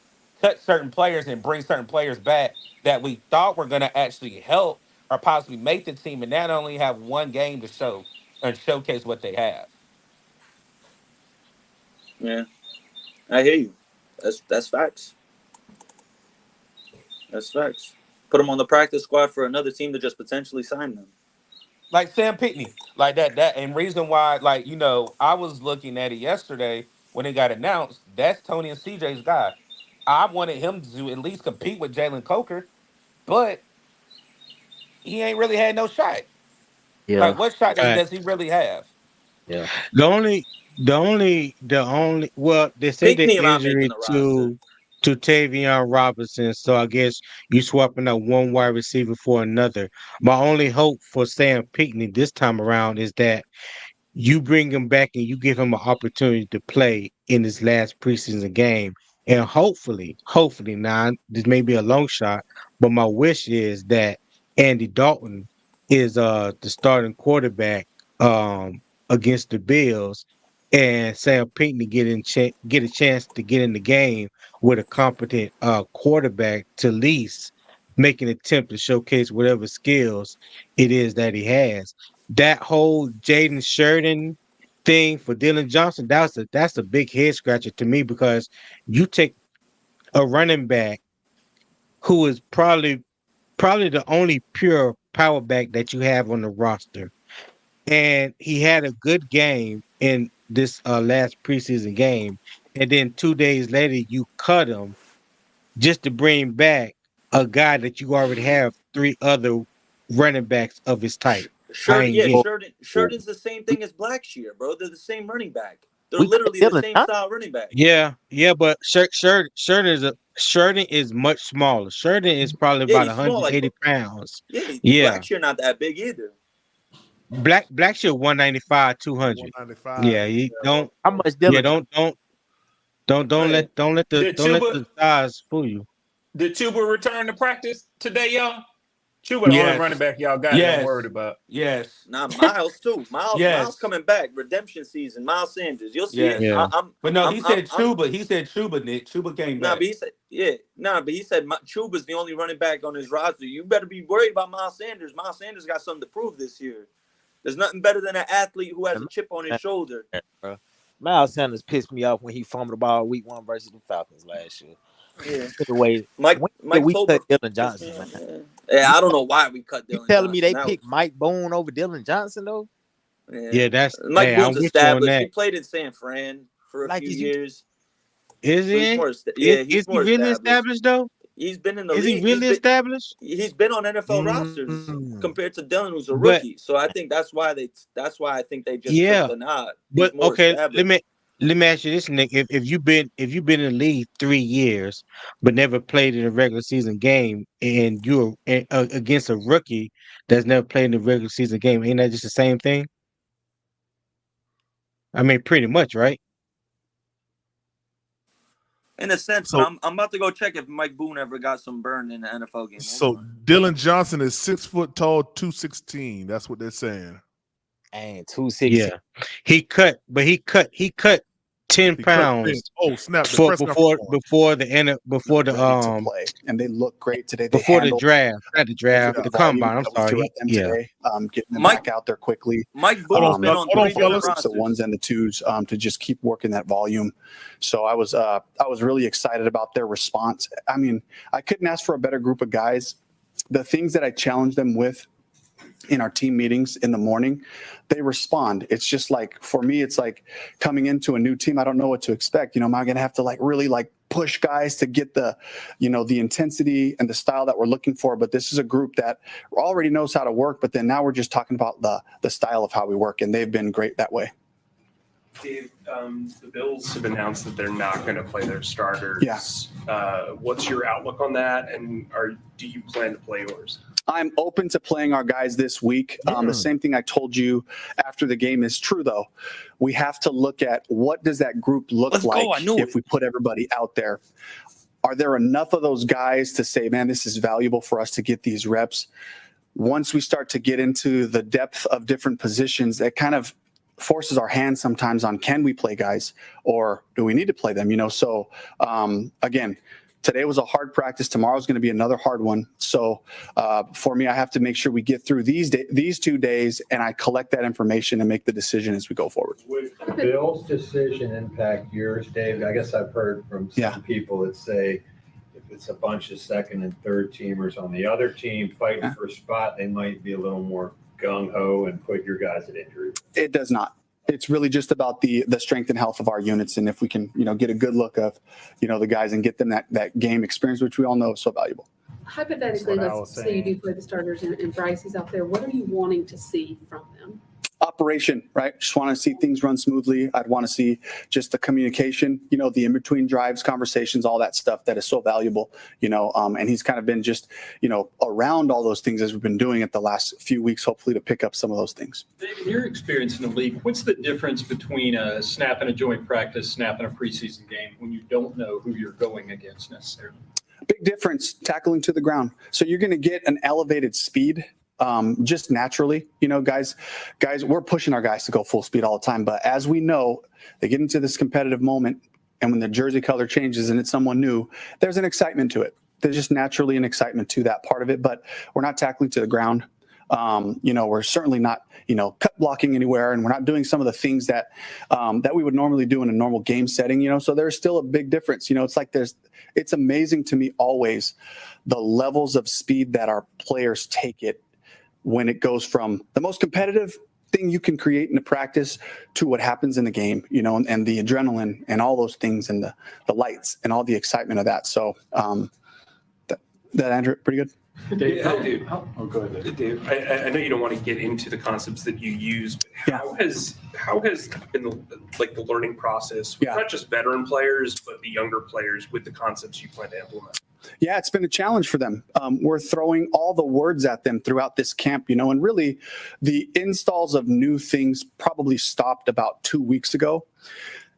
cut certain players and bring certain players back that we thought were gonna actually help or possibly make the team and not only have one game to show and showcase what they have. Yeah, I hear you. That's facts. That's facts. Put him on the practice squad for another team to just potentially sign them. Like Sam Pittney, like that, and reason why, like I was looking at it yesterday when it got announced. That's Tony and CJ's guy. I wanted him to at least compete with Jalen Coker, but he ain't really had no shot. Yeah, Like, what shot Fact. does he really have? yeah. The only, the only. Well, they say the Pinkney not making injury the roster. to Tavion Robinson. So I guess you swapping out one wide receiver for another. My only hope for Sam Pinkney this time around is that you bring him back and you give him an opportunity to play in his last preseason game. And hopefully, now this may be a long shot, but my wish is that Andy Dalton is the starting quarterback against the Bills, and Sam Pinkney get a chance to get in the game with a competent quarterback to at least make an attempt to showcase whatever skills it is that he has. That whole Jaden Sheridan thing for Dylan Johnson, that's a big head scratcher to me because you take a running back who is probably the only pure power back that you have on the roster. And he had a good game in this last preseason game. and then 2 days later you cut him just to bring back a guy that you already have 3 other running backs of his type. I Sheridan, ain't yeah, get. Sheridan's the same thing as Blackshear, bro. They're the same running back. They're We cut literally the Dylan same Johnson. style running back. Yeah, but Sheridan is much smaller. Sheridan is probably Yeah, about he's small, like 180 pounds. yeah. Yeah, Blackshear not that big either. Blackshear 195, 200. 195. Yeah, you don't. How much Yeah, Dylan Johnson? Hey, don't let Did the Chuba size fool you. did Chuba return to practice today, y'all? Chuba the only running Yes. back y'all got and Yes. worried about. Yes. nah, Miles too. Miles Yes. coming back. Redemption season. Miles Sanders. You'll see it. Yes. Yeah. But no, he said I'm Chuba. He said Chuba, Nick. Chuba came nah, back. but he said but he said Chuba's the only running back on his roster. You better be worried about Miles Sanders. Miles Sanders got something to prove this year. There's nothing better than an athlete who has a chip on his shoulder. Bro. Miles Sanders pissed me off when he fumbled the ball week 1 versus the Falcons last year. Yeah. Anyway, Mike we Tolbert cut Dylan pissed me Johnson, off, man. man. Yeah, I don't know why we cut You Dylan telling me Johnson. they That picked Mike Boone over Dylan Johnson though? Yeah, that's Mike hey, Boone's I'm with you on established. that. He played in San Fran for a Like, few is you- years. Is So he's he? more, Is he's he more really established though? He's been in the Is he league. really established? He's been on NFL rosters Mm. compared to Dylan, who's a But rookie. So I think that's why I think they just yeah, took the nod. He's but more okay, established. let me ask you this, Nick. If you've been in the league 3 years but never played in a regular season game, and you're against a rookie that's never played in a regular season game, ain't that just the same thing? I mean, pretty much, right? In a sense, So but I'm about to go check if Mike Boone ever got some burn in the NFL game. so Hold on. Dylan Johnson is 6 foot tall, 216. That's what they're saying. And 260. Yeah, he cut 10 He cut 10. pounds Oh, snap. The for press conference. before the end before the ready to play, and they look great today. They before the handled draft, not the draft, the the volume combine. I'm that we sorry. threw at them Yeah, today, getting them Mike- back out there quickly. Mike Boone's been on hold on, 3 different fellas. The ones rosters. and the twos to just keep working that volume. So I was really excited about their response. I mean, I couldn't ask for a better group of guys. The things that I challenged them with in our team meetings in the morning, they respond. It's just like, for me, it's like coming into a new team. I don't know what to expect. Am I going to have to really push guys to get the intensity and the style that we're looking for? But this is a group that already knows how to work. But then now we're just talking about the style of how we work, and they've been great that way. Dave, the Bills have announced that they're not going to play their starters. Yeah. What's your outlook on that, and do you plan to play yours? I'm open to playing our guys this week. The same thing I told you after the game is true, though. We have to look at what does that group look Let's like go. I knew if we put everybody out there. Are there enough of those guys to say, man, this is valuable for us to get these reps? Once we start to get into the depth of different positions, that kind of forces our hands sometimes on, can we play guys or do we need to play them? So again, today was a hard practice. Tomorrow's going to be another hard one. So for me, I have to make sure we get through these 2 days and I collect that information and make the decision as we go forward. Would Bill's decision impact yours, Dave? I guess I've heard from some people that say if it's a bunch of second and third teamers on the other team fighting for a spot, they might be a little more gung-ho and put your guys at injury. It does not. It's really just about the strength and health of our units. And if we can, get a good look of, the guys and get them that game experience, which we all know is so valuable. Hypothetically, let's say you do play the starters and Bryce is out there. What are you wanting to see from them? Operation, right? Just want to see things run smoothly. I'd want to see just the communication, the in-between drives, conversations, all that stuff that is so valuable, and he's kind of been just, around all those things as we've been doing it the last few weeks, hopefully to pick up some of those things. Dave, in your experience in the league, what's the difference between a snap in a joint practice, snap in a preseason game when you don't know who you're going against necessarily? Big difference, tackling to the ground. So you're going to get an elevated speed just naturally, guys, we're pushing our guys to go full speed all the time. But as we know, they get into this competitive moment, and when the jersey color changes and it's someone new, there's an excitement to it. There's just naturally an excitement to that part of it, but we're not tackling to the ground. We're certainly not, cut blocking anywhere, and we're not doing some of the things that we would normally do in a normal game setting, so there's still a big difference. It's like it's amazing to me always the levels of speed that our players take it when it goes from the most competitive thing you can create in a practice to what happens in the game, and the adrenaline and all those things and the lights and all the excitement of that. So that Andrew, pretty good. Dave, oh, go ahead, Dave. I know you don't want to get into the concepts that you use, but how has been the learning process with not just veteran players but the younger players with the concepts you plan to implement? Yeah, it's been a challenge for them. We're throwing all the words at them throughout this camp, and really the installs of new things probably stopped about 2 weeks ago.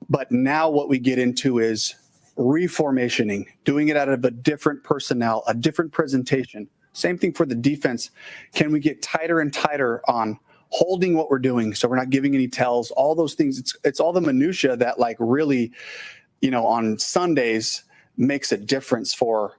But now what we get into is reformationing, doing it out of a different personnel, a different presentation. Same thing for the defense. Can we get tighter and tighter on holding what we're doing so we're not giving any tells, all those things. It's all the minutia that really, on Sundays makes a difference for,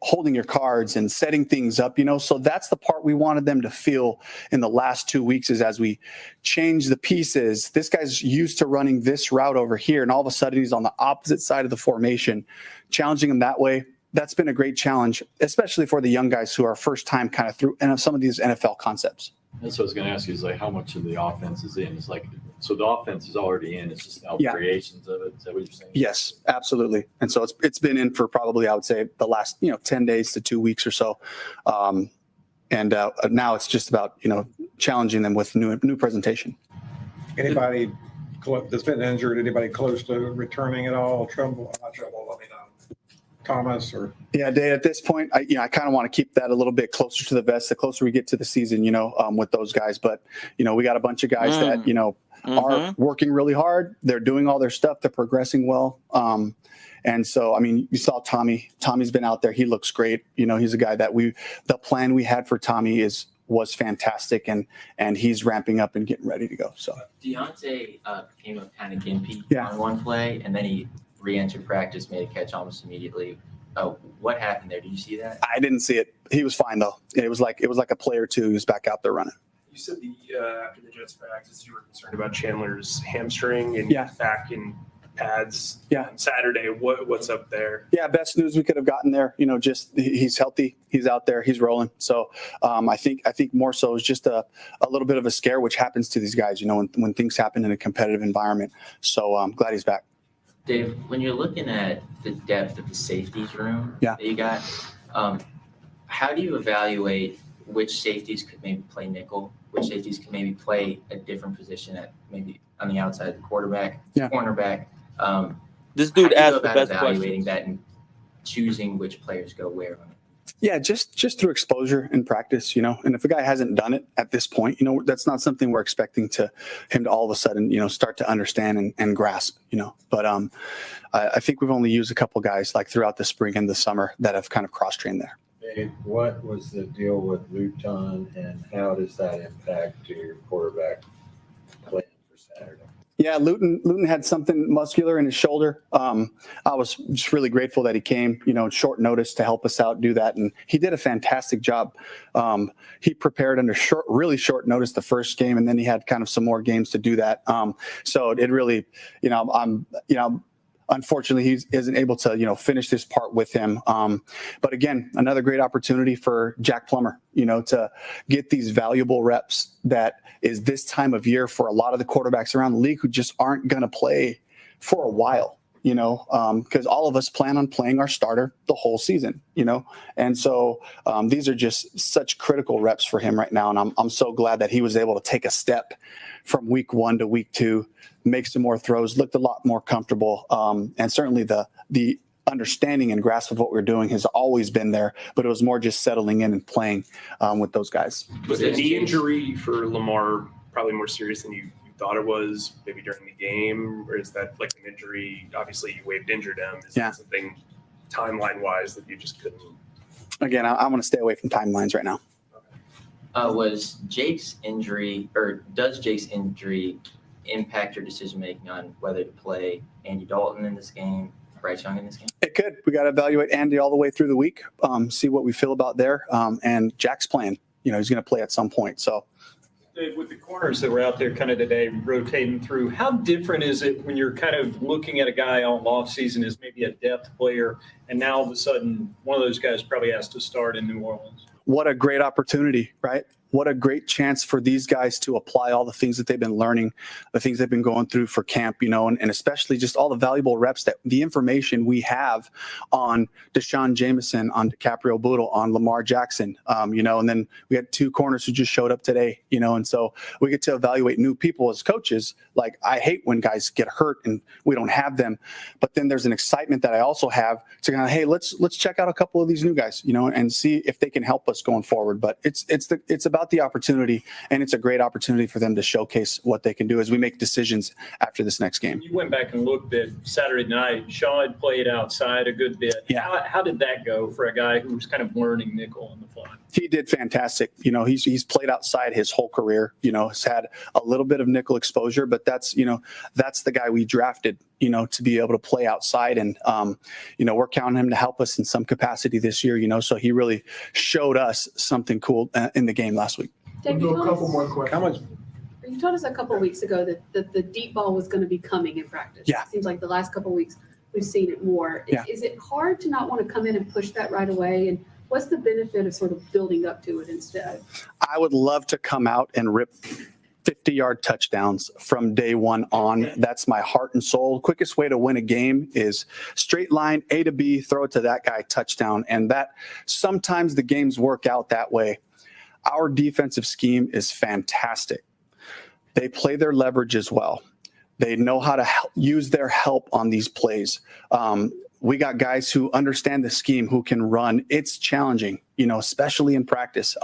holding your cards and setting things up, so that's the part we wanted them to feel in the last 2 weeks is as we change the pieces, this guy's used to running this route over here. And all of a sudden he's on the opposite side of the formation, challenging him that way. That's been a great challenge, especially for the young guys who are first time kind of through some of these NFL concepts. That's what I was going to ask you is how much of the offense is in? It's so the offense is already in. It's just creations of it. Is that what you're saying? Yes, absolutely. And so it's been in for probably, I would say, the last 10 days to 2 weeks or so. And now it's just about challenging them with new presentation. Anybody that's been injured? Anybody close to returning at all? Thomas or Dave, at this point, I kind of want to keep that a little bit closer to the vest, the closer we get to the season, with those guys. But we got a bunch of guys that are working really hard. They're doing all their stuff. They're progressing well. And so, you saw Tommy. Tommy's been out there. He looks great. He's a guy that the plan we had for Tommy was fantastic, and he's ramping up and getting ready to go. So Deontay came up kind of gimpy on one play, and then he re-entered practice, made a catch almost immediately. What happened there? Did you see that? I didn't see it. He was fine though. It was like a play or two. He was back out there running. You said after the Jets practice, you were concerned about Chandler's hamstring and back in pads on Saturday. What's up there? Yeah, best news we could have gotten there. Just he's healthy. He's out there. He's rolling. So I think more so is just a little bit of a scare, which happens to these guys. When things happen in a competitive environment. So I'm glad he's back. Dave, when you're looking at the depth of the safeties room that you got, how do you evaluate which safeties could maybe play nickel, which safeties could maybe play a different position at maybe on the outside of the quarterback, cornerback? This dude asked the best evaluating questions. that and choosing which players go where on it. Yeah, just through exposure and practice, and if a guy hasn't done it at this point, that's not something we're expecting him to all of a sudden, start to understand and grasp, but I think we've only used a couple guys throughout the spring and the summer that have kind of cross-trained there. Dave, what was the deal with Luton and how does that impact your quarterback plan for Saturday? Yeah, Luton had something muscular in his shoulder. I was just really grateful that he came, short notice to help us out do that. And he did a fantastic job. He prepared under really short notice the first game, and then he had kind of some more games to do that. So it really, unfortunately, he isn't able to, finish this part with him. But again, another great opportunity for Jack Plummer, to get these valuable reps that is this time of year for a lot of the quarterbacks around the league who just aren't going to play for a while, because all of us plan on playing our starter the whole season, And so these are just such critical reps for him right now. And I'm so glad that he was able to take a step from week 1 to week 2, make some more throws, looked a lot more comfortable. And certainly the understanding and grasp of what we're doing has always been there, but it was more just settling in and playing with those guys. Was the knee injury for Lamar probably more serious than you thought it was maybe during the game? Or is that an injury? Obviously you waived injured him. Is that something timeline wise that you just couldn't? Again, I want to stay away from timelines right now. Was Jake's injury, or does Jake's injury impact your decision making on whether to play Andy Dalton in this game, Bryce Young in this game? It could. We got to evaluate Andy all the way through the week, see what we feel about there. And Jack's playing. He's going to play at some point. So, Dave, with the corners that were out there kind of today rotating through, how different is it when you're kind of looking at a guy on off season as maybe a depth player, and now all of a sudden one of those guys probably has to start in New Orleans? What a great opportunity, right? what a great chance for these guys to apply all the things that they've been learning, the things they've been going through for camp, and especially just all the valuable reps the information we have on Deshaun Jameson, on DiCaprio Bootle, on Lamar Jackson, and then we had 2 corners who just showed up today, and so we get to evaluate new people as coaches. Like, I hate when guys get hurt and we don't have them, but then there's an excitement that I also have to kind of, hey, let's check out a couple of these new guys, and see if they can help us going forward. But it's about the opportunity, and it's a great opportunity for them to showcase what they can do as we make decisions after this next game. You went back and looked at Saturday night. Shaw played outside a good bit. Yeah. How did that go for a guy who was kind of learning nickel on the fly? He did fantastic. He's played outside his whole career. Has had a little bit of nickel exposure, but that's the guy we drafted, to be able to play outside. And, we're counting him to help us in some capacity this year, so he really showed us something cool in the game last week. Dave, We'll do a couple more questions. You told us a couple of weeks ago that the deep ball was going to be coming in practice. Yeah. It seems like the last couple of weeks we've seen it more. Yeah. Is it hard to not want to come in and push that right away? And what's the benefit of sort of building up to it instead? I would love to come out and rip 50-yard touchdowns from day one on. That's my heart and soul. Quickest way to win a game is straight line, A to B, throw it to that guy, touchdown. And that sometimes the games work out that way. Our defensive scheme is fantastic. They play their leverage as well. They know how to use their help on these plays. We got guys who understand the scheme, who can run. It's challenging, especially in practice.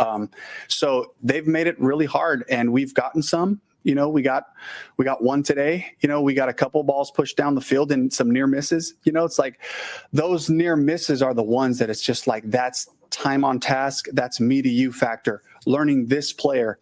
So they've made it really hard, and we've gotten some. We got one today. We got a couple balls pushed down the field and some near misses. It's like those near misses are the ones that it's just like, that's time on task. That's me to you factor. Learning this player.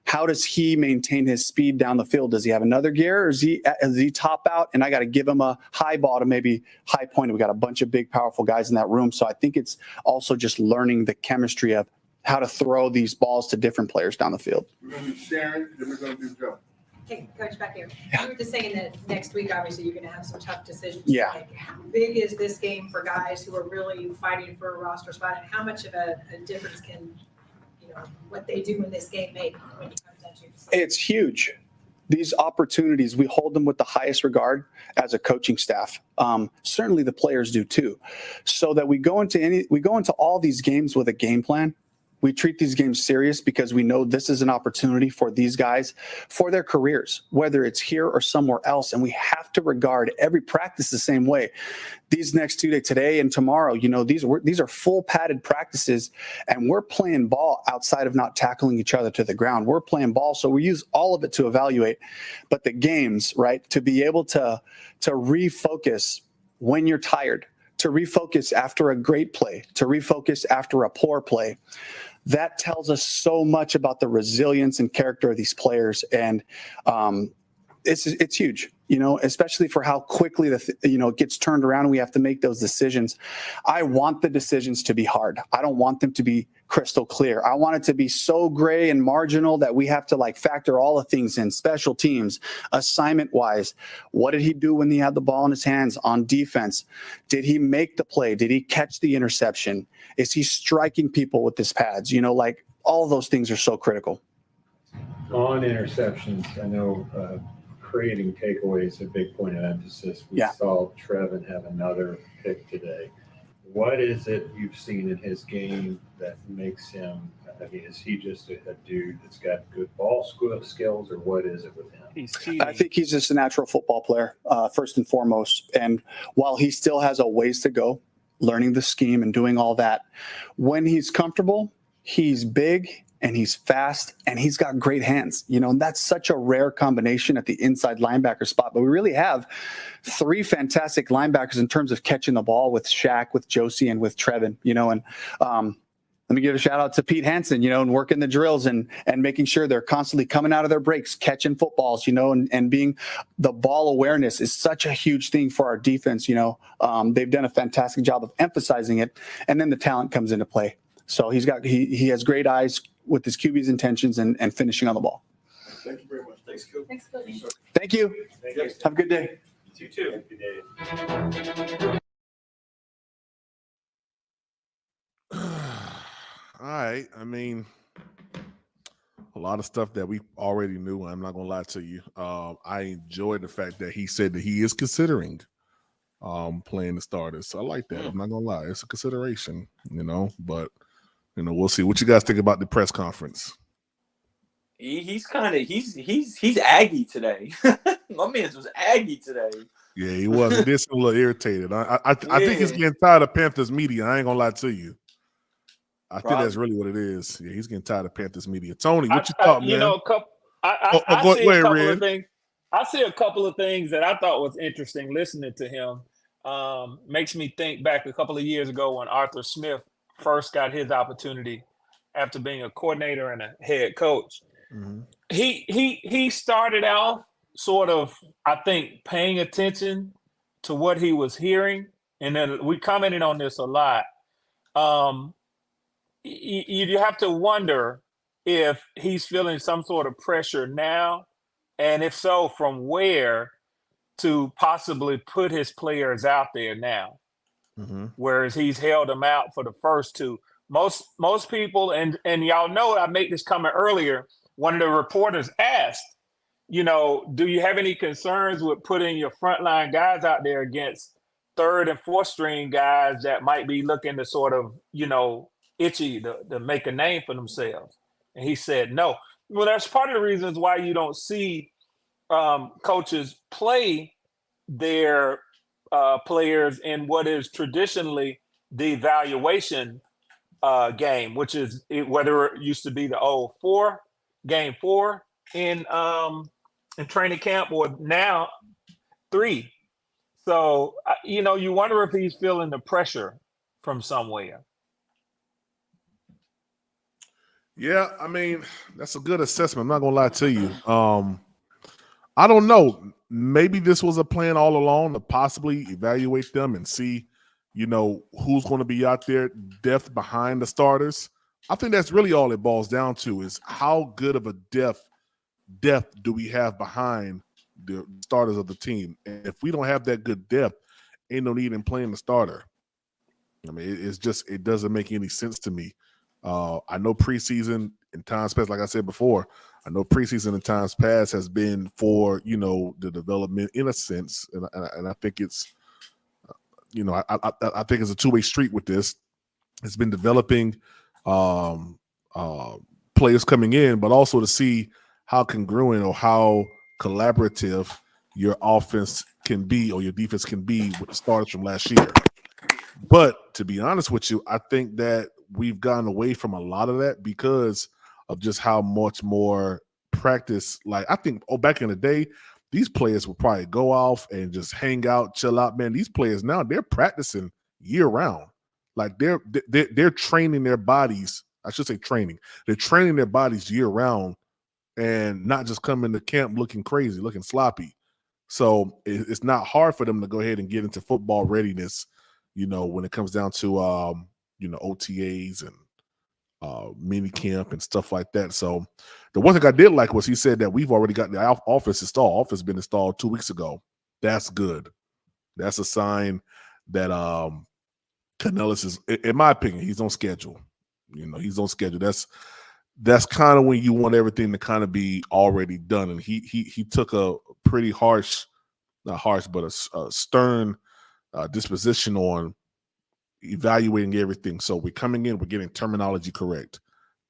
How does he maintain his speed down the field? Does he have another gear, or does he top out? And I got to give him a high ball to maybe high point. We got a bunch of big, powerful guys in that room. So I think it's also just learning the chemistry of how to throw these balls to different players down the field. We're going to do Sharon, then we're going to do Joe. Okay, Coach, back here. You were just saying that next week, obviously, you're going to have some tough decisions. Yeah. Like, how big is this game for guys who are really fighting for a roster spot, and how much of a difference can what they do in this game make when you come down to it? It's huge. These opportunities, we hold them with the highest regard as a coaching staff. Certainly the players do too. So that we go into all these games with a game plan. We treat these games serious because we know this is an opportunity for these guys for their careers, whether it's here or somewhere else. And we have to regard every practice the same way. These next 2 days, today and tomorrow, these are full padded practices, and we're playing ball outside of not tackling each other to the ground. We're playing ball, so we use all of it to evaluate. But the games, right, to be able to refocus when you're tired, to refocus after a great play, to refocus after a poor play. That tells us so much about the resilience and character of these players. And it's huge, especially for how quickly it gets turned around and we have to make those decisions. I want the decisions to be hard. I don't want them to be crystal clear. I want it to be so gray and marginal that we have to factor all the things in, special teams, assignment wise. What did he do when he had the ball in his hands on defense? Did he make the play? Did he catch the interception? Is he striking people with his pads? All of those things are so critical. On interceptions, I know creating takeaways is a big point of emphasis. We saw Trevin have another pick today. What is it you've seen in his game that makes him, is he just a dude that's got good ball skills, or what is it with him? I think he's just a natural football player, first and foremost. And while he still has a ways to go, learning the scheme and doing all that, when he's comfortable, he's big and he's fast and he's got great hands, and that's such a rare combination at the inside linebacker spot. But we really have 3 fantastic linebackers in terms of catching the ball with Shaq, with Josie, and with Trevin, and let me give a shout out to Pete Hansen, and working the drills and making sure they're constantly coming out of their breaks, catching footballs, and being the ball awareness is such a huge thing for our defense. They've done a fantastic job of emphasizing it, and then the talent comes into play. So he has great eyes with his QB's intentions and finishing on the ball. Thank you very much. Thanks, Coach. Thanks, Coach. Thank you. Thank you. Have a good day. You too. Good day. All right. lot of stuff that we already knew. I'm not gonna lie to you. I enjoyed the fact that he said that he is considering playing the starters. So I like that. I'm not gonna lie, it's a consideration, but we'll see. What you guys think about the press conference? He's Aggie today. My man was Aggie today. Yeah, he was. He did seem a little irritated. I think he's getting tired of Panthers media. I ain't gonna lie to you. I think that's really what it is. Yeah, he's getting tired of Panthers media. Tony, what you thought, man? I see go a ahead, couple Red. of things. I see a couple of things that I thought was interesting listening to him. Makes me think back a couple of years ago when Arthur Smith first got his opportunity after being a coordinator and a head coach. Mm-hmm. He started off sort of, I think, paying attention to what he was hearing, and then we commented on this a lot. You have to wonder if he's feeling some sort of pressure now, and if so, from where to possibly put his players out there now, whereas he's held them out for the first two. Most people, and y'all know I made this comment earlier, one of the reporters asked, do you have any concerns with putting your frontline guys out there against third and fourth string guys that might be looking to sort of, itchy to make a name for themselves? And he said no. Well, that's part of the reasons why you don't see coaches play their players in what is traditionally the evaluation game, which is whether it used to be the old game four in training camp or now 3. So, you wonder if he's feeling the pressure from somewhere. Yeah, I mean, that's a good assessment. I'm not gonna lie to you. I don't know. Maybe this was a plan all along to possibly evaluate them and see, who's going to be out there, depth behind the starters. I think that's really all it boils down to is how good of a depth do we have behind the starters of the team. And if we don't have that good depth, ain't no need in playing the starter. I mean, it doesn't make any sense to me. I know preseason in times past, like I said before, I know preseason in times past has been for, the development in a sense. And I think it's, I think it's a two-way street with this. It's been developing players coming in, but also to see how congruent or how collaborative your offense can be or your defense can be with the starters from last year. But to be honest with you, I think that we've gotten away from a lot of that because of just how much more practice. Like I think, back in the day, these players would probably go off and just hang out, chill out. Man, these players now, they're practicing year round. Like they're training their bodies. I should say training. They're training their bodies year round and not just coming to camp looking crazy, looking sloppy. So it's not hard for them to go ahead and get into football readiness, when it comes down to, OTAs and mini camp and stuff like that. So the one thing I did like was he said that we've already got the office installed. Office been installed 2 weeks ago. That's good. That's a sign that Canales is, in my opinion, he's on schedule. He's on schedule. That's kind of when you want everything to kind of be already done. And he took a pretty harsh, not harsh, but a stern disposition on evaluating everything. So we're coming in, we're getting terminology correct.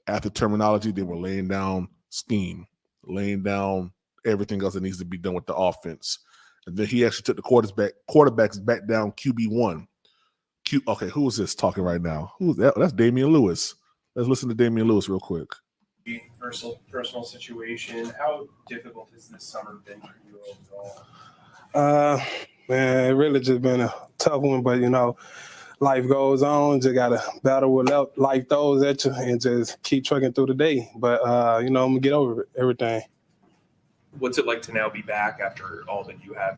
After terminology, then we're laying down scheme, laying down everything else that needs to be done with the offense. And then he actually took the quarterbacks back down QB1. Okay, who is this talking right now? Who's that? That's Damian Lewis. Let's listen to Damian Lewis real quick. Personal situation. How difficult has this summer been for you overall? Man, it really just been a tough one, but life goes on. Just gotta battle with life throws at you and just keep trucking through the day. But I'm gonna get over everything. What's it like to now be back after all that you have?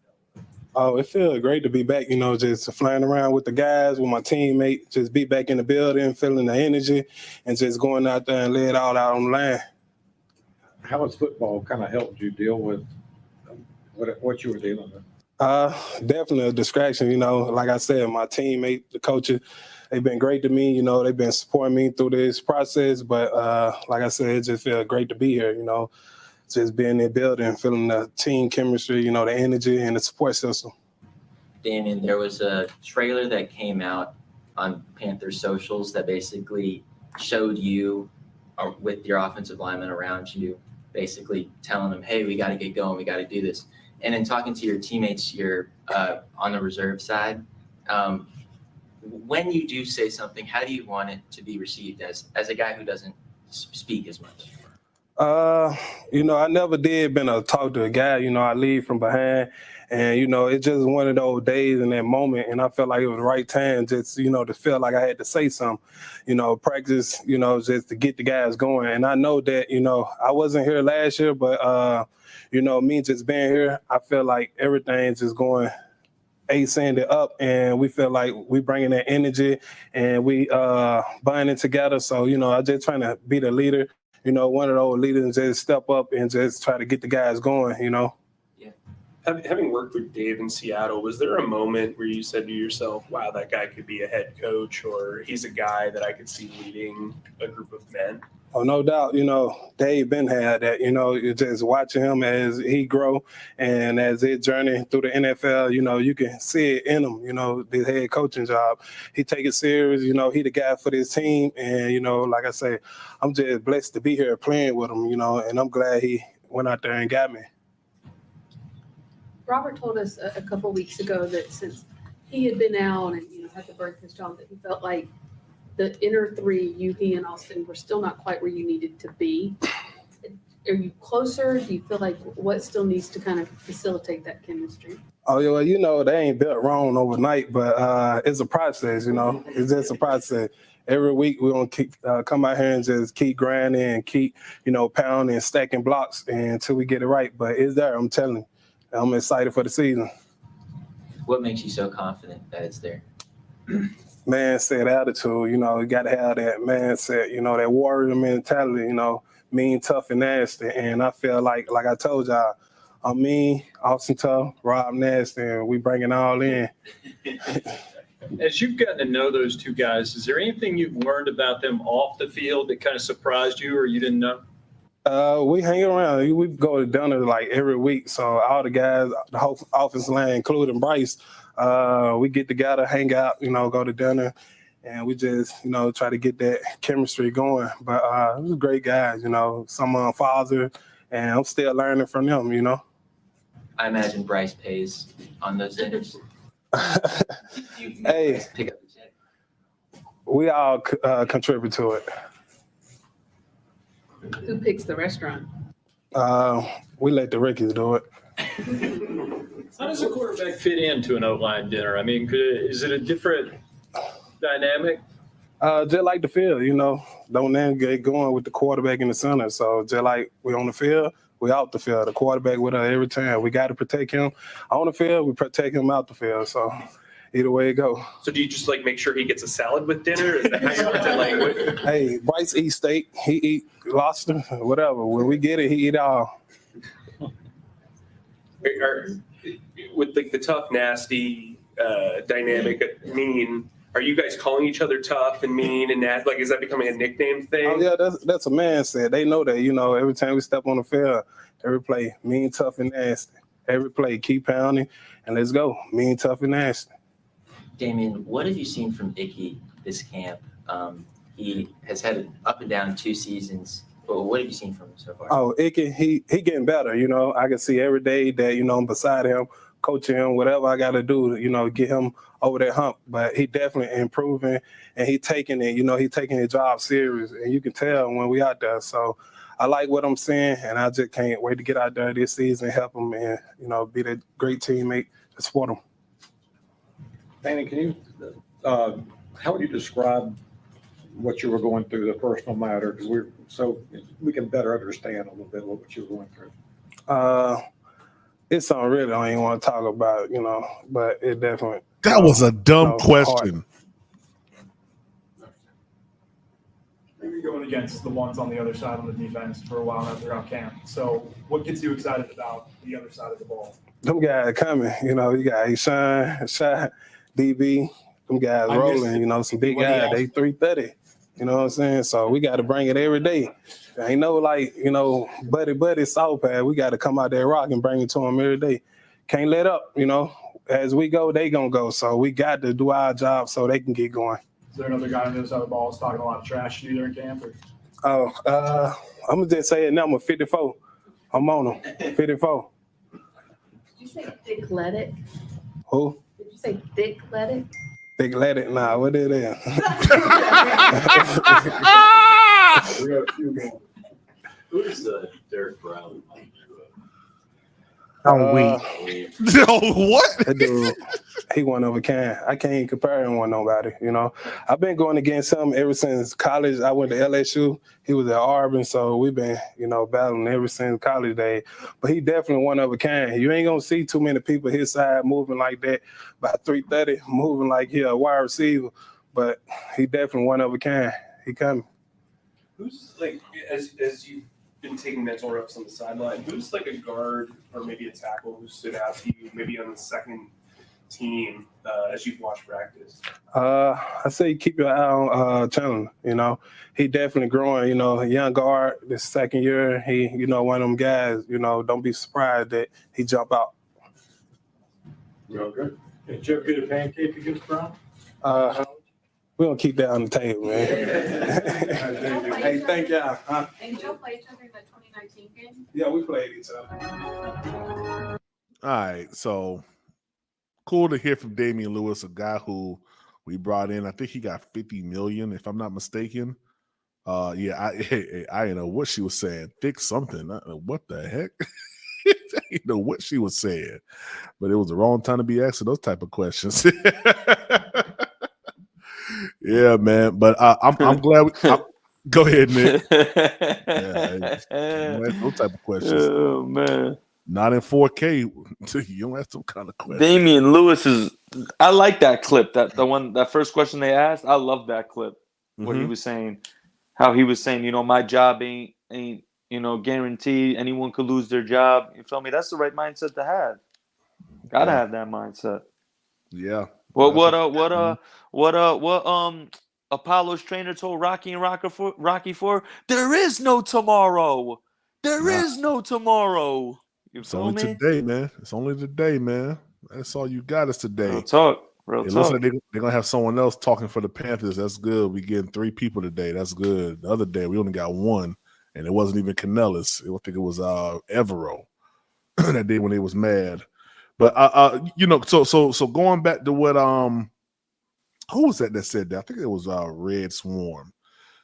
Oh, it feels great to be back, just flying around with the guys, with my teammates, just be back in the building, feeling the energy, and just going out there and lay it all out on the line. How has football kind of helped you deal with what you were dealing with? Definitely a distraction, like I said, my teammate, the coaches, they've been great to me. You know, they've been supporting me through this process. But like I said, it just feels great to be here. You know, just being in the building, feeling the team chemistry, you know, the energy and the support system. Damien, there was a trailer that came out on Panthers socials that basically showed you with your offensive linemen around you, basically telling them, hey, we got to get going, we got to do this. And in talking to your teammates, you're on the reserve side, when you do say something, how do you want it to be received as a guy who doesn't speak as much? You know, I never did been a talk to a guy. You know, I lead from behind, and you know, it's just one of those days in that moment, and I felt like it was the right time, just you know, to feel like I had to say something. You know, practice, you know, just to get the guys going. And I know that, you know, I wasn't here last year, but you know, me just being here, I feel like everything's just going ascended up, and we feel like we bringing that energy, and we binding together. So you know, I just trying to be the leader. You know, one of those leaders and just step up and just try to get the guys going, you know. Yeah. Having worked with Dave in Seattle, was there a moment where you said to yourself, wow, that guy could be a head coach, or he's a guy that I could see leading a group of men? Oh, no doubt. You know, Dave been had that. You know, you're just watching him as he grow and as his journey through the NFL. You know, you can see it in him. You know, the head coaching job. He take it serious. You know, he the guy for this team. And you know, like I say, I'm just blessed to be here playing with him. You know, and I'm glad he went out there and got me. Robert told us a couple of weeks ago that since he had been out and had to birth his child, that he felt like the inner three, you, he, and Austin, were still not quite where you needed to be. Are you closer? Do you feel like what still needs to kind of facilitate that chemistry? Oh, yeah, well, you know, they ain't built wrong overnight, but it's a process, you know. It's just a process. Every week we're going to come out here and just keep grinding and keep, you know, pounding and stacking blocks until we get it right. But it's there, I'm telling you. I'm excited for the season. What makes you so confident that it's there? Mindset, attitude, you know, you got to have that mindset, you know, that warrior mentality, you know, mean, tough, and nasty. And I feel like I told y'all, I'm mean, Austin tough, Rob nasty, and we bring it all in. As you've gotten to know those two guys, is there anything you've learned about them off the field that kind of surprised you or you didn't know? We hang around. We go to dinner like every week. So all the guys, the whole offensive line, including Bryce, we get together, hang out, you know, go to dinner, and we just, you know, try to get that chemistry going. But it was great guys, you know, some father, and I'm still learning from them, you know. I imagine Bryce pays on those dinners. Hey, pick up the check. We all contribute to it. Who picks the restaurant? We let the rookies do it. How does a quarterback fit into an O-line dinner? I mean, is it a different dynamic? Just like the field, you know, don't then get going with the quarterback in the center. So just like we on the field, we out the field. The quarterback with us every time. We got to protect him on the field. We protect him out the field. So either way it go. So do you just like make sure he gets a salad with dinner? Is that how you want to like? Hey, Bryce eat steak. He eat lobster, whatever. When we get it, he eat all. With like the tough, nasty dynamic, mean, are you guys calling each other tough and mean and that? Like, is that becoming a nickname thing? Oh, yeah, that's a mindset. They know that, you know, every time we step on the field, every play, mean, tough, and nasty. Every play, keep pounding, and let's go. Mean, tough, and nasty. Damien, what have you seen from Icky this camp? He has had an up and down 2 seasons. But what have you seen from him so far? Oh, Icky, he getting better, you know. I can see every day that, you know, I'm beside him, coaching him, whatever I got to do to, you know, get him over that hump. But he definitely improving, and he taking it, you know, he taking his job serious. And you can tell when we out there. So I like what I'm seeing, and I just can't wait to get out there this season and help him and, you know, be that great teammate to support him. Danny, can you, how would you describe what you were going through, the personal matter, because we can better understand a little bit what you were going through? It's something really I don't even want to talk about, you know, but it definitely. That was a dumb question. You're going against the ones on the other side on the defense for a while now throughout camp. So what gets you excited about the other side of the ball? Them guys coming, you know, you got Sean, DB, them guys rolling. You know, some big guys, they 330. You know what I'm saying? So we got to bring it every day. Ain't no like, you know, buddy soft pad. We got to come out there rock and bring it to them every day. Can't let up, you know. As we go, they gonna go. So we got to do our job so they can get going. Is there another guy on the other side of the ball that's talking a lot of trash to you during camp? Or? Oh, I'm gonna just say it number 54. I'm on them. 54. Did you say thick-legged? Who? Did you say thick-legged? Thick-legged? Nah, what is that? We got a few more. Who's Derek Brown? I'm weak. What? That dude, he one of a kind. I can't even compare him with nobody, you know. I've been going against him ever since college. I went to LSU. He was at Auburn, so we've been, you know, battling ever since college days. But he definitely one of a kind. You ain't going to see too many people his side moving like that, about 330, moving like he a wide receiver. But he definitely one of a kind. He coming. Who's, like, as you've been taking mental reps on the sideline, who's like a guard or maybe a tackle who stood out to you, maybe on the second team as you've watched practice? I say keep your eye on Chandler. You know, he definitely growing. You know, a young guard, this second year. He, you know, one of them guys. You know, don't be surprised that he jump out. Real good. Did you ever get a pancake against Brown? We gonna keep that on the table, man. Hey, thank y'all. And y'all play each other in the 2019 game? Yeah, we played each other. All right, so cool to hear from Damian Lewis, a guy who we brought in. I think he got $50 million, if I'm not mistaken. Yeah, I didn't know what she was saying. Thick something. What the heck? I didn't know what she was saying, but it was the wrong time to be asking those type of questions. Yeah, man. But I'm glad. Go ahead, Nick. Those type of questions. Oh man. Not in 4K. You don't ask some kind of question. Damian Lewis is. I like that clip. That first question they asked. I love that clip. What he was saying, how he was saying, you know, my job ain't you know guaranteed. Anyone could lose their job. You feel me? That's the right mindset to have. Gotta have that mindset. Yeah. What Apollo's trainer told Rocky and Rocky for? There is no tomorrow. There is no tomorrow. It's only today, man. It's only today, man. That's all you got is today. Real talk. It looks like they're gonna have someone else talking for the Panthers. That's good. We getting 3 people today. That's good. The other day we only got 1, and it wasn't even Canales. I think it was Evero that day when they was mad. But you know, so going back to what who was that said that? I think it was Red Swarm.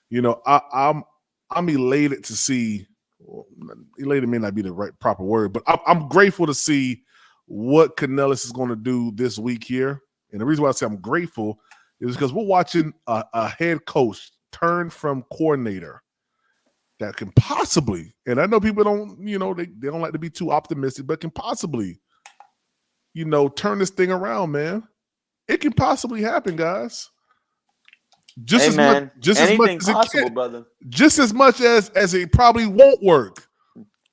You know, I'm elated to see. Well, elated may not be the proper word, but I'm grateful to see what Canales is going to do this week here. And the reason why I say I'm grateful is because we're watching a head coach turn from coordinator that can possibly, and I know people don't, you know, they don't like to be too optimistic, but can possibly, you know, turn this thing around, man. It can possibly happen, guys. Just as much as it can, brother. Just as much as it probably won't work.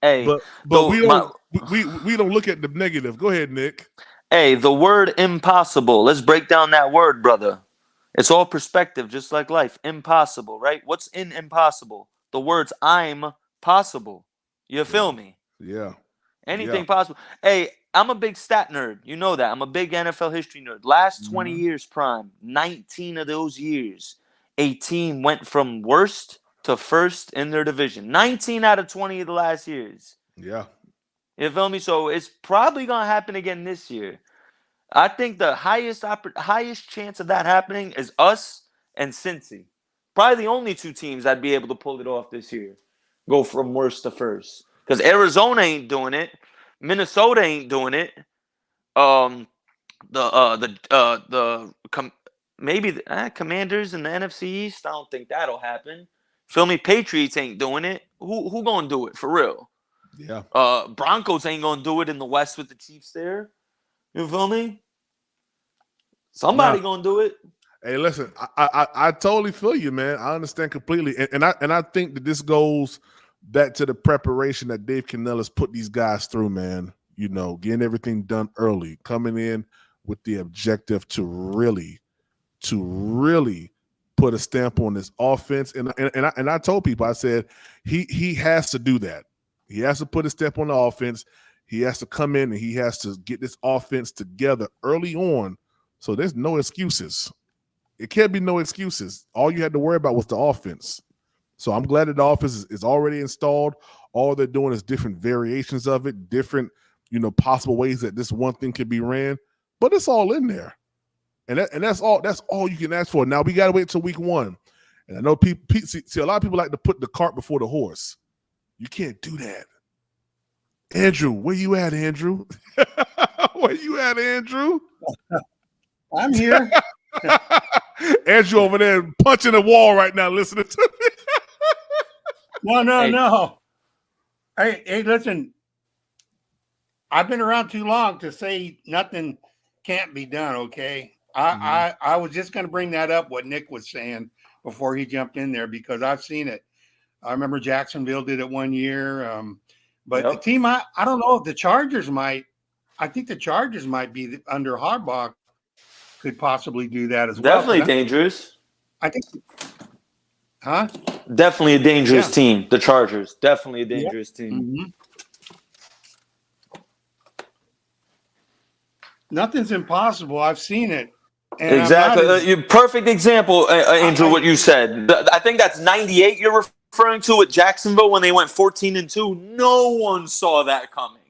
Hey, but we don't look at the negative. Go ahead, Nick. Hey, the word impossible. Let's break down that word, brother. It's all perspective, just like life. Impossible, right? What's in impossible? The words I'm possible. You feel me? Yeah. Anything possible. Hey, I'm a big stat nerd. You know that. I'm a big NFL history nerd. Last 20 years, Prime, 19 of those years, a team went from worst to first in their division. 19 out of 20 of the last years. Yeah. You feel me? So it's probably going to happen again this year. I think the highest chance of that happening is us and Cincy. Probably the only 2 teams that'd be able to pull it off this year. Go from worst to first. Because Arizona ain't doing it. Minnesota ain't doing it. Maybe the Commanders in the NFC East. I don't think that'll happen. Feel me? Patriots ain't doing it. Who gonna do it for real? Yeah. Broncos ain't gonna do it in the West with the Chiefs there. You feel me? Somebody gonna do it. Hey, listen, I totally feel you, man. I understand completely, and I think that this goes back to the preparation that Dave Canales put these guys through, man. You know, getting everything done early, coming in with the objective to really to really put a stamp on this offense. And I told people, I said, he has to do that. He has to put a stamp on the offense. He has to come in and he has to get this offense together early on. So there's no excuses. It can't be no excuses. All you had to worry about was the offense. So I'm glad that the offense is already installed. All they're doing is different variations of it, different, possible ways that this one thing could be ran. But it's all in there. And that's all you can ask for. Now we got to wait till week 1. And I know see, a lot of people like to put the cart before the horse. You can't do that. Andrew, where you at, Andrew? Where you at, Andrew? I'm here. Andrew over there punching the wall right now, listening to me. No. Hey, listen. I've been around too long to say nothing can't be done, okay? I was just going to bring that up, what Nick was saying before he jumped in there, because I've seen it. I remember Jacksonville did it one year. But the team, I don't know if the Chargers might. I think the Chargers might be under Harbaugh, could possibly do that as well. Definitely dangerous. I think. Huh? Definitely a dangerous team. The Chargers. Definitely a dangerous team. Mm-hmm. Nothing's impossible. I've seen it. And exactly. Perfect example, Andrew, what you said. I think that's 98 you're referring to with Jacksonville when they went 14-2. No one saw that coming.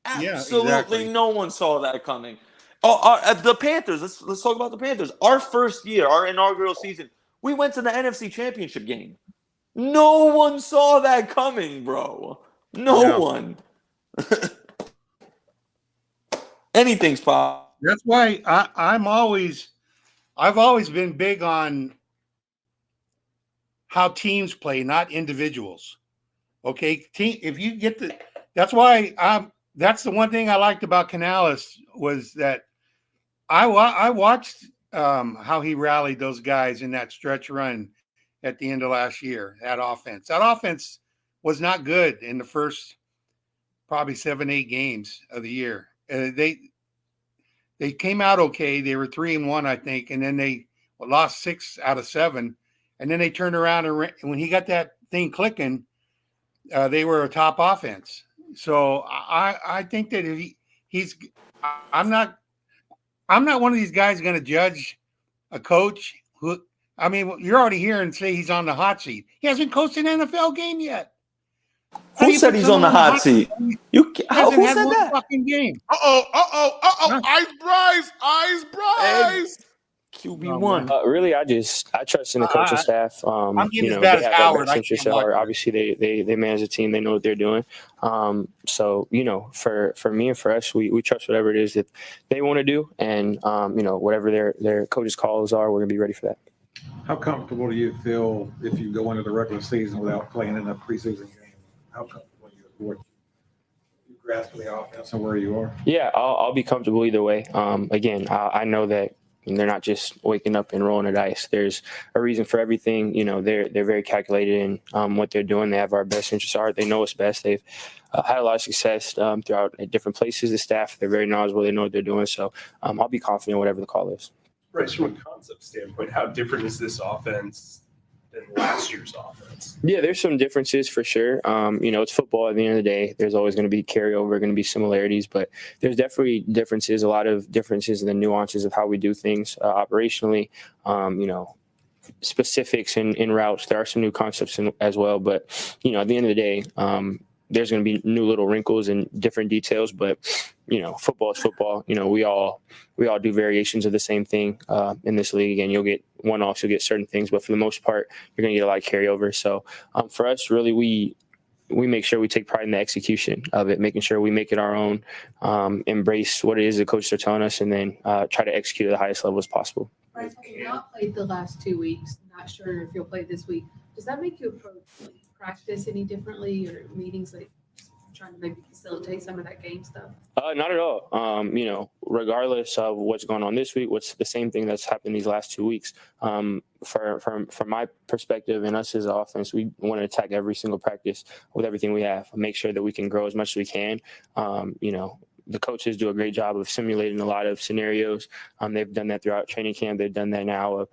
Absolutely no one saw that coming. The Panthers, let's talk about the Panthers. Our first year, our inaugural season, we went to the NFC Championship game. No one saw that coming, bro. No one. Anything's possible. That's why I've always been big on how teams play, not individuals. Okay, if you get that's why that's the one thing I liked about Canales was that I watched how he rallied those guys in that stretch run at the end of last year. That offense was not good in the first probably 7-8 games of the year. They came out okay. They were 3-1, I think, and then they lost 6 out of 7, and then they turned around and when he got that thing clicking, they were a top offense. So I think that if I'm not one of these guys going to judge a coach who. I mean, you're already here and say he's on the hot seat. He hasn't coached an NFL game yet. Who said he's on the hot seat? Who said that? Fucking game. Eyes Bryce. QB1. Really, I trust in the coaching staff. They have their best interests at heart. Obviously, they manage the team. They know what they're doing. So for me and for us, we trust whatever it is that they want to do, and whatever their coaches' calls are, we're gonna be ready for that. How comfortable do you feel if you go into the regular season without playing in a preseason game? How comfortable are you grasp the offense and where you are? Yeah, I'll be comfortable either way. Again, I know that they're not just waking up and rolling the dice. There's a reason for everything. They're very calculated in what they're doing. They have our best interests at heart. They know what's best. They've had a lot of success throughout different places. The staff, they're very knowledgeable. They know what they're doing. So I'll be confident whatever the call is. Bryce, from a concept standpoint, how different is this offense than last year's offense? Yeah, there's some differences for sure. It's football at the end of the day. There's always going to be carryover, going to be similarities, but there's definitely differences, a lot of differences in the nuances of how we do things operationally. Specifics in routes. There are some new concepts as well, but at the end of the day, there's going to be new little wrinkles and different details, but football is football. We all do variations of the same thing in this league, and you'll get one-offs, you'll get certain things, but for the most part, you're going to get a lot of carryover. So for us, really, we make sure we take pride in the execution of it, making sure we make it our own, embrace what it is the coaches are telling us, and then try to execute at the highest level as possible. Bryce, have you not played the last 2 weeks? Not sure if you'll play this week. Does that make you approach practice any differently, or meetings trying to maybe facilitate some of that game stuff? Not at all. Regardless of what's going on this week, what's the same thing that's happened these last 2 weeks. From my perspective and us as an offense, we want to attack every single practice with everything we have, make sure that we can grow as much as we can. the coaches do a great job of simulating a lot of scenarios. They've done that throughout training camp. They've done that now of,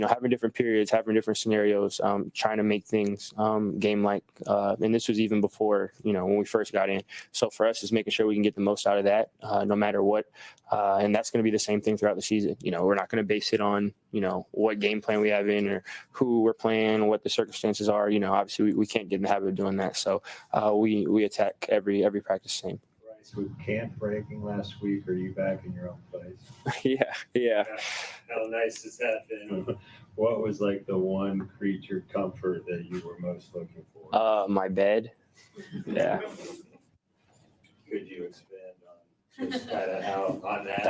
having different periods, having different scenarios, trying to make things game-like. And this was even before, when we first got in. So for us, it's making sure we can get the most out of that, no matter what. And that's going to be the same thing throughout the season. We're not going to base it on, what game plan we have in or who we're playing, what the circumstances are. Obviously we can't get in the habit of doing that. So we attack every practice the same. Bryce, with camp breaking last week, are you back in your own place? Yeah. How nice has that been? What was like the one creature comfort that you were most looking for? My bed. Yeah. Could you expand on just kind of how on that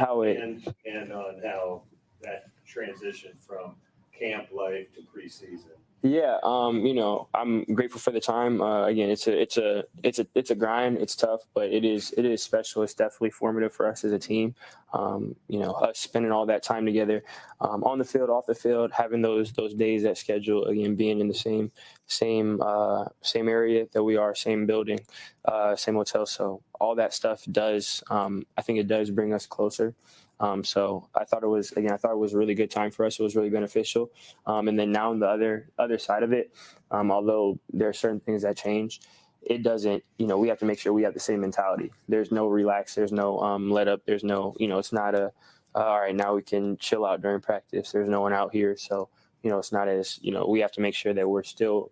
and on how that transition from camp life to preseason? Yeah, I'm grateful for the time. Again, it's a grind. It's tough, but it is special. It's definitely formative for us as a team. Us spending all that time together, on the field, off the field, having those days at schedule. Again, being in the same area that we are, same building, same hotel. So all that stuff does. I think it does bring us closer. So I thought it was a really good time for us. It was really beneficial. And then now on the other side of it, although there are certain things that change, it doesn't, we have to make sure we have the same mentality. There's no relax. There's no let up. There's no, it's not all right, now we can chill out during practice. There's no one out here. So, it's not as, we have to make sure that we're still,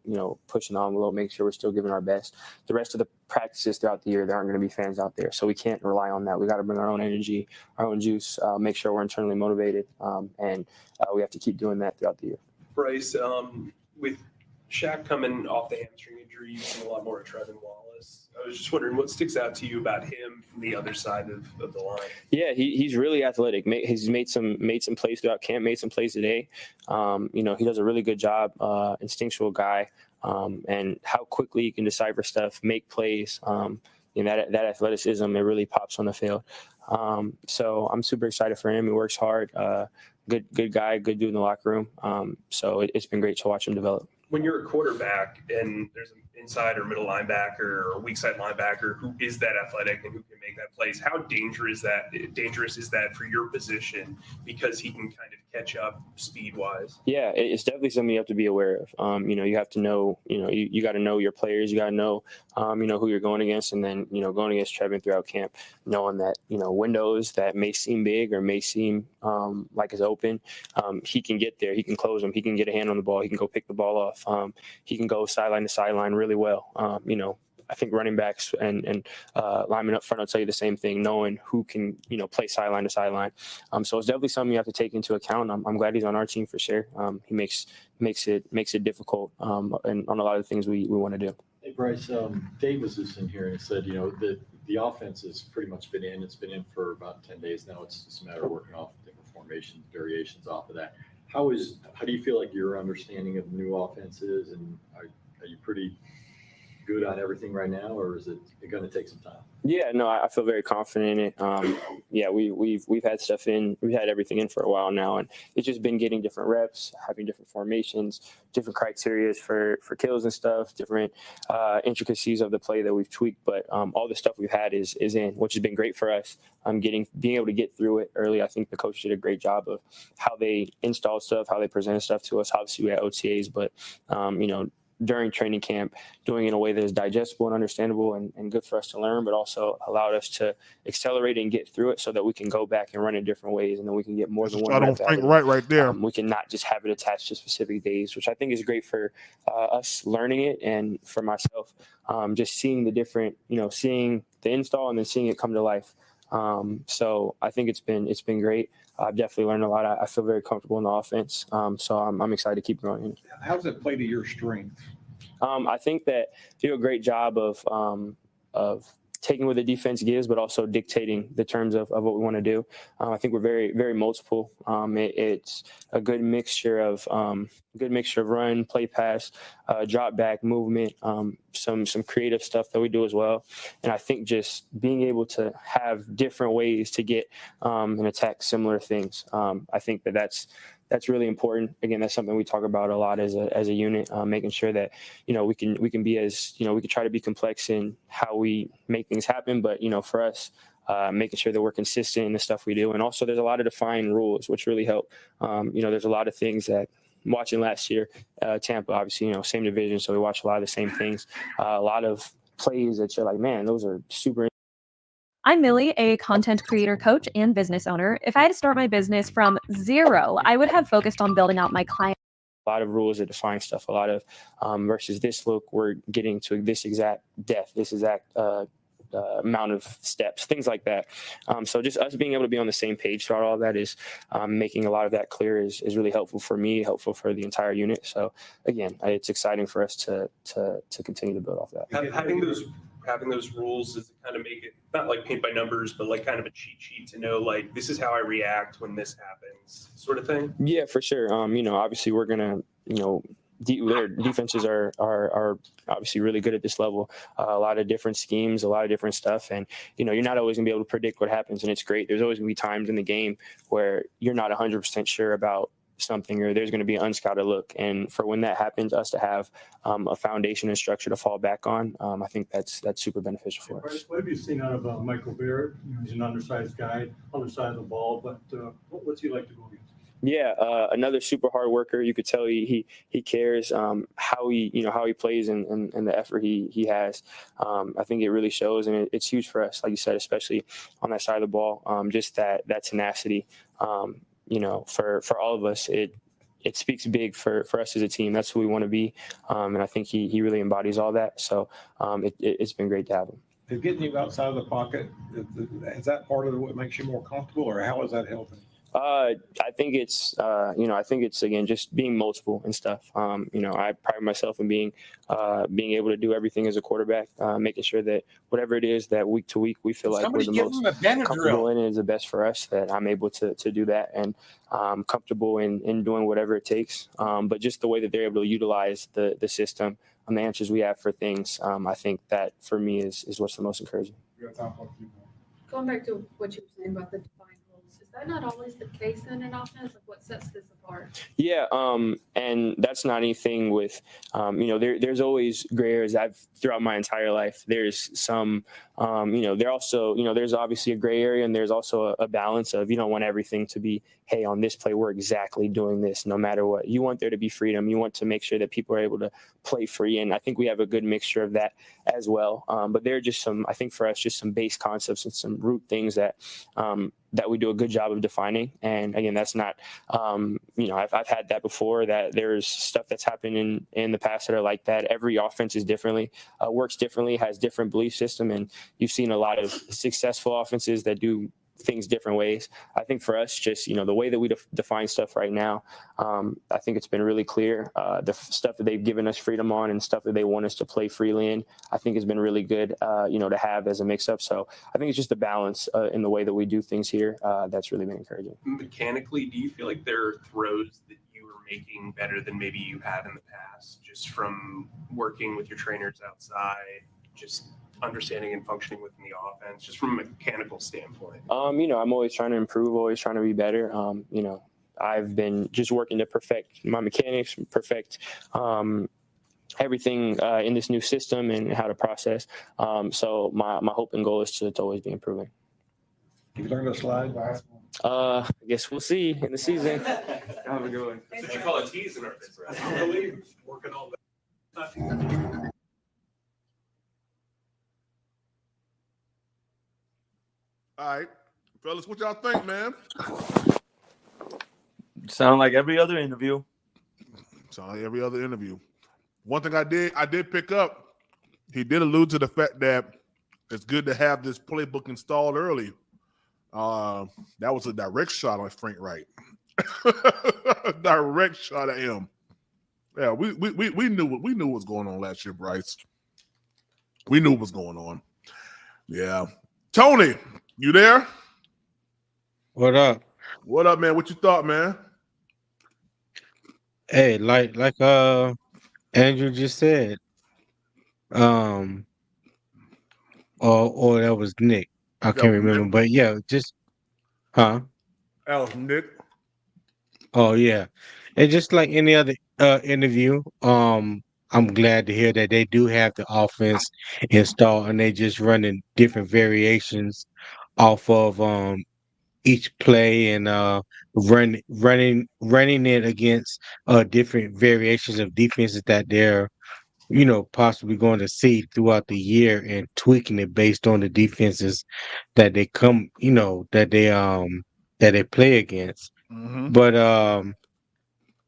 pushing the envelope, make sure we're still giving our best. The rest of the practices throughout the year, there aren't going to be fans out there. So we can't rely on that. We got to bring our own energy, our own juice, make sure we're internally motivated. And we have to keep doing that throughout the year. Bryce, with Shaq coming off the hamstring injury, you've seen a lot more of Trevin Wallace. I was just wondering what sticks out to you about him from the other side of the line. Yeah, he's really athletic. He's made some plays throughout camp, made some plays today. He does a really good job, instinctual guy, and how quickly he can decipher stuff, make plays. That athleticism, it really pops on the field. So I'm super excited for him. He works hard. Good guy, good dude in the locker room. So it's been great to watch him develop. When you're a quarterback and there's an inside or middle linebacker or weak side linebacker who is that athletic and who can make that plays, how dangerous is that for your position because he can kind of catch up speed wise? Yeah, it's definitely something you have to be aware of. You have to know, you got to know your players, you got to know, who you're going against, and then, going against Trevin throughout camp, knowing that, windows that may seem big or may seem like it's open, he can get there, he can close them, he can get a hand on the ball, he can go pick the ball off. He can go sideline to sideline really well. I think running backs and linemen up front will tell you the same thing, knowing who can, play sideline to sideline. So it's definitely something you have to take into account. I'm glad he's on our team for sure. He makes it difficult and on a lot of things we want to do. Hey, Bryce, Dave was just in here and said, the offense has pretty much been in. It's been in for about 10 days now. It's just a matter of working off different formation variations off of that. How do you feel like your understanding of the new offense is, and are you pretty good on everything right now, or is it going to take some time? Yeah, no, I feel very confident in it. Yeah, we've had stuff in, we've had everything in for a while now, and it's just been getting different reps, having different formations, different criteria for kills and stuff, different intricacies of the play that we've tweaked. But all the stuff we've had is in, which has been great for us. Being able to get through it early. I think the coach did a great job of how they installed stuff, how they presented stuff to us. Obviously, we had OTAs, but during training camp, doing it in a way that is digestible and understandable and good for us to learn, but also allowed us to accelerate and get through it so that we can go back and run in different ways, and then we can get more than one. I don't think right there. We can not just have it attached to specific days, which I think is great for us learning it, and for myself, just seeing the different, seeing the install and then seeing it come to life. So I think it's been great. I've definitely learned a lot. I feel very comfortable in the offense. So I'm excited to keep growing. How does it play to your strength? I think that they do a great job of taking what the defense gives, but also dictating the terms of what we want to do. I think we're very, very multiple. It's a good mixture of run, play, pass, drop back, movement, some creative stuff that we do as well. And I think just being able to have different ways to get and attack similar things. I think that's really important. Again, that's something we talk about a lot as a unit, making sure that, we can be as, we can try to be complex in how we make things happen. But, for us, making sure that we're consistent in the stuff we do. And also there's a lot of defined rules, which really help. There's a lot of things that watching last year, Tampa, obviously, same division. So we watch a lot of the same things, a lot of plays that you're like, man, those are super. I'm Millie, a content creator, coach, and business owner. If I had to start my business from zero, I would have focused on building out my client. A lot of rules that define stuff, a lot of versus this look, we're getting to this exact depth, this exact amount of steps, things like that. So just us being able to be on the same page throughout all of that is making a lot of that clear is really helpful for me, helpful for the entire unit. So again, it's exciting for us to continue to build off that. Having those rules is to kind of make it not like paint by numbers, but like kind of a cheat sheet to know like this is how I react when this happens, sort of thing. Yeah, for sure. Obviously we're gonna, their defenses are obviously really good at this level. A lot of different schemes, a lot of different stuff, and you're not always gonna be able to predict what happens, and it's great. There's always gonna be times in the game where you're not 100% sure about something, or there's going to be an unscouted look, and for when that happens, us to have a foundation and structure to fall back on, I think that's super beneficial for us. What have you seen out of Michael Barrett? He's an undersized guy, other side of the ball, but what's he like to go against? Yeah, another super hard worker. You could tell he cares how he plays and the effort he has. I think it really shows, and it's huge for us, like you said, especially on that side of the ball. Just that tenacity. For all of us, it speaks big for us as a team. That's who we want to be, and I think he really embodies all that. So it's been great to have him. Is getting you outside of the pocket, is that part of what makes you more comfortable, or how is that helping? I think it's again just being multiple and stuff. I pride myself in being able to do everything as a quarterback, making sure that whatever it is that week to week we feel like we're the most comfortable in and is the best for us, that I'm able to do that, and comfortable in doing whatever it takes. But just the way that they're able to utilize the system and the answers we have for things, I think that for me is what's the most encouraging. Going back to what you were saying about the defined rules, is that not always the case in an offense? Like, what sets this apart? Yeah, and that's not anything with, there's always gray areas. Throughout my entire life, there's some, there also, there's obviously a gray area, and there's also a balance of, you don't want everything to be, hey, on this play, we're exactly doing this no matter what. You want there to be freedom. You want to make sure that people are able to play free, and I think we have a good mixture of that as well. But there are just some, I think for us, just some base concepts and some root things that we do a good job of defining. And again, that's not, I've had that before, that there's stuff that's happened in the past that are like that. Every offense is differently, works differently, has different belief system. And you've seen a lot of successful offenses that do things different ways. I think for us, just, the way that we define stuff right now, I think it's been really clear. The stuff that they've given us freedom on and stuff that they want us to play freely in, I think has been really good, to have as a mix up. So I think it's just a balance in the way that we do things here. That's really been encouraging. Mechanically, do you feel like there are throws that you are making better than maybe you have in the past, just from working with your trainers outside, just understanding and functioning within the offense, just from a mechanical standpoint? I'm always trying to improve, always trying to be better. I've been just working to perfect my mechanics, perfect everything in this new system and how to process. So my hope and goal is to always be improving. You learned to slide? I guess we'll see in the season. Have a good one. That's what you call a tease in our business. I believe working on that. All right, fellas, what y'all think, man? Sound like every other interview. Sound like every other interview. One thing I did pick up, he did allude to the fact that it's good to have this playbook installed early. That was a direct shot on Frank Wright. Direct shot at him. Yeah, we knew what was going on last year, Bryce. We knew what was going on. Yeah. Tony, you there? What up? What up, man? What you thought, man? Hey, like Andrew just said, or that was Nick. I can't remember, but yeah, just That was Nick. Oh yeah, and just like any other interview, I'm glad to hear that they do have the offense installed and they just running different variations off of each play and running it against different variations of defenses that they're possibly going to see throughout the year and tweaking it based on the defenses that they that they play against. Mm-hmm. But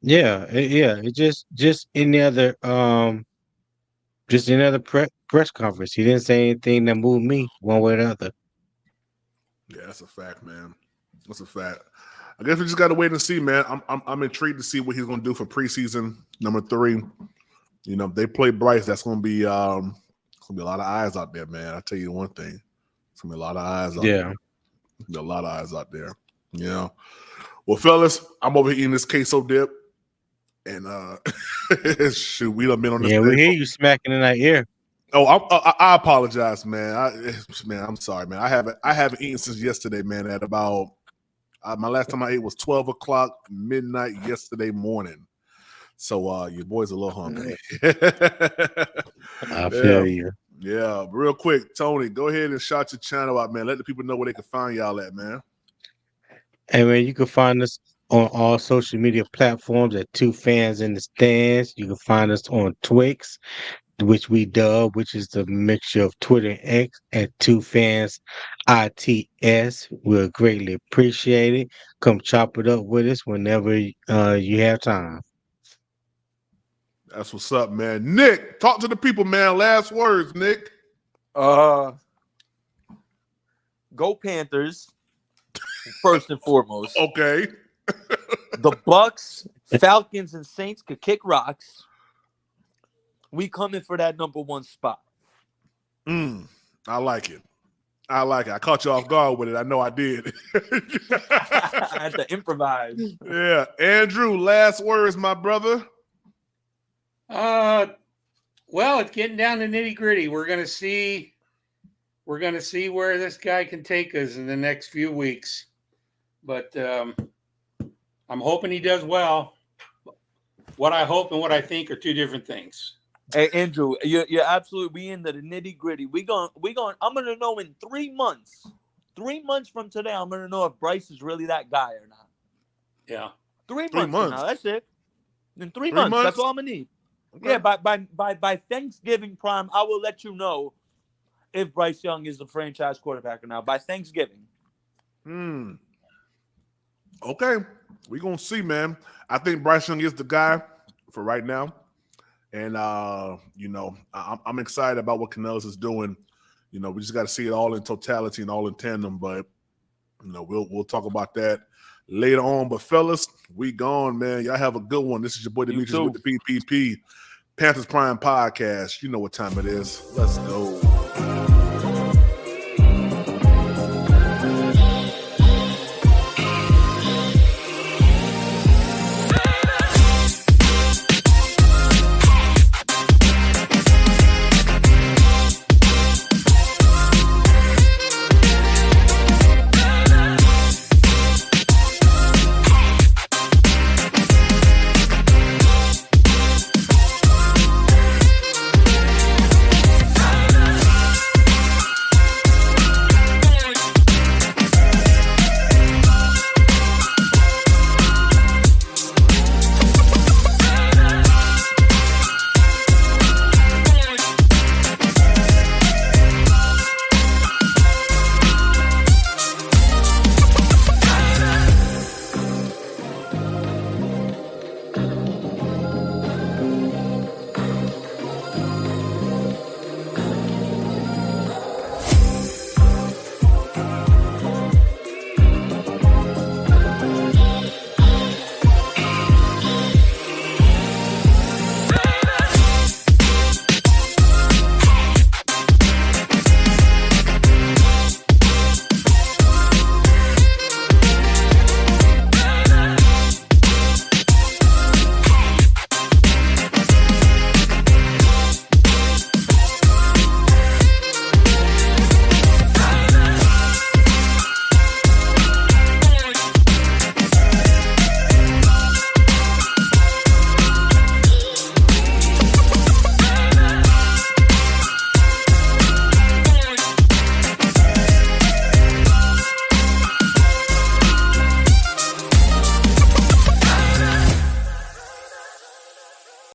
it just any other just another press conference. He didn't say anything that moved me one way or the other. Yeah, that's a fact, man. That's a fact. I guess we just got to wait and see, man. I'm intrigued to see what he's going to do for preseason number 3. If they play Bryce, that's going to be a lot of eyes out there, man. I tell you one thing, it's going to be a lot of eyes out there. Be a lot of eyes out there. Well, fellas, I'm over here eating this queso dip, and shoot, we done been on this. Yeah, we hear you smacking in our ear. Oh, I apologize, man. I'm sorry, man. I haven't eaten since yesterday, man. At about my last time I ate was 12 o'clock midnight yesterday morning. So your boy's a little hungry. I feel you. Yeah, real quick, Tony, go ahead and shout your channel out, man. Let the people know where they can find y'all at, man. Hey, man, you can find us on all social media platforms at Two Fans in the Stands. You can find us on Twix, which we dub, which is the mixture of Twitter and X, at Two Fans ITS. We'll greatly appreciate it. Come chop it up with us whenever you have time. That's what's up, man. Nick, talk to the people, man. Last words, Nick. Go Panthers, first and foremost. Okay. The Bucks, Falcons, and Saints could kick rocks. We coming for that number 1 spot. I like it. I caught you off guard with it. I know I did. I had to improvise. Yeah. Andrew, last words, my brother. Well, it's getting down to nitty-gritty. We're gonna see where this guy can take us in the next few weeks. But I'm hoping he does well. What I hope and what I think are two different things. Hey, Andrew, you're absolutely. We into the nitty gritty. I'm gonna know in 3 months. 3 months from today, I'm gonna know if Bryce is really that guy or not. Yeah. 3 months. From now, that's it. In 3 months, that's all I'm gonna need. Okay. Yeah, by Thanksgiving prime, I will let you know if Bryce Young is the franchise quarterback or not. By Thanksgiving. Okay. We're gonna see, man. I think Bryce Young is the guy for right now. And I'm excited about what Canales is doing. We just got to see it all in totality and all in tandem. But we'll talk about that later on. But fellas, we gone, man. Y'all have a good one. This is your boy Demetrius with the PPP Panthers Prime Podcast. You know what time it is. Let's go.